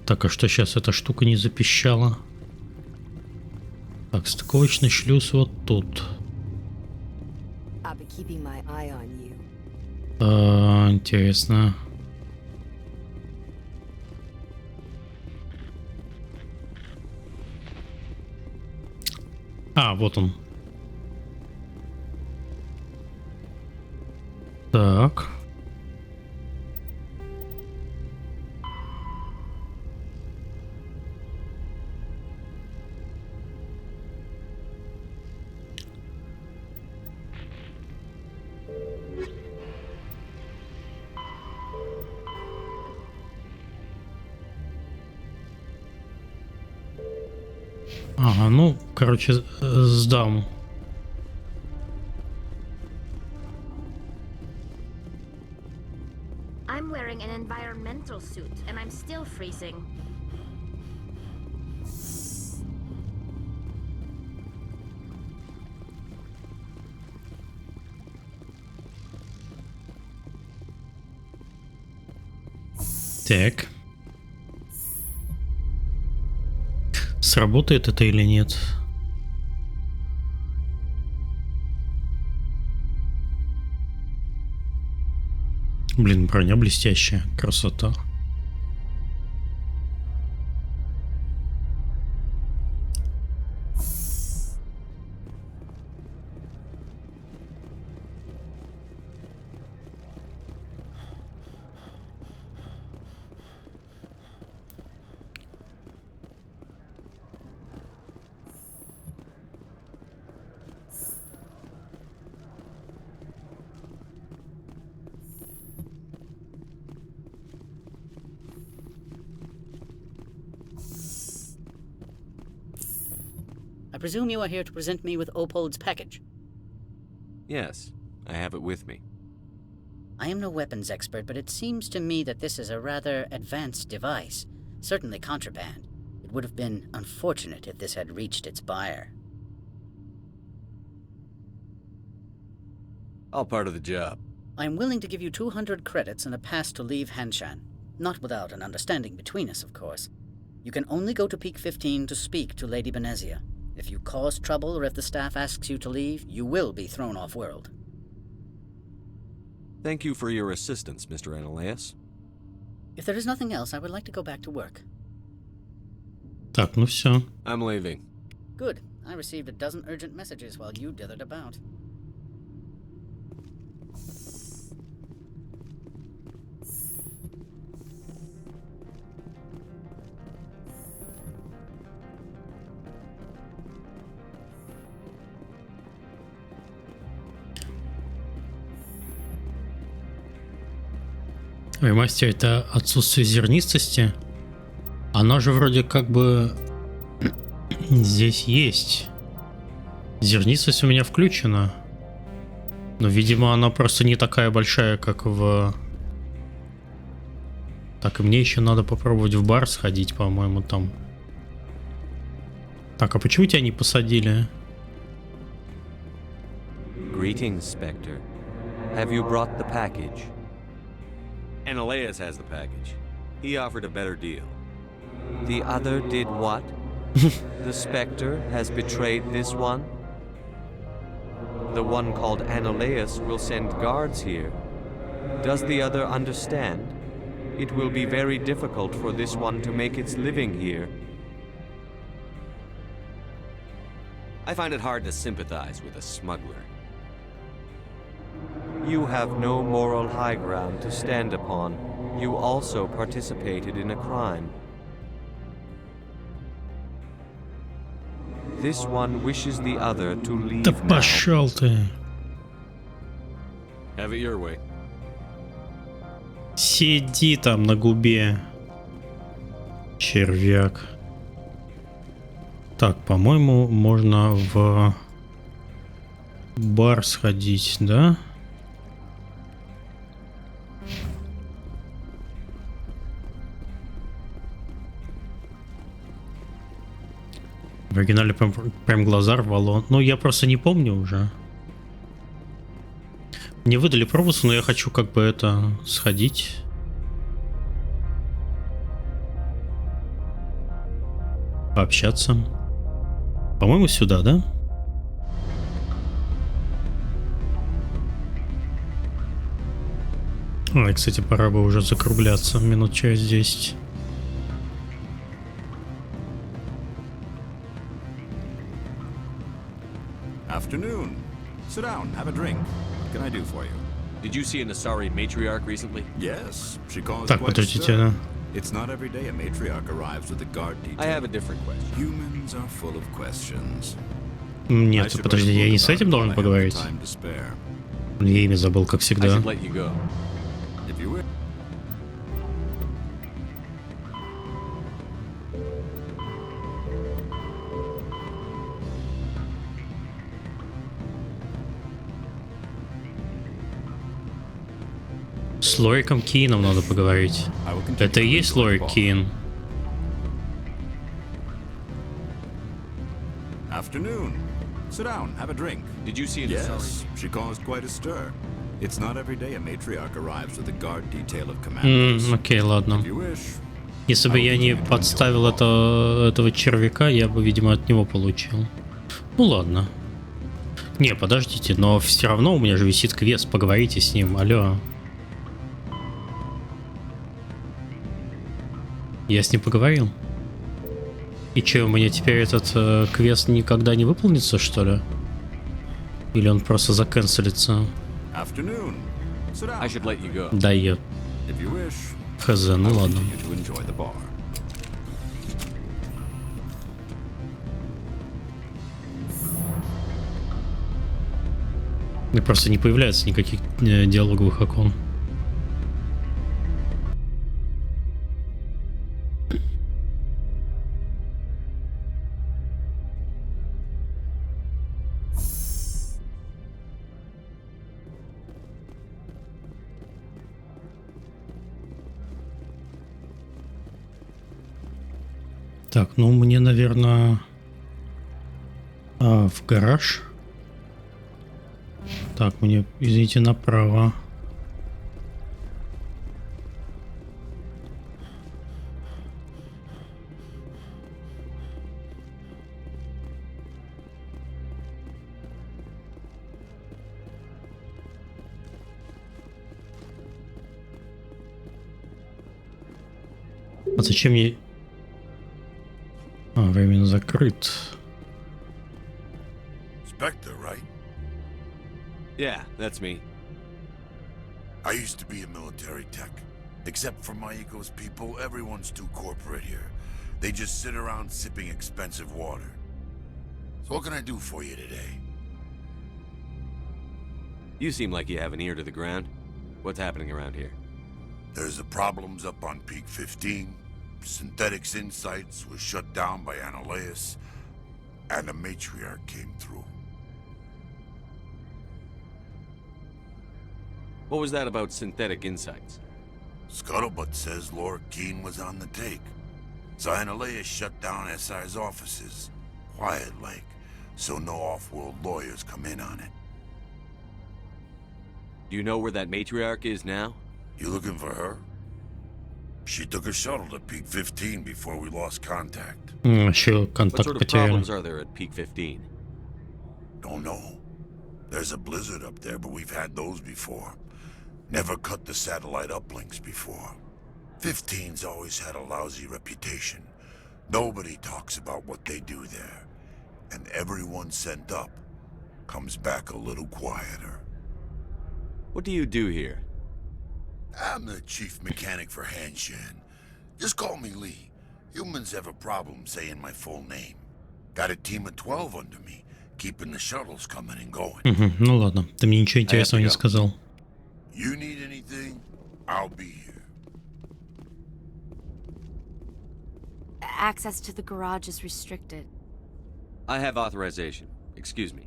Так, а что сейчас эта штука не запищала? Так, стыковочный шлюз вот тут. Интересно. Вот он. Так. Ну, короче, сдам. I'm wearing an environmental suit, and I'm still freezing. Так. Сработает это или нет? Блин, броня блестящая. Красота. I presume you are here to present me with Opold's package? Yes, I have it with me. I am no weapons expert, but it seems to me that this is a rather advanced device. Certainly contraband. It would have been unfortunate if this had reached its buyer. All part of the job. I am willing to give you 200 credits and a pass to leave Hanshan. Not without an understanding between us, of course. You can only go to Peak 15 to speak to Lady Benezia. If you cause trouble or if the staff asks you to leave, you will be thrown off-world. Thank you for your assistance, Mr. Ananias. If there is nothing else, I would like to go back to work. Так, ну все. I'm leaving. Good. I received a dozen urgent messages while you dithered about. Ремастер — это отсутствие зернистости. Оно же вроде как бы здесь есть. Зернистость у меня включена. Но, видимо, она просто не такая большая, как в... Так, и мне еще надо попробовать в бар сходить, по-моему, там. Так, а почему тебя не посадили? Greetings, Spectre. Have you brought the package? Ananias has the package. He offered a better deal. The other did what? The Spectre has betrayed this one? The one called Ananias will send guards here. Does the other understand? It will be very difficult for this one to make its living here. I find it hard to sympathize with a smuggler. You have no moral high ground to stand upon. You also participated in a crime. This one wishes the other to leave Да now. пошел ты. Have it your way. Сиди там на губе, червяк. Так, по-моему, можно в бар сходить, да? В оригинале прям глаза рвало. Ну, я просто не помню уже. Мне выдали пропуск, но я хочу как бы это сходить. Пообщаться. По-моему, сюда, да? Ой, кстати, пора бы уже закругляться минут через 10. Afternoon. Sit down, have a drink. What can I do for you? Did you see an Asari matriarch recently? Yes, she caused Так, quite a подождите, stir. да. It's not every day a matriarch arrives with a guard detail. I have a different question. Humans are full of questions. Нет, подожди, я не с этим должен поговорить. Я имя забыл, как I всегда. should let you go. If you wish. С Лориком Кином надо поговорить. Это и есть Лорик Кин. Afternoon. Sit down, have a drink. Did you see an Yes, Asari? she caused quite a stir. It's not every day a matriarch arrives with a guard detail of commanders. Окей, ладно. If you wish. Если бы я не подставил этого червяка, я бы, видимо, от него получил. Ну ладно. Не, подождите, но все равно у меня же висит квест, поговорите с ним, алло. Я с ним поговорил. И че, у меня теперь этот квест никогда не выполнится, что ли? Или он просто заканцелится? Afternoon. Sit down. I should let you go. Да, я... If you wish. Хз, ну ладно. Continue to enjoy the bar. И просто не появляется никаких диалоговых окон. Так, ну мне, наверное, в гараж. Так, мне, извините, направо. А зачем мне... временно закрыт. Spectre, right? Yeah, that's me. I used to be a military tech. Except for my ego's people, everyone's too corporate here. They just sit around sipping expensive water. So what can I do for you today? You seem like you have an ear to the ground. What's happening around here? There's the problems up on Peak 15. Synthetics Insights was shut down by Annaleus, and the matriarch came through. What was that about Synthetic Insights? Scuttlebutt says Laura Keene was on the take. So Annaleus shut down SI's offices, quiet-like, so no off-world lawyers come in on it. Do you know where that matriarch is now? You looking for her? She took a shuttle to Peak 15 before we lost contact. What sort of problems are there at Peak 15? Don't know. There's a blizzard up there, but we've had those before. Never cut the satellite uplinks before. 15's always had a lousy reputation. Nobody talks about what they do there. And everyone sent up comes back a little quieter. What do you do here? I'm the chief mechanic for Hanshan. Just call me Lee. Humans have a problem saying my full name. Got a team of 12 under me, keeping the shuttles coming and going. Ну ладно, ты мне ничего интересного не сказал. You need anything? I'll be here. Access to the garage is restricted. I have authorization. Excuse me.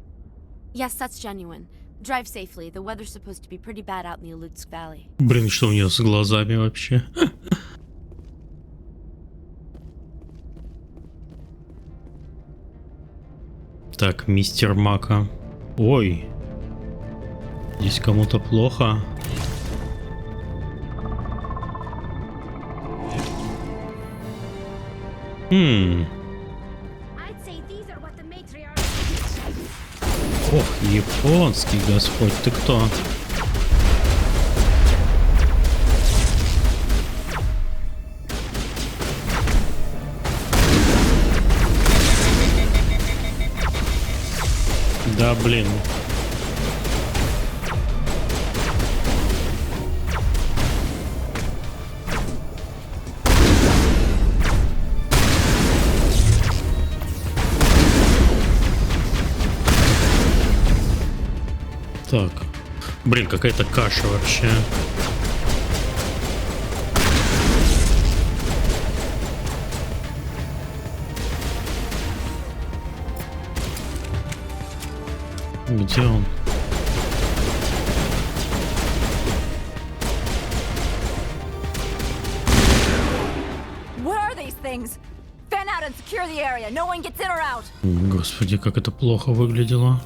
Yes, that's genuine. Drive safely. The weather's supposed to be pretty bad out in the Alutsk Valley. Блин, что у нее с глазами вообще? Так, мистер Мака. Ой. Здесь кому-то плохо. Ох, японский господь, ты кто? Да, блин. Так. Блин, какая-то каша вообще. Где он? What are these things? Fan out and secure the area. No one gets in or out. Господи, как это плохо выглядело.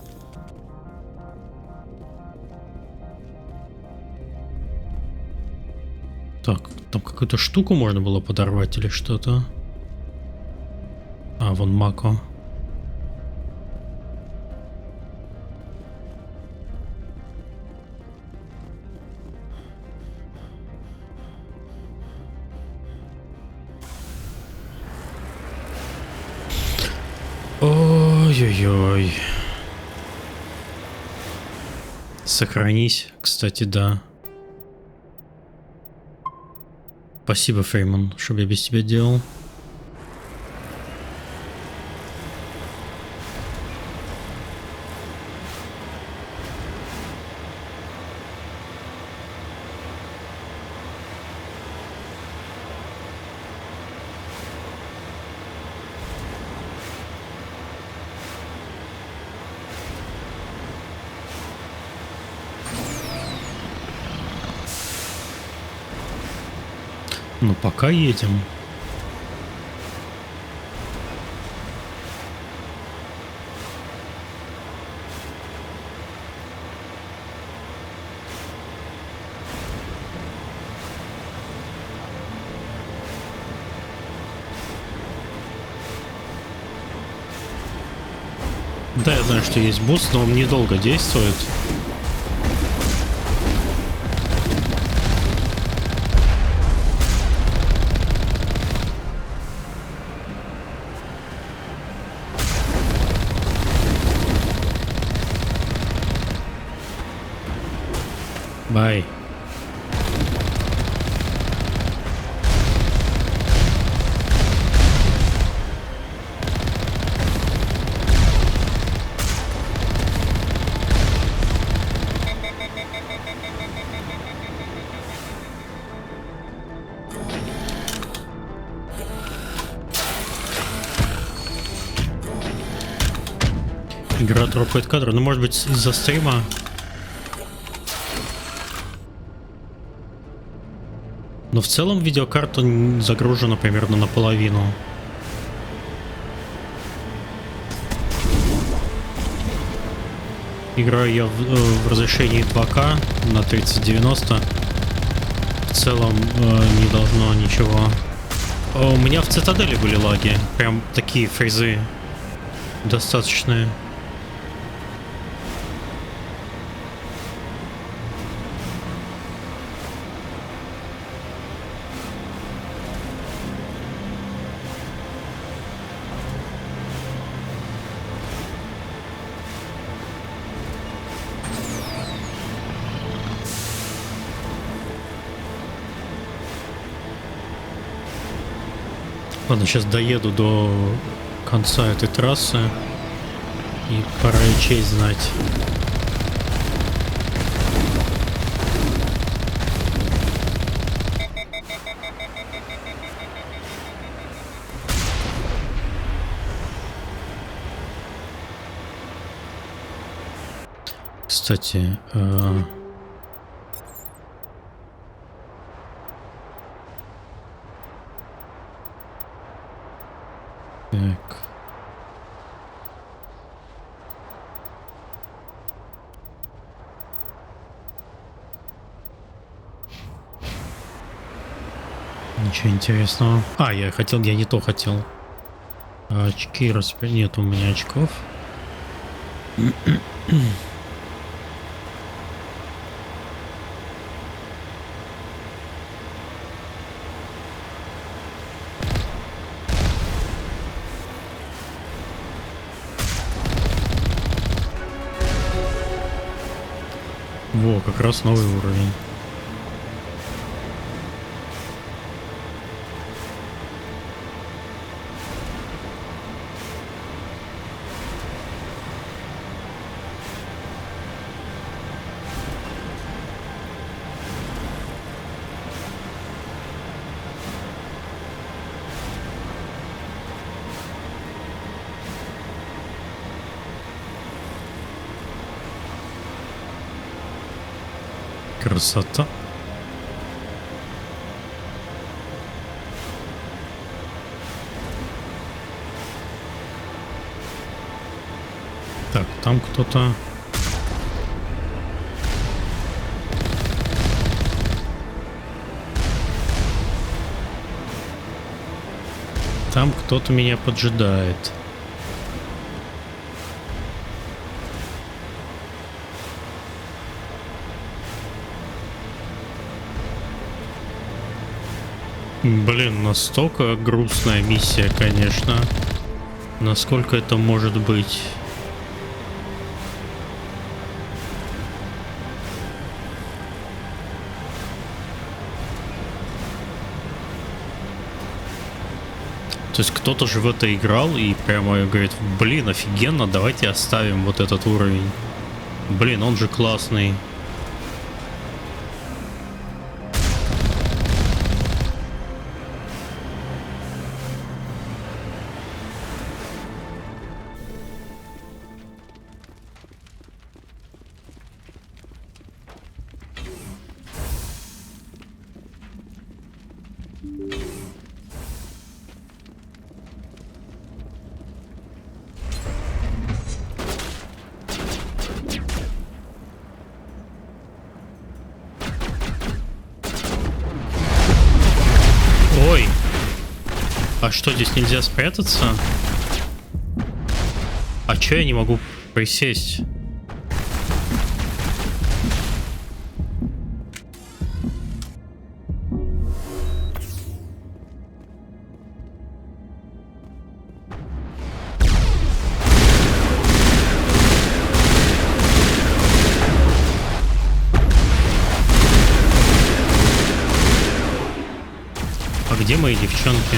Так, там какую-то штуку можно было подорвать или что-то. А, вон Мако. Ой-ой-ой. Сохранись, кстати, да. Спасибо, Фейман, чтобы я без тебя делал. Ну, пока едем. Да, я знаю, что есть буст, но он недолго действует. Бай. Игра дропает кадры. Ну, может быть, из-за стрима. Но в целом видеокарта загружена примерно наполовину. Играю я в разрешении 2К на 3090. В целом не должно ничего. У меня в Цитадели были лаги. Прям такие фризы достаточные. Ладно, сейчас доеду до конца этой трассы и пора и честь знать. Кстати, так. Ничего интересного. А, я не то хотел. Очки нет у меня очков. Во, как раз новый уровень. Красота. Так, там кто-то. Там кто-то меня поджидает. Блин, настолько грустная миссия, конечно. Насколько это может быть? То есть кто-то же в это играл и прямо говорит: блин, офигенно, давайте оставим вот этот уровень. Блин, он же классный. Ой, а что, здесь нельзя спрятаться? А чё я не могу присесть? Где мои девчонки?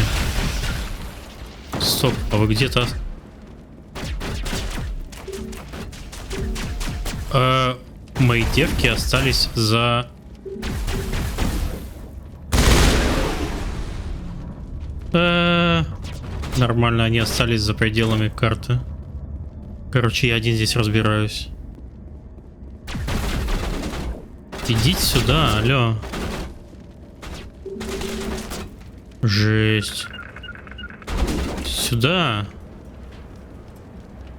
Стоп, а вы где-то? Мои девки остались за... Нормально, они остались за пределами карты. Короче, я один здесь разбираюсь. Идите сюда, алло. Жесть. Сюда.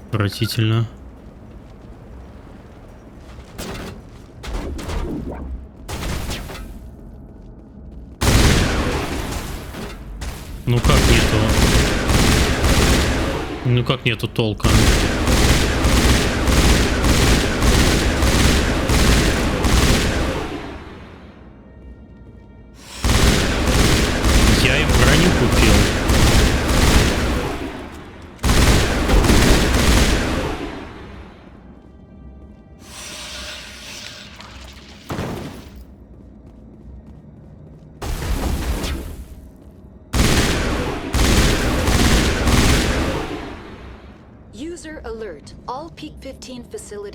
Отвратительно. Ну как нету? Ну как нету толка? Я им броню купил.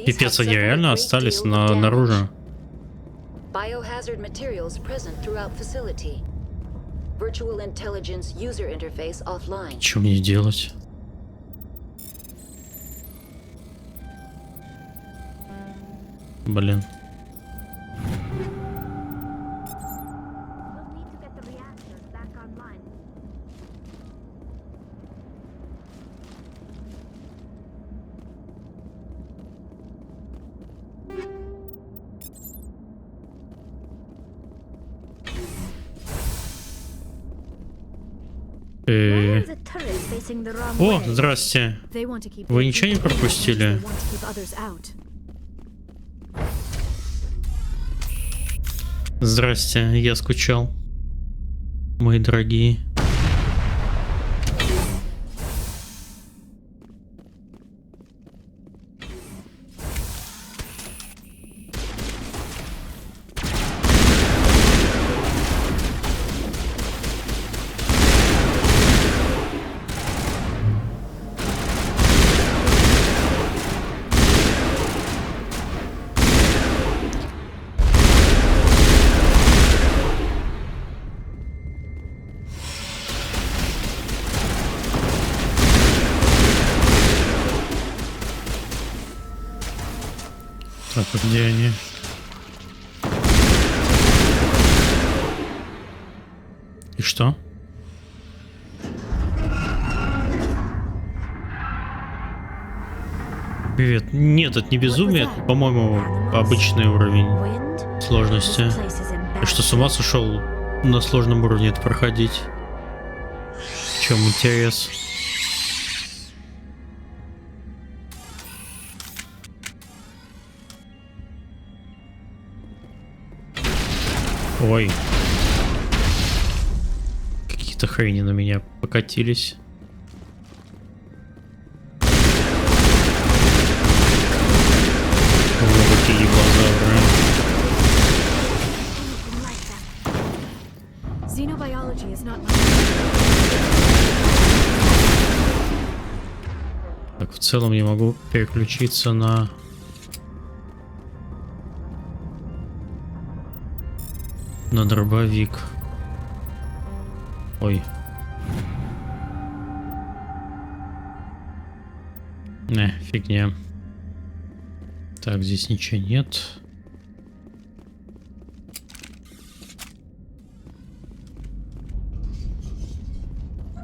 Пипец, они реально остались наружу. Biohazard materials present throughout facility. Virtual intelligence user interface offline. Что мне делать? Блин. О, здрасте. Вы ничего не пропустили? Здрасте, я скучал. Мои дорогие. Так, а где они? И что? Привет. Нет, это не безумие, это, по-моему, обычный уровень сложности. Я что, с ума сошел на сложном уровне это проходить? В чем интерес? Ой. Какие-то хрени на меня покатились. О, какие базары. Так, в целом я могу переключиться на... на дробовик. Ой. Не, фигня. Так, здесь ничего нет.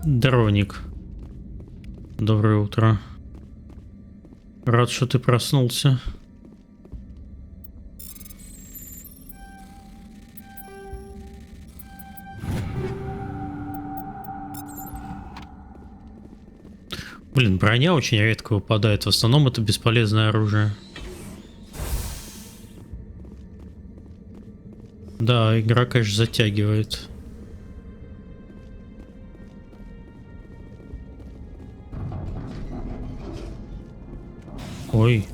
Дроник. Доброе утро. Рад, что ты проснулся. Блин, броня очень редко выпадает. В основном это бесполезное оружие. Да, игра, конечно, затягивает. Ой.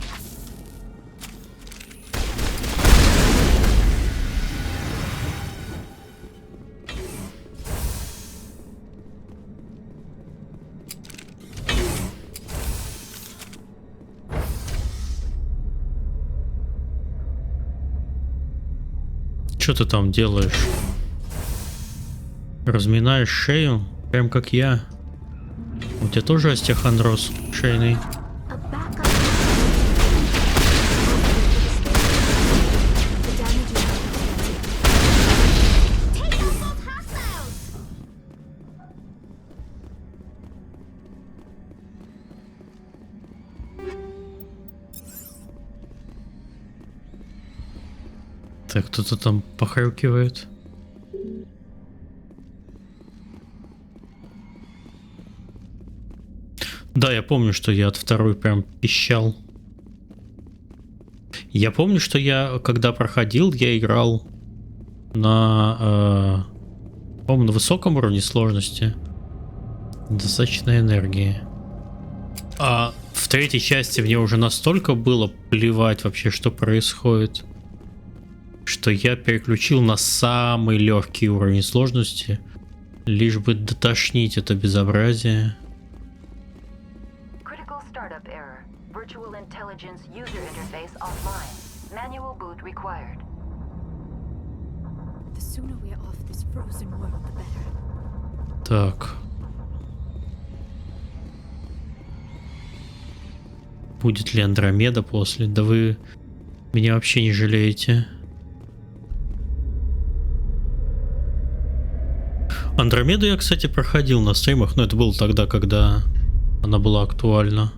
Что ты там делаешь? Разминаешь шею? Прям как я. У тебя тоже остеохондроз шейный? Так, кто-то там похрюкивает. Да, я помню, что я от второй прям пищал. Я помню, что я, когда проходил, я играл на, по-моему, на высоком уровне сложности. Достаточно энергии. А в третьей части мне уже настолько было плевать вообще, что происходит, что я переключил на самый легкий уровень сложности, лишь бы дотошнить это безобразие. Critical startup error. Virtual intelligence user interface offline. Manual boot required. The sooner we're off this frozen world, the better. Так. Будет ли Андромеда после? Да вы меня вообще не жалеете. Андромеду я, кстати, проходил на стримах, но это было тогда, когда она была актуальна.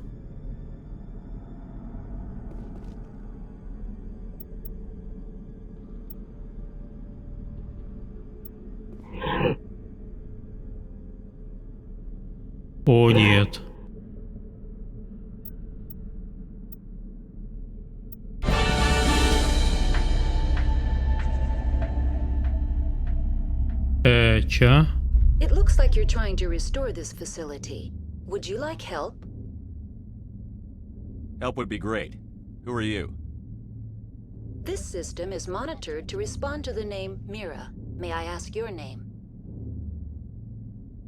О, нет. Ча? It looks like you're trying to restore this facility. Would you like help? Help would be great. Who are you? This system is monitored to respond to the name Mira. May I ask your name?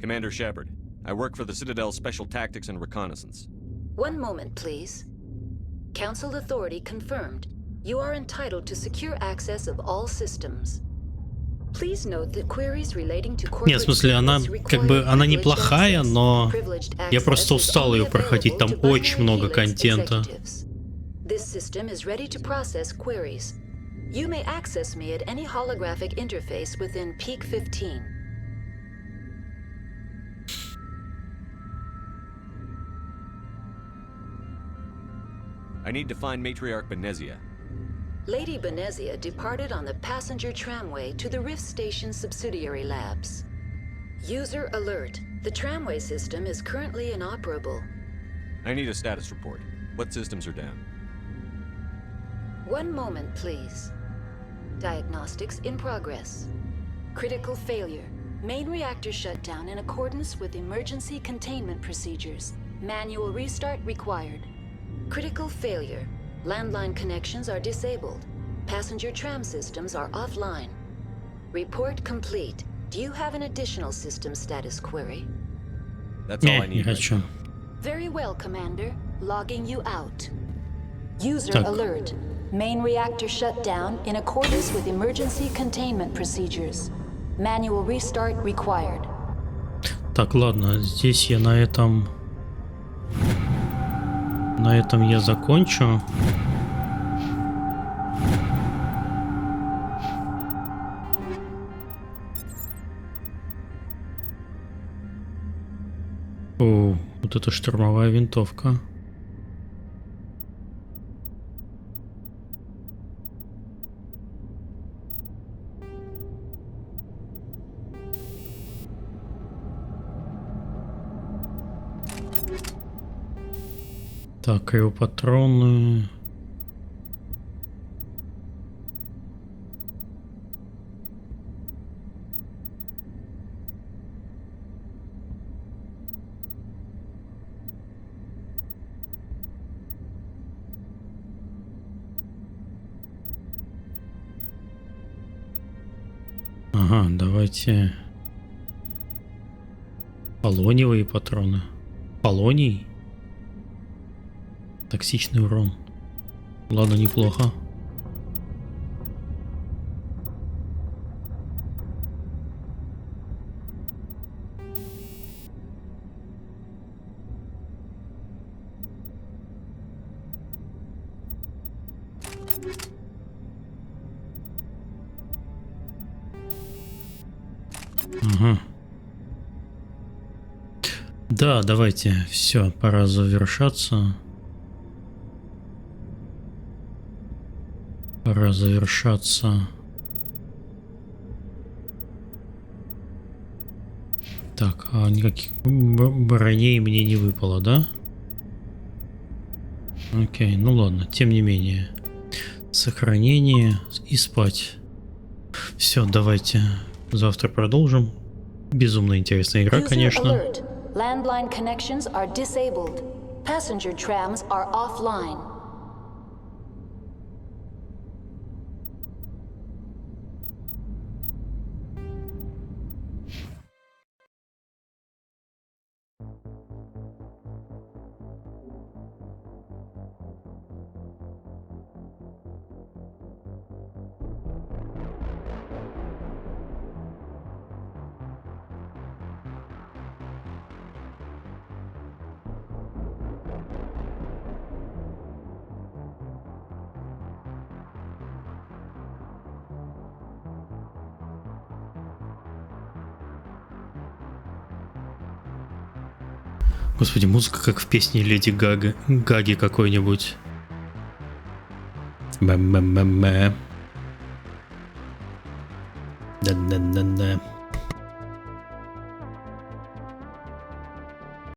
Commander Shepard. I work for the Citadel's Special Tactics and Reconnaissance. One moment, please. Council authority confirmed. You are entitled to secure access of all systems. Please note that queries relating to corporate. Нет, в смысле, она как бы она неплохая, но я просто устал ее проходить. Там очень много контента. This system is ready to process queries. You may access me at any holographic interface within Peak 15. I need to find Matriarch Benezia. Lady Benezia departed on the passenger tramway to the Rift Station subsidiary labs. User alert. The tramway system is currently inoperable. I need a status report. What systems are down? One moment, please. Diagnostics in progress. Critical failure. Main reactor shut down in accordance with emergency containment procedures. Manual restart required. Critical failure. Landline connections are disabled. Passenger tram systems are offline. Report complete. Do you have an additional system status query? That's all I need. Right now. Very well, Commander. Logging you out. User alert. Main reactor shut down in accordance with emergency containment procedures. Manual restart required. Так, ладно, здесь я на этом я закончу. О, вот это штурмовая винтовка. Так, его патроны. Ага, давайте полониевые патроны. Полоний? Токсичный урон. Ладно, неплохо. Ага. Да, давайте, все, пора завершаться. Пора завершаться. Так, а никаких броней мне не выпало, да? Окей, ну ладно, тем не менее. Сохранение и спать. Все, давайте завтра продолжим. Безумно интересная игра, конечно. Landline connections are disabled. Passenger trams are offline. Господи, музыка как в песне Леди Гаги какой-нибудь. Да-да-да-да.